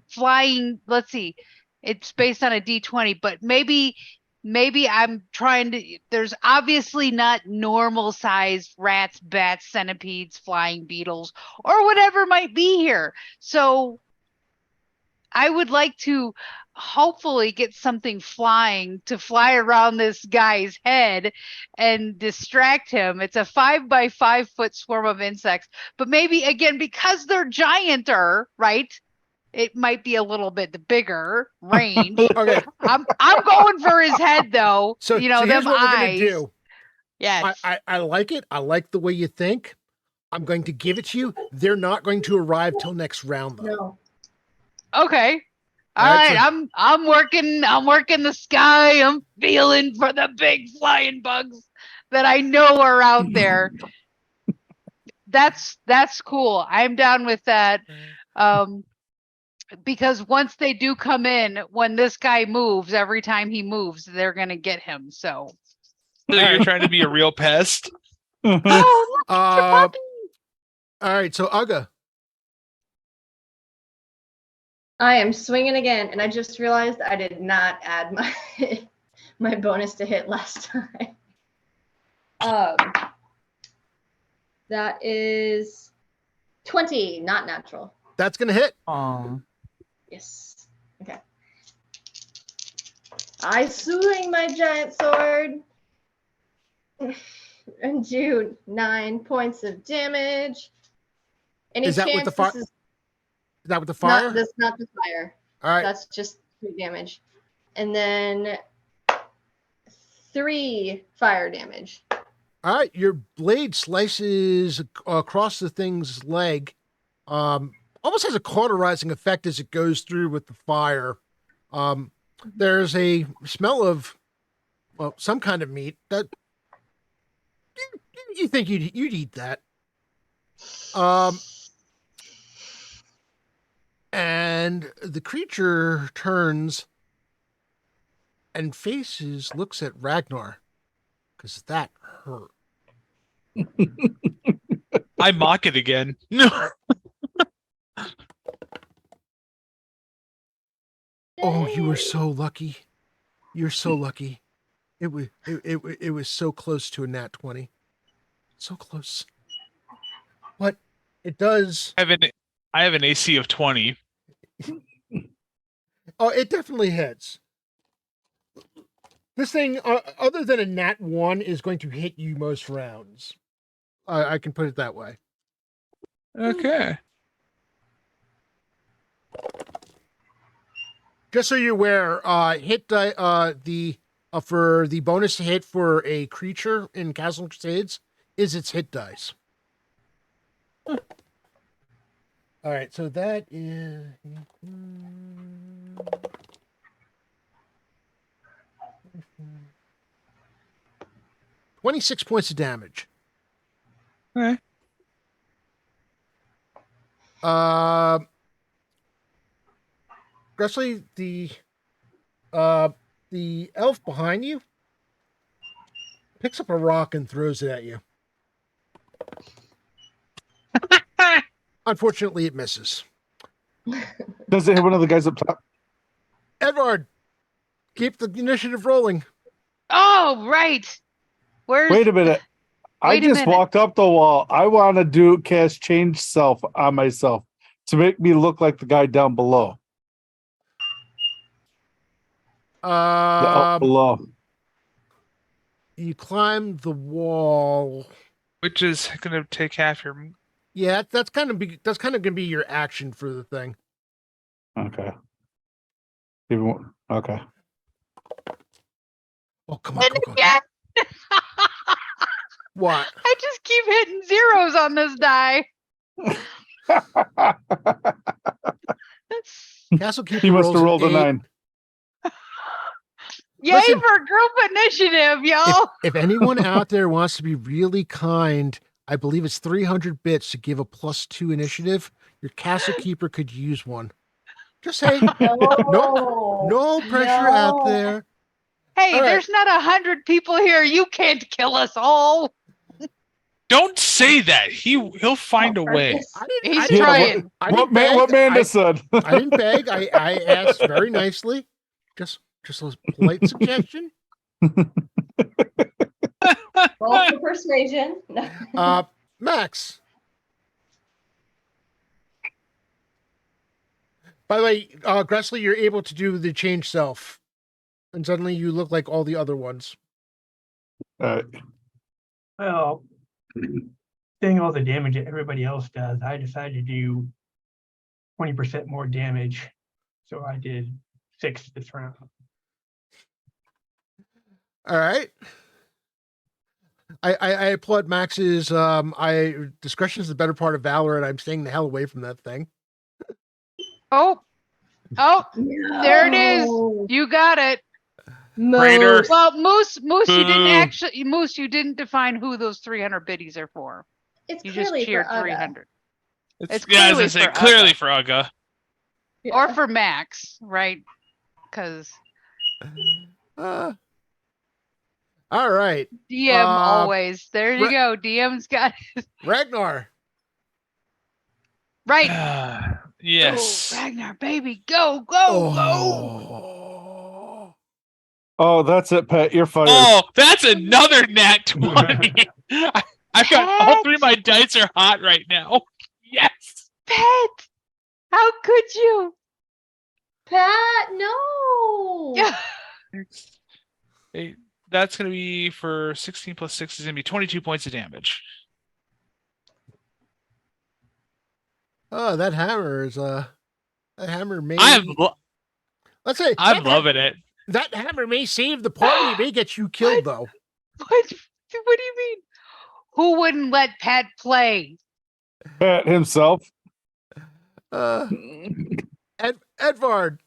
Speaker 3: flying, let's see, it's based on a D20, but maybe I'm trying to, there's obviously not normal sized rats, bats, centipedes, flying beetles, or whatever might be here. So I would like to hopefully get something flying to fly around this guy's head and distract him. It's a 5 by 5 foot swarm of insects, but maybe again, because they're gianter, right? It might be a little bit bigger range.
Speaker 1: Okay,
Speaker 3: I'm going for his head though.
Speaker 1: so
Speaker 3: You know,
Speaker 1: so here's
Speaker 3: them
Speaker 1: what we're gonna
Speaker 3: eyes.
Speaker 1: do.
Speaker 3: Yes.
Speaker 1: I like it. I like the way you think. I'm going to give it to you. They're not going to arrive till next round, though.
Speaker 6: No.
Speaker 3: Okay. All
Speaker 1: All right,
Speaker 3: right,
Speaker 1: so-
Speaker 3: I'm working the sky. I'm feeling for the big flying bugs that I know are out there. That's cool. I'm down with that. Because once they do come in, when this guy moves, every time he moves, they're gonna get him. So
Speaker 4: So you're trying to be a real pest?
Speaker 3: oh, look, it's a puppy.
Speaker 1: All right, so Uga.
Speaker 6: I am swinging again, and I just realized I did not add my my bonus to hit last time. That is 20, not natural.
Speaker 1: That's gonna hit.
Speaker 6: Yes. Okay. I swing my giant sword and do 9 points of damage. Any
Speaker 1: Is that with
Speaker 6: chance
Speaker 1: the fire?
Speaker 6: this is
Speaker 1: Is that with the fire?
Speaker 6: not not the fire?
Speaker 1: All right.
Speaker 6: That's just 3 damage. And then 3 fire damage.
Speaker 1: All right. Your blade slices across the thing's leg. Almost has a cauterizing effect as it goes through with the fire. There's a smell of some kind of meat that you think you'd eat that. And the creature turns and looks at Ragnar, because that hurt.
Speaker 4: I mock it again. No.
Speaker 1: Oh, you were so lucky. You're so lucky. It was so close to a nat 20. So close. What it does.
Speaker 4: I have an AC of 20.
Speaker 1: Oh, it definitely hits. This thing, other than a nat 1, is going to hit you most rounds. I can put it that way.
Speaker 4: Okay.
Speaker 1: Just so you're aware, hit the for the bonus hit for a creature in Castle Crusades is its hit dice. All right, so that is 26 points of damage.
Speaker 4: Okay.
Speaker 1: Actually, The elf behind you picks up a rock and throws it at you. Unfortunately, it misses.
Speaker 2: Does it hit one of the guys up top?
Speaker 1: Edward, keep the initiative rolling.
Speaker 3: Oh, right. Where's
Speaker 2: Wait a minute. I
Speaker 3: Wait a
Speaker 2: just
Speaker 3: minute.
Speaker 2: walked up the wall. I want to cast change self on myself to make me look like the guy down below. The elf below.
Speaker 1: You climb the wall.
Speaker 4: Which is going to take half your.
Speaker 1: Yeah, that's kind of gonna be your action for the thing.
Speaker 2: Okay. Even more. Okay.
Speaker 1: Oh, come on.
Speaker 3: Yeah.
Speaker 1: What?
Speaker 3: I just keep hitting zeros on this die.
Speaker 1: Castle Keeper
Speaker 2: He must
Speaker 1: rolls
Speaker 2: have rolled a
Speaker 1: 8.
Speaker 2: 9.
Speaker 3: Yay
Speaker 1: Listen,
Speaker 3: for group initiative, y'all.
Speaker 1: If anyone out there wants to be really kind, I believe it's 300 bits to give a +2 initiative. Your Castle Keeper could use one. Just say, no pressure out there.
Speaker 3: Hey,
Speaker 1: All right.
Speaker 3: there's not 100 people here. You can't kill us all.
Speaker 4: Don't say that. He'll find a way.
Speaker 3: He's
Speaker 2: Yeah,
Speaker 3: trying.
Speaker 2: What Amanda said.
Speaker 1: I didn't beg. I asked very nicely. Just a polite suggestion.
Speaker 6: Roll for persuasion.
Speaker 1: Max. By the way, Gressley, you're able to do the change self. And suddenly you look like all the other ones.
Speaker 5: Well, seeing all the damage that everybody else does, I decided to do 20% more damage. So I did 6 this round.
Speaker 1: All right. I applaud Max's discretion is the better part of valor, and I'm staying the hell away from that thing.
Speaker 3: Oh, there it is. You got it.
Speaker 4: Raider.
Speaker 3: Well, Moose, you didn't
Speaker 4: Boo.
Speaker 3: You didn't define who those 300 biddies are for.
Speaker 6: It's
Speaker 3: You just
Speaker 6: clearly
Speaker 3: cheered
Speaker 6: for Uga.
Speaker 3: 300. It's
Speaker 4: Yeah, as I
Speaker 3: clearly
Speaker 4: say,
Speaker 3: for
Speaker 4: clearly
Speaker 3: Uga.
Speaker 4: for Uga.
Speaker 6: Yeah.
Speaker 3: Or for Max, right? Because
Speaker 1: All right.
Speaker 3: DM always. There you go. DM's got it.
Speaker 1: Ragnar.
Speaker 3: Right.
Speaker 4: Yes.
Speaker 3: Go, Ragnar, baby. Go, go.
Speaker 2: Oh, that's it, Pat. You're fired.
Speaker 4: Oh, that's another nat 20. I've got all 3 of my dice are hot right now. Yes.
Speaker 3: Pet. How could you?
Speaker 6: Pat, no.
Speaker 3: Yeah.
Speaker 4: Hey, that's going to be for 16 plus 6 is going to be 22 points of damage.
Speaker 1: Oh, that hammer is that hammer may. Let's say
Speaker 4: I'm loving it.
Speaker 1: That hammer may save the party. It may get you killed, though.
Speaker 3: What do you mean? Who wouldn't let Pat play?
Speaker 2: Pat himself.
Speaker 1: Edvard.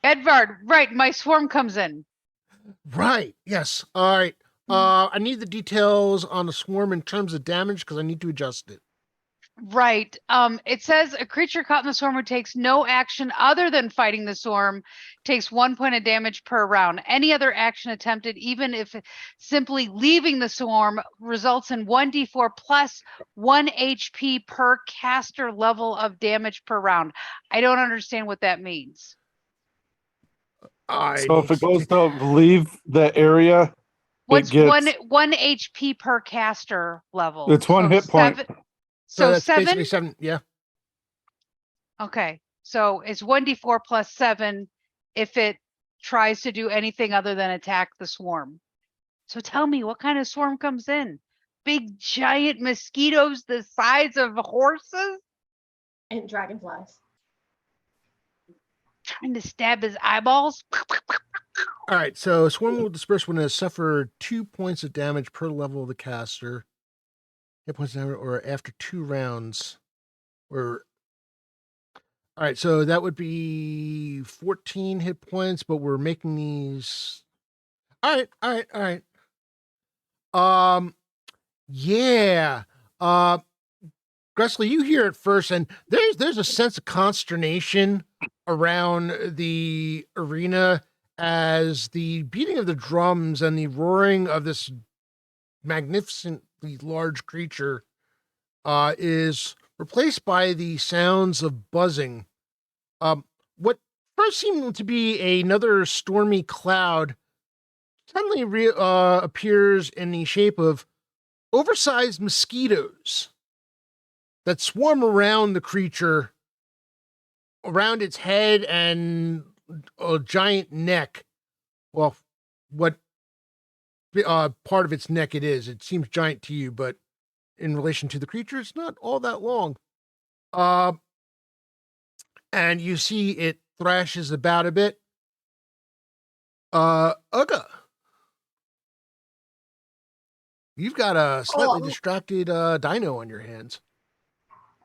Speaker 3: Edvard, right. My swarm comes in.
Speaker 1: Right. Yes. All right. I need the details on the swarm in terms of damage because I need to adjust it.
Speaker 3: Right. It says a creature caught in the swarm who takes no action other than fighting the swarm takes 1 point of damage per round. Any other action attempted, even if simply leaving the swarm, results in 1d4 plus 1 HP per caster level of damage per round. I don't understand what that means.
Speaker 2: So if it goes to leave the area,
Speaker 3: What's
Speaker 2: it gets
Speaker 3: 1 HP per caster level?
Speaker 2: It's 1 hit point.
Speaker 3: So
Speaker 1: that's
Speaker 3: 7?
Speaker 1: basically 7. Yeah.
Speaker 3: Okay. So it's 1d4 plus 7 if it tries to do anything other than attack the swarm. So tell me, what kind of swarm comes in? Big giant mosquitoes the size of horses?
Speaker 6: And dragonflies.
Speaker 3: Trying to stab his eyeballs?
Speaker 1: All right. So swarm will disperse when it has suffered 2 points of damage per level of the caster. Hit points of damage, or after 2 rounds. Or all right. So that would be 14 hit points, but we're making these. All right. Yeah. Gressley, you hear it first, and there's a sense of consternation around the arena as the beating of the drums and the roaring of this magnificently large creature is replaced by the sounds of buzzing. What first seemed to be another stormy cloud suddenly appears in the shape of oversized mosquitoes that swarm around the creature, around its head and a giant neck. Well, what part of its neck it is. It seems giant to you, but in relation to the creature, it's not all that long. And you see it thrashes about a bit. Uga, you've got a slightly distracted dino on your hands.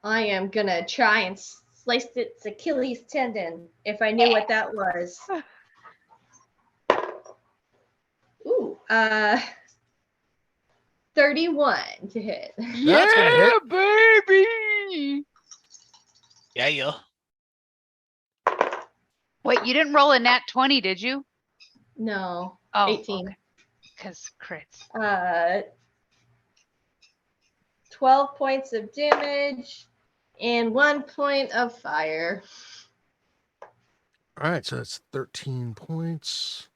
Speaker 6: I am gonna try and slice its Achilles tendon if I knew what that was. Ooh, 31 to hit.
Speaker 1: That's gonna hit.
Speaker 3: baby.
Speaker 4: Yeah.
Speaker 3: Wait, you didn't roll a nat 20, did you?
Speaker 6: No,
Speaker 3: Oh,
Speaker 6: 18.
Speaker 3: Because crits.
Speaker 6: 12 points of damage and 1 point of fire.
Speaker 1: All right, so that's 13 points.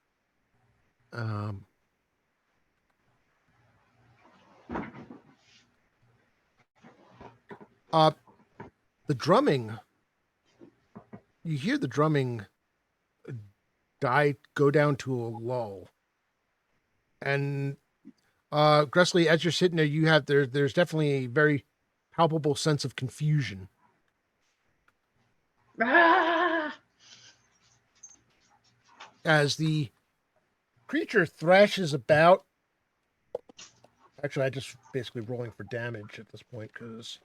Speaker 1: The drumming, you hear the drumming go down to a lull. And Gressley, as you're sitting there, you have there's definitely a very palpable sense of confusion.
Speaker 6: Ah!
Speaker 1: As the creature thrashes about. Actually, I just basically rolling for damage at this point because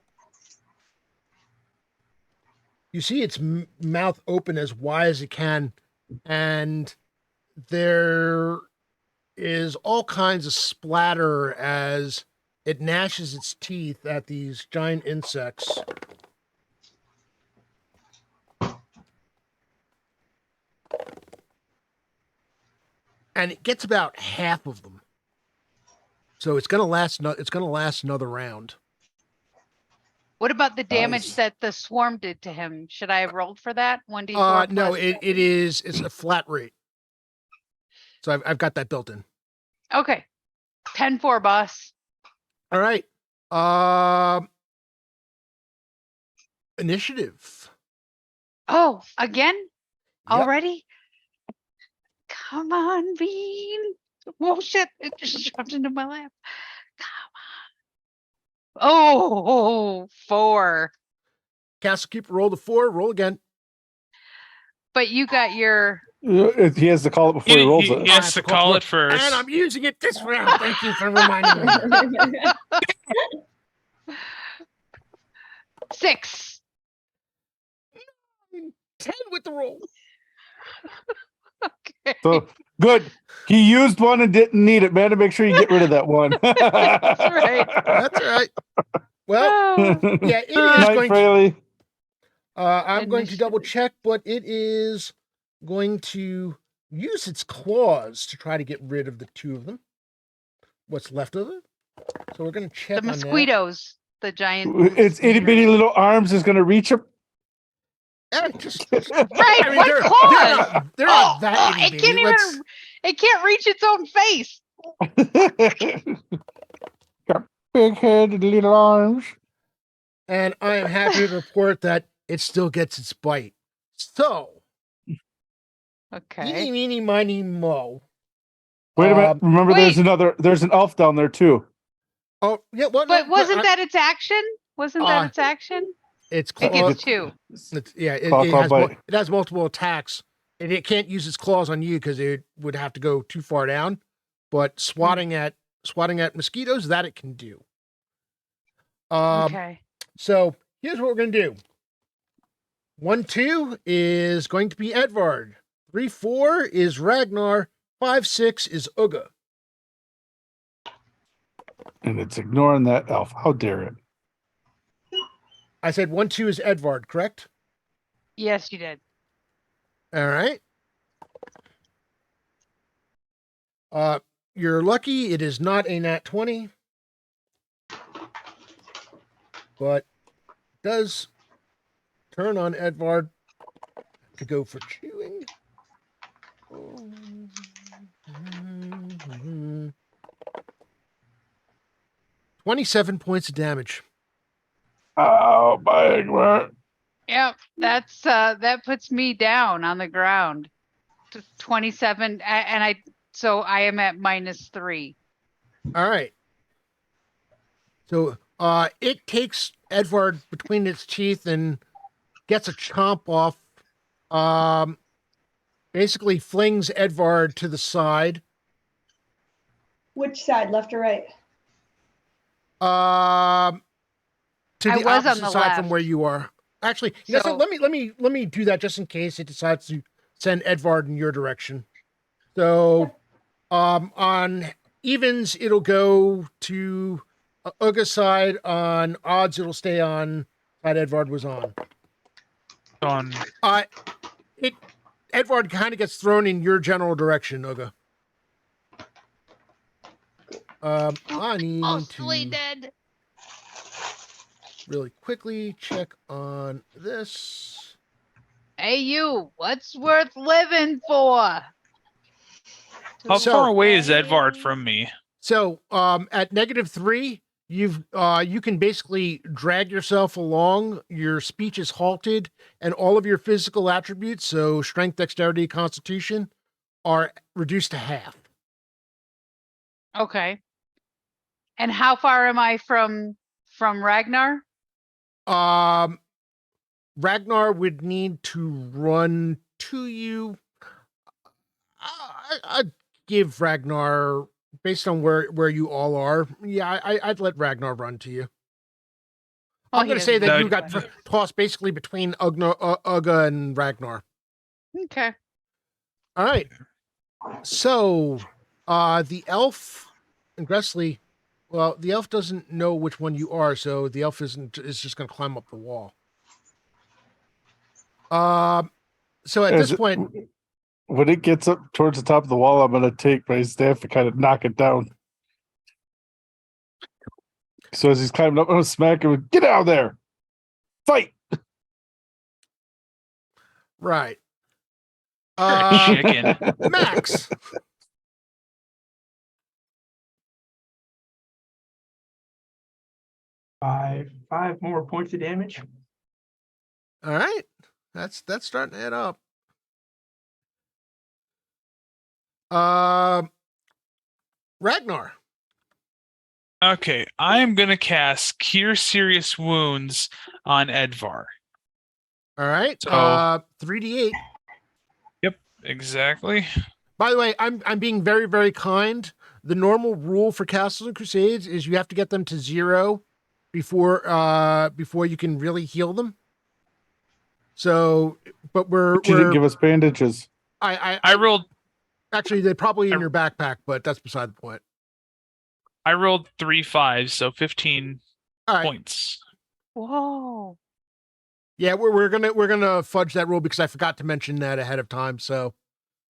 Speaker 1: you see its mouth open as wide as it can, and there is all kinds of splatter as it gnashes its teeth at these giant insects. And it gets about half of them. So it's gonna last. It's gonna last another round.
Speaker 3: What about the damage
Speaker 2: Nice.
Speaker 3: that the swarm did to him? Should I have rolled for that? 1d4
Speaker 1: No,
Speaker 3: plus-
Speaker 1: it's a flat rate. So I've got that built in.
Speaker 3: Okay. 10-4, boss.
Speaker 1: All right. Initiative.
Speaker 3: Oh, again?
Speaker 1: Yep.
Speaker 3: Already? Come on, Bean. Oh shit, it just dropped into my lap. Come on. Oh, 4.
Speaker 1: Castle Keeper rolled a 4. Roll again.
Speaker 3: But you got your
Speaker 2: He has to call it before he rolls it.
Speaker 4: He has to call it first.
Speaker 1: And I'm using it this round. Thank you for reminding me.
Speaker 3: 6.
Speaker 1: 10 with the roll.
Speaker 3: Okay.
Speaker 2: So good. He used one and didn't need it, man. To make sure you get rid of that one.
Speaker 3: That's right.
Speaker 1: That's all right. Well,
Speaker 3: Oh,
Speaker 1: yeah, it is
Speaker 2: Night,
Speaker 1: going to.
Speaker 2: Fraley.
Speaker 1: I'm going to double
Speaker 3: Initiative.
Speaker 1: check, but it is going to use its claws to try to get rid of the 2 of them. What's left of it? So we're going to check
Speaker 3: the
Speaker 1: on that.
Speaker 3: mosquitoes, the giant.
Speaker 2: Its itty bitty little arms is going to reach up.
Speaker 1: Just,
Speaker 3: Right,
Speaker 1: I mean,
Speaker 3: what
Speaker 1: they're
Speaker 3: claws?
Speaker 1: not that
Speaker 3: it
Speaker 1: itty
Speaker 3: can't
Speaker 1: bitty.
Speaker 3: even. It can't reach its own face.
Speaker 2: Got big-headed little arms.
Speaker 1: And I am happy to report that it still gets its bite. So,
Speaker 3: Okay.
Speaker 1: eeny, meeny, miny, mo.
Speaker 2: Wait a minute. Remember,
Speaker 3: Wait.
Speaker 2: there's an elf down there too.
Speaker 1: Oh, yeah. Well,
Speaker 3: But
Speaker 1: no,
Speaker 3: wasn't that its action? Wasn't that
Speaker 1: Uh,
Speaker 3: its action?
Speaker 1: it's
Speaker 3: It
Speaker 1: claw,
Speaker 3: gets 2.
Speaker 2: Claw bite.
Speaker 1: it has multiple attacks, and it can't use its claws on you because it would have to go too far down. But swatting at mosquitoes, that it can do.
Speaker 3: Okay.
Speaker 1: So here's what we're gonna do. 1-2 is going to be Edvard. 3-4 is Ragnar. 5-6 is Uga.
Speaker 2: And it's ignoring that elf. How dare it?
Speaker 1: I said 1-2 is Edvard, correct?
Speaker 3: Yes, you did.
Speaker 1: All right. You're lucky it is not a nat 20, but does turn on Edvard to go for chewing. 27 points of damage.
Speaker 2: Oh my god.
Speaker 3: Yep, that's that puts me down on the ground. 27, and so I am at -3.
Speaker 1: All right. So it takes Edvard between its teeth and gets a chomp off. Basically flings Edvard to the side.
Speaker 8: Which side, left or right?
Speaker 1: To
Speaker 3: I
Speaker 1: the
Speaker 3: was on
Speaker 1: opposite
Speaker 3: the
Speaker 1: side from
Speaker 3: left.
Speaker 1: where you are. Actually, you know, so
Speaker 3: So-
Speaker 1: let me do that just in case it decides to send Edvard in your direction. So, on evens it'll go to Uga's side. On odds, it'll stay on side Edvard was on.
Speaker 4: On
Speaker 1: Edvard kind of gets thrown in your general direction, Uga. I need
Speaker 3: Mostly
Speaker 1: to
Speaker 3: dead.
Speaker 1: really quickly check on this.
Speaker 3: Hey, you, what's worth living for?
Speaker 4: how
Speaker 1: So-
Speaker 4: far away is Edvard from me?
Speaker 1: So, at -3, you can basically drag yourself along. Your speech is halted, and all of your physical attributes, so strength, dexterity, constitution, are reduced to half.
Speaker 3: Okay. And how far am I from Ragnar?
Speaker 1: Ragnar would need to run to you. I'd give Ragnar, based on where you all are. Yeah, I'd let Ragnar run to you.
Speaker 3: Well,
Speaker 1: I'm
Speaker 3: he
Speaker 1: going to say
Speaker 3: doesn't
Speaker 1: that
Speaker 4: know
Speaker 1: you got
Speaker 3: anybody.
Speaker 1: tossed basically between Uga and Ragnar.
Speaker 3: Okay.
Speaker 1: All right. So, the elf and Gressley, well, the elf doesn't know which one you are, so the elf is just going to climb up the wall. So at
Speaker 2: As
Speaker 1: this point,
Speaker 2: when it gets up towards the top of the wall, I'm gonna take my staff and kind of knock it down. So as he's climbing up, I'm gonna smack him and get out of there. Fight.
Speaker 1: right.
Speaker 4: You're a chicken.
Speaker 1: Max.
Speaker 5: Five more points of damage.
Speaker 1: All right. That's starting to add up. Ragnar.
Speaker 4: Okay, I'm gonna cast Cure Serious Wounds on Edvar.
Speaker 1: All right.
Speaker 4: So-
Speaker 1: 3d8.
Speaker 4: Exactly.
Speaker 1: By the way, I'm being very, very kind. The normal rule for Castles and Crusades is you have to get them to 0 before you can really heal them. So, but
Speaker 2: You didn't give us bandages.
Speaker 4: I rolled
Speaker 1: actually they're probably in your backpack, but that's beside the point.
Speaker 4: 3 5s, so 15
Speaker 1: All right.
Speaker 4: points.
Speaker 3: Whoa.
Speaker 1: Yeah, we're gonna fudge that rule because I forgot to mention that ahead of time. So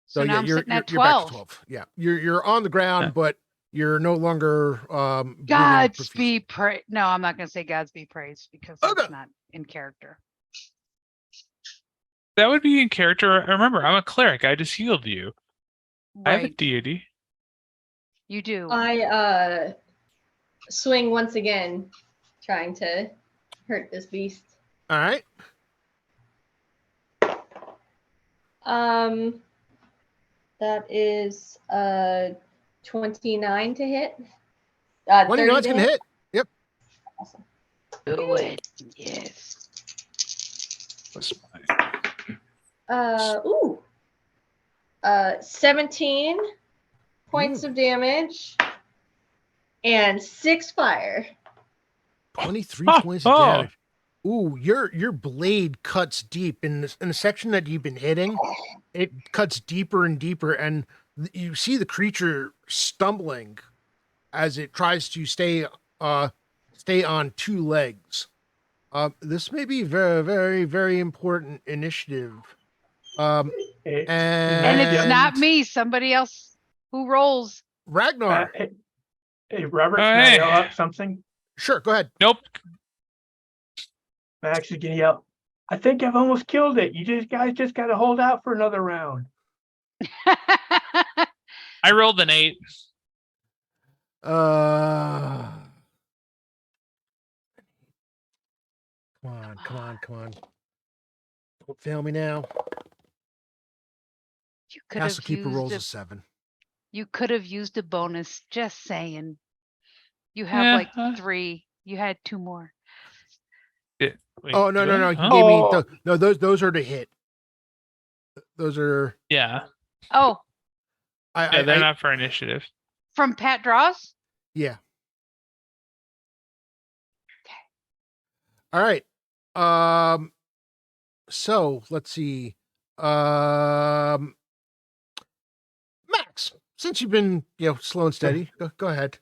Speaker 3: So now
Speaker 1: yeah,
Speaker 3: I'm
Speaker 1: you're
Speaker 3: sitting at
Speaker 1: you're back
Speaker 3: 12.
Speaker 1: to 12. Yeah, you're on the ground,
Speaker 4: Yeah.
Speaker 1: but you're no longer bleeding
Speaker 3: Gods
Speaker 1: profusely.
Speaker 3: be praised. No, I'm not going to say Gods be praised because
Speaker 1: Okay.
Speaker 3: that's not in character.
Speaker 4: That would be in character. Remember, I'm a cleric. I just healed you. I have a
Speaker 3: Right.
Speaker 4: deity.
Speaker 3: You do.
Speaker 6: I swing once again, trying to hurt this beast.
Speaker 1: All right.
Speaker 6: That is 29 to hit.
Speaker 1: 29's gonna hit. Yep.
Speaker 6: Awesome.
Speaker 3: Do it. Yes.
Speaker 4: That's my-
Speaker 6: 17 points of damage and 6 fire.
Speaker 1: 23 points of damage. Ooh, your blade cuts deep in the section that you've been hitting. It cuts deeper and deeper, and you see the creature stumbling as it tries to stay on 2 legs. This may be very, very, very important initiative.
Speaker 5: Hey,
Speaker 3: And it's
Speaker 1: And-
Speaker 3: not me, somebody else who rolls.
Speaker 1: Ragnar.
Speaker 5: Hey, Robert,
Speaker 4: Oh,
Speaker 5: can I
Speaker 4: hey.
Speaker 5: yell out something?
Speaker 1: Sure, go ahead.
Speaker 4: Nope.
Speaker 5: I'm actually gonna yell. I think I've almost killed it. You guys just gotta hold out for another round.
Speaker 4: I rolled an 8.
Speaker 1: Come on. Don't fail me now.
Speaker 3: You could
Speaker 1: Castle
Speaker 3: have
Speaker 1: Keeper rolls a
Speaker 3: used
Speaker 1: 7.
Speaker 3: you could have used a bonus, just saying. You have like 3. You had 2 more.
Speaker 4: Wait,
Speaker 1: Oh no.
Speaker 4: do I?
Speaker 1: He
Speaker 4: Huh?
Speaker 1: gave me no. Those are to hit. Those are.
Speaker 4: Yeah.
Speaker 3: Oh,
Speaker 4: Yeah, they're not for initiative.
Speaker 3: from Pat Draws?
Speaker 1: Yeah. All right. So let's see. Max, since you've been slow and steady, go ahead.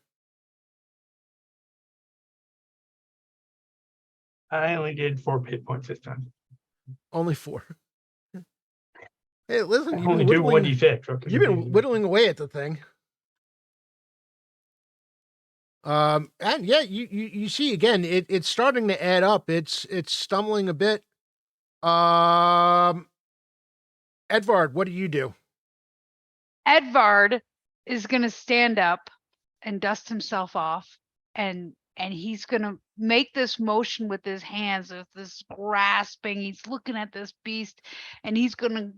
Speaker 5: I only did 4 hit points this time.
Speaker 1: Only 4. Hey, listen,
Speaker 5: I
Speaker 1: you've
Speaker 5: only
Speaker 1: been
Speaker 5: do
Speaker 1: whittling.
Speaker 5: 1d6. Okay,
Speaker 1: You've been whittling away at the thing. And yeah, you see again, it's starting to add up. It's stumbling a bit. Edvard, what do you do?
Speaker 3: Edvard is going to stand up and dust himself off, and he's going to make this motion with his hands of this grasping. He's looking at this beast, and he's going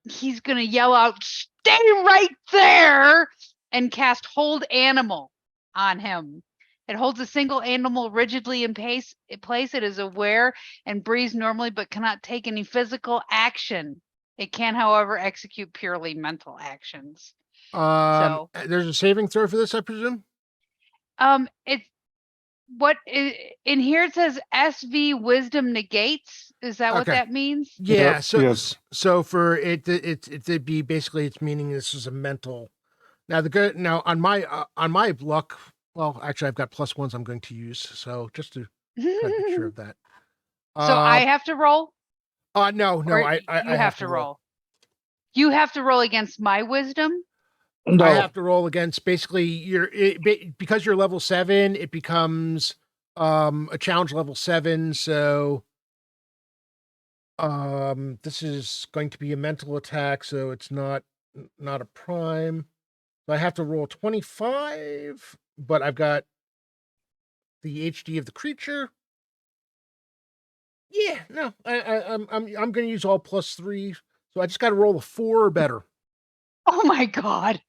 Speaker 3: to yell out, "Stay right there!" and cast Hold Animal on him. It holds a single animal rigidly in place. It is aware and breathes normally, but cannot take any physical action. It can, however, execute purely mental actions.
Speaker 1: There's a saving throw for this, I presume.
Speaker 3: It's in here it says SV Wisdom negates. Is that what
Speaker 1: Okay.
Speaker 3: that means?
Speaker 1: Yeah.
Speaker 2: Yep,
Speaker 1: So
Speaker 2: yes.
Speaker 1: so for it'd be basically it's meaning this is a mental. Now on my luck. Well, actually, I've got +1s I'm going to use. So just to try to make sure of that.
Speaker 3: So I have to roll.
Speaker 1: No,
Speaker 3: Or
Speaker 1: I
Speaker 3: you have to roll. You have to roll against my wisdom.
Speaker 2: No.
Speaker 1: I have to roll against basically because you're level 7, it becomes a challenge level 7. So this is going to be a mental attack, so it's not a prime. So I have to roll 25, but I've got the HD of the creature. Yeah, no, I'm going to use all +3, so I just got to roll a 4 or better.
Speaker 3: Oh my god.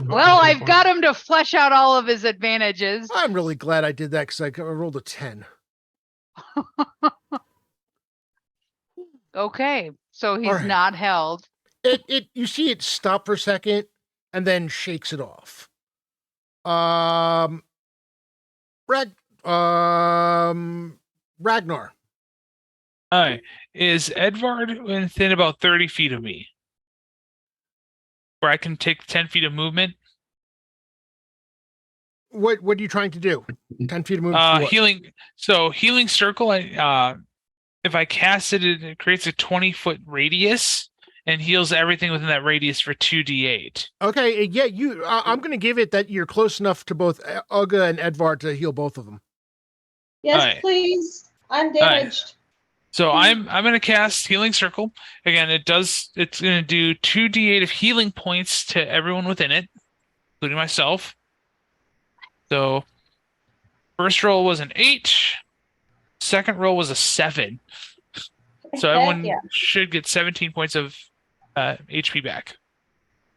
Speaker 3: Well, I've got him to flesh out all of his advantages.
Speaker 1: I'm really glad I did that because I rolled a 10.
Speaker 3: Okay, so he's
Speaker 1: right.
Speaker 3: not held.
Speaker 1: You see it stop for a second and then shakes it off. Ragnar.
Speaker 4: Hi. Is Edvard within about 30 feet of me? Where I can take 10 feet of movement?
Speaker 1: What are you trying to do? 10 feet of movement?
Speaker 4: Healing. So healing circle. If I cast it, it creates a 20-foot radius and heals everything within that radius for 2d8.
Speaker 1: Okay, yeah, I'm going to give it that you're close enough to both Uga and Edvard to heal both of them.
Speaker 8: Yes,
Speaker 4: Right.
Speaker 8: please. I'm damaged.
Speaker 4: So I'm going to cast healing circle. Again, it's going to do 2d8 of healing points to everyone within it, including myself. So first roll was an 8. Second roll was a 7. So everyone should get 17 points of HP back.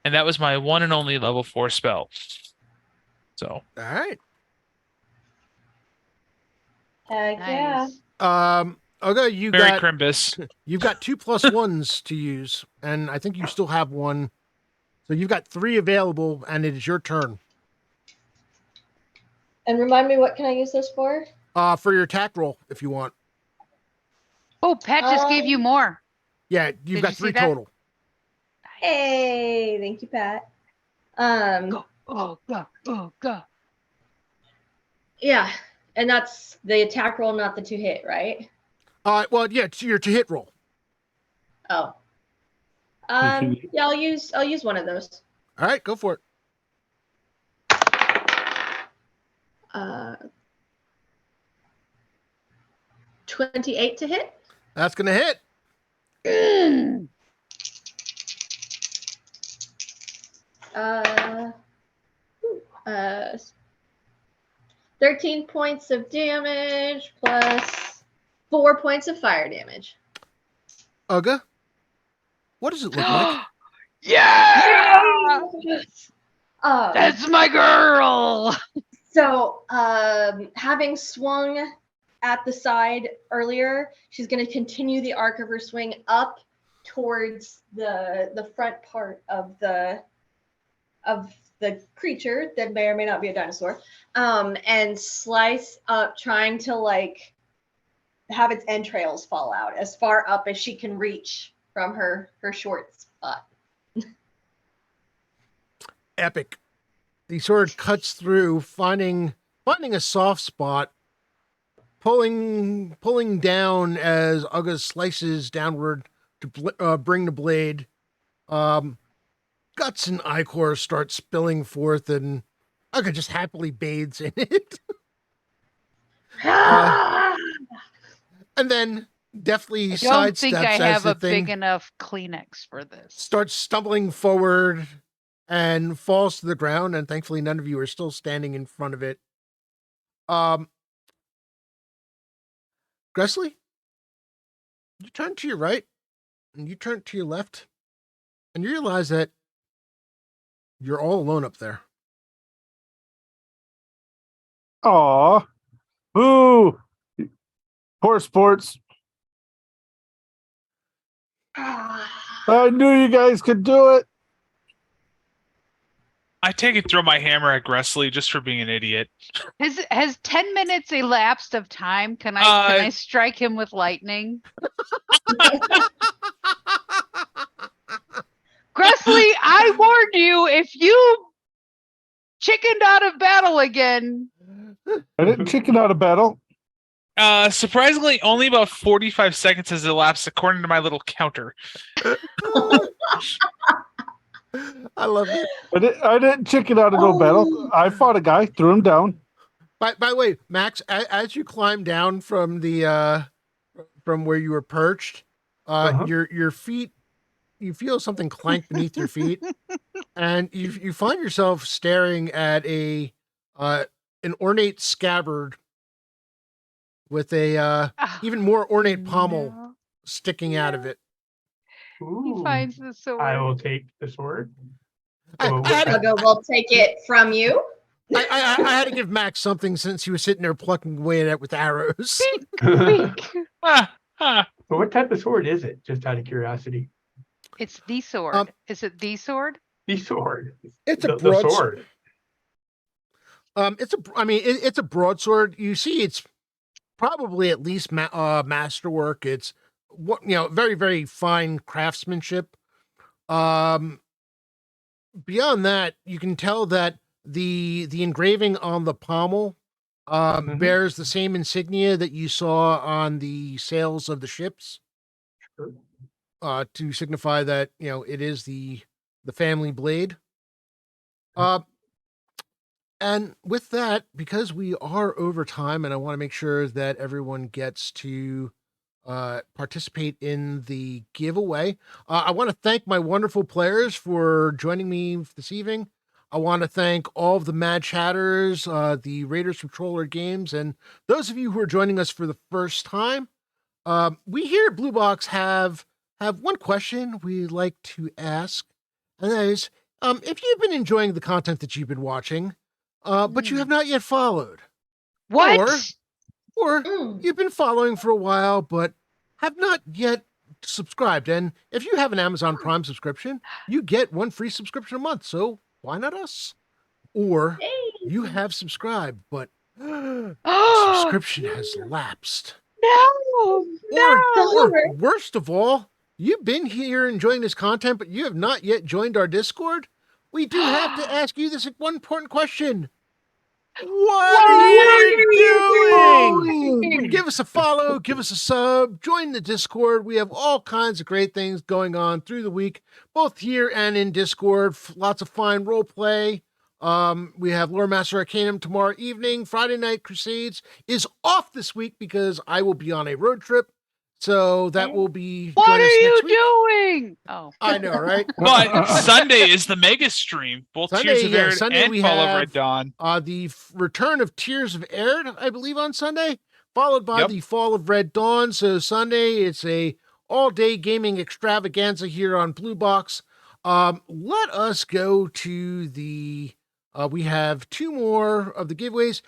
Speaker 4: And that was my one and only level 4 spell. So.
Speaker 1: All right.
Speaker 8: Heck
Speaker 3: Nice.
Speaker 8: yeah.
Speaker 1: Okay,
Speaker 4: Merry Crimbus.
Speaker 1: You've got 2 +1s to use, and I think you still have 1. So you've got 3 available, and it is your turn.
Speaker 8: And remind me, what can I use this for?
Speaker 1: For your attack roll, if you want.
Speaker 3: Oh, Pat just gave you more.
Speaker 1: Yeah, you've got 3
Speaker 3: that?
Speaker 1: total.
Speaker 8: Hey, thank you, Pat.
Speaker 3: Go.
Speaker 6: Yeah, and that's the attack roll, not the 2 hit, right?
Speaker 1: Well, yeah, it's your to hit roll.
Speaker 6: Oh,
Speaker 8: Yeah, I'll use one of those.
Speaker 1: All right, go for it.
Speaker 8: 28 to hit.
Speaker 1: That's gonna hit.
Speaker 8: 13 points of damage plus 4 points of fire damage.
Speaker 1: Uga, what does it look like?
Speaker 3: Yeah!
Speaker 8: Uh,
Speaker 3: That's my girl!
Speaker 8: So, having swung at the side earlier, she's going to continue the arc of her swing up towards the front part of the creature that may or may not be a dinosaur, and slice up, trying to like have its entrails fall out as far up as she can reach from her short spot.
Speaker 1: Epic. The sword cuts through, finding a soft spot, pulling down as Uga slices downward to bring the blade. Guts and ichor start spilling forth, and Uga just happily bathes in it. And then deftly
Speaker 3: I don't think
Speaker 1: sidesteps
Speaker 3: I
Speaker 1: as
Speaker 3: have
Speaker 1: the
Speaker 3: a
Speaker 1: thing
Speaker 3: big enough Kleenex for this.
Speaker 1: starts stumbling forward and falls to the ground, and thankfully none of you are still standing in front of it. Gressley, you turn to your right, and you turn to your left, and you realize that you're all alone up there.
Speaker 2: Aw. Boo. Poor sports. I knew you guys could do it.
Speaker 4: I take it, throw my hammer at Gressley just for being an idiot.
Speaker 3: Has 10 minutes elapsed of time? Can I strike him with lightning? Gressley, I warned you, if you chickened out of battle again.
Speaker 2: I didn't chicken out of battle.
Speaker 4: Surprisingly, only about 45 seconds has elapsed according to my little counter.
Speaker 1: I love it.
Speaker 2: I didn't chicken out of no battle. I fought a guy, threw him down.
Speaker 1: By the way, Max, as you climb down from the from where you were perched, your feet, you feel something clank beneath your feet, and you find yourself staring at an ornate scabbard with a even more ornate pommel sticking out of it.
Speaker 3: He finds the sword.
Speaker 5: I will take the sword.
Speaker 8: Uga will take it from you.
Speaker 1: I had to give Max something since he was sitting there plucking away at it with arrows.
Speaker 5: But what type of sword is it? Just out of curiosity.
Speaker 3: It's the sword. Is it the sword?
Speaker 5: The sword.
Speaker 1: It's a
Speaker 5: the
Speaker 1: broadsword. It's a broadsword. You see, it's probably at least masterwork. It's very, very fine craftsmanship. Beyond that, you can tell that the engraving on the pommel bears the same insignia that you saw on the sails of the ships, to signify that it is the family blade. And with that, because we are over time, and I want to make sure that everyone gets to participate in the giveaway, I want to thank my wonderful players for joining me this evening. I want to thank all of the Mad Chatters, the Raiders from Troller Games, and those of you who are joining us for the first time. We here at Blue Box have one question we like to ask, and that is, if you've been enjoying the content that you've been watching, but you have not yet followed.
Speaker 3: What?
Speaker 1: Or you've been following for a while, but have not yet subscribed. And if you have an Amazon Prime subscription, you get one free subscription a month. So why not us? Or you have subscribed, but subscription has lapsed.
Speaker 3: No.
Speaker 1: Or worst of all, you've been here enjoying this content, but you have not yet joined our Discord. We do have to ask you this one important question. What are you doing? Give us a follow, give us a sub, join the Discord. We have all kinds of great things going on through the week, both here and in Discord. Lots of fine role play. We have Lore Master Arcanum tomorrow evening. Friday Night Crusades is off this week because I will be on a road trip. So that will be.
Speaker 3: What
Speaker 1: join us
Speaker 3: are you
Speaker 1: next week.
Speaker 3: doing? Oh,
Speaker 1: I know, right?
Speaker 4: But Sunday is the mega stream. Both
Speaker 1: Sunday,
Speaker 4: Tears of
Speaker 1: yeah,
Speaker 4: Air
Speaker 1: Sunday
Speaker 4: and
Speaker 1: we
Speaker 4: Fall
Speaker 1: have
Speaker 4: Over at Dawn.
Speaker 1: The return of Tears of Air, I believe, on Sunday, followed by
Speaker 4: Yep.
Speaker 1: the Fall of Red Dawn. So Sunday, it's a all-day gaming extravaganza here on Blue Box. Let us go to the. We have 2 more of the giveaways.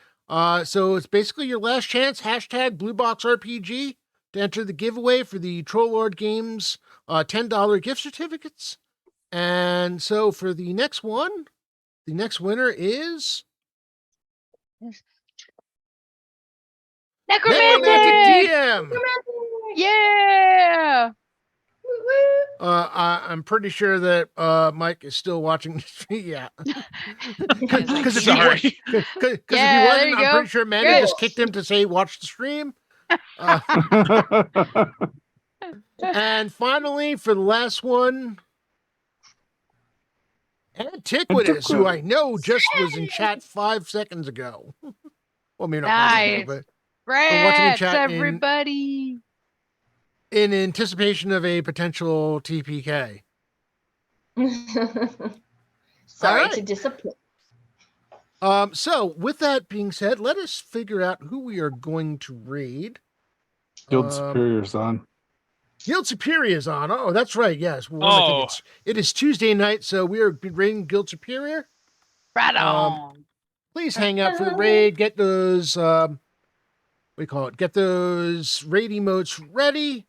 Speaker 1: So it's basically your last chance. Hashtag Blue Box RPG to enter the giveaway for the Troll Lord Games $10 gift certificates. And so for the next one, the next winner is Necromantic
Speaker 3: necromantic!
Speaker 1: DM.
Speaker 3: Yeah.
Speaker 1: I'm pretty sure that Mike is still watching the stream. Yeah. Because if
Speaker 4: Sorry.
Speaker 1: he wasn't,
Speaker 3: there you
Speaker 1: I'm
Speaker 3: go.
Speaker 1: pretty sure Amanda
Speaker 3: Great.
Speaker 1: just kicked him to say watch the stream. And finally, for the last one, Antiquitous, who I know just was in chat 5 seconds ago. Well, maybe not 5 seconds ago,
Speaker 3: Nice.
Speaker 1: but watching in
Speaker 3: Rats,
Speaker 1: chat
Speaker 3: everybody.
Speaker 1: in anticipation of a potential TPK.
Speaker 8: Sorry
Speaker 1: right.
Speaker 8: to disappoint.
Speaker 1: So with that being said, let us figure out who we are going to raid.
Speaker 2: Guild Superior's on.
Speaker 1: Guild Superior is on. Oh, that's right. Yes. I think it is Tuesday night, so we are raiding Guild Superior.
Speaker 3: Right on.
Speaker 1: Please hang out for the raid. Get those what do you call it? Get those raid emotes ready.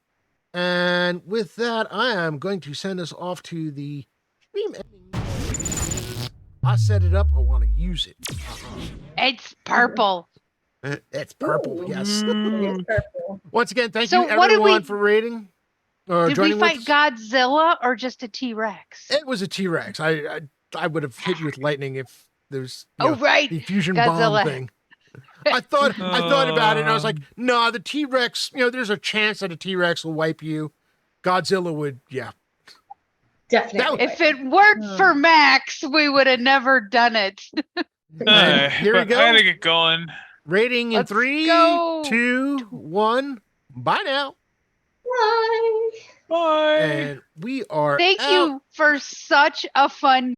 Speaker 1: And with that, I am going to send us off to the stream ending. I set it up. I want to use it.
Speaker 3: It's purple.
Speaker 1: It's purple. Yes.
Speaker 8: It's purple.
Speaker 1: Once again, thank
Speaker 3: So
Speaker 1: you
Speaker 3: what did
Speaker 1: everyone
Speaker 3: we-
Speaker 1: for raiding.
Speaker 3: Did we
Speaker 1: joining
Speaker 3: fight
Speaker 1: with us.
Speaker 3: Godzilla or just a T-Rex?
Speaker 1: It was a T-Rex. I would have hit you with lightning if there's
Speaker 3: Right.
Speaker 1: the fusion
Speaker 3: Godzilla.
Speaker 1: bomb thing. I thought about it and I was like, no, the T-Rex, there's a chance that a T-Rex will wipe you. Godzilla would, yeah.
Speaker 8: Definitely.
Speaker 3: If it worked for Max, we would have never done it.
Speaker 1: Here we go.
Speaker 4: I gotta get going.
Speaker 1: Rating in
Speaker 3: Let's
Speaker 1: 3,
Speaker 3: go.
Speaker 1: 2, 1. Bye now.
Speaker 8: Bye.
Speaker 4: Bye.
Speaker 1: And we are
Speaker 3: Thank
Speaker 1: out.
Speaker 3: you for such a fun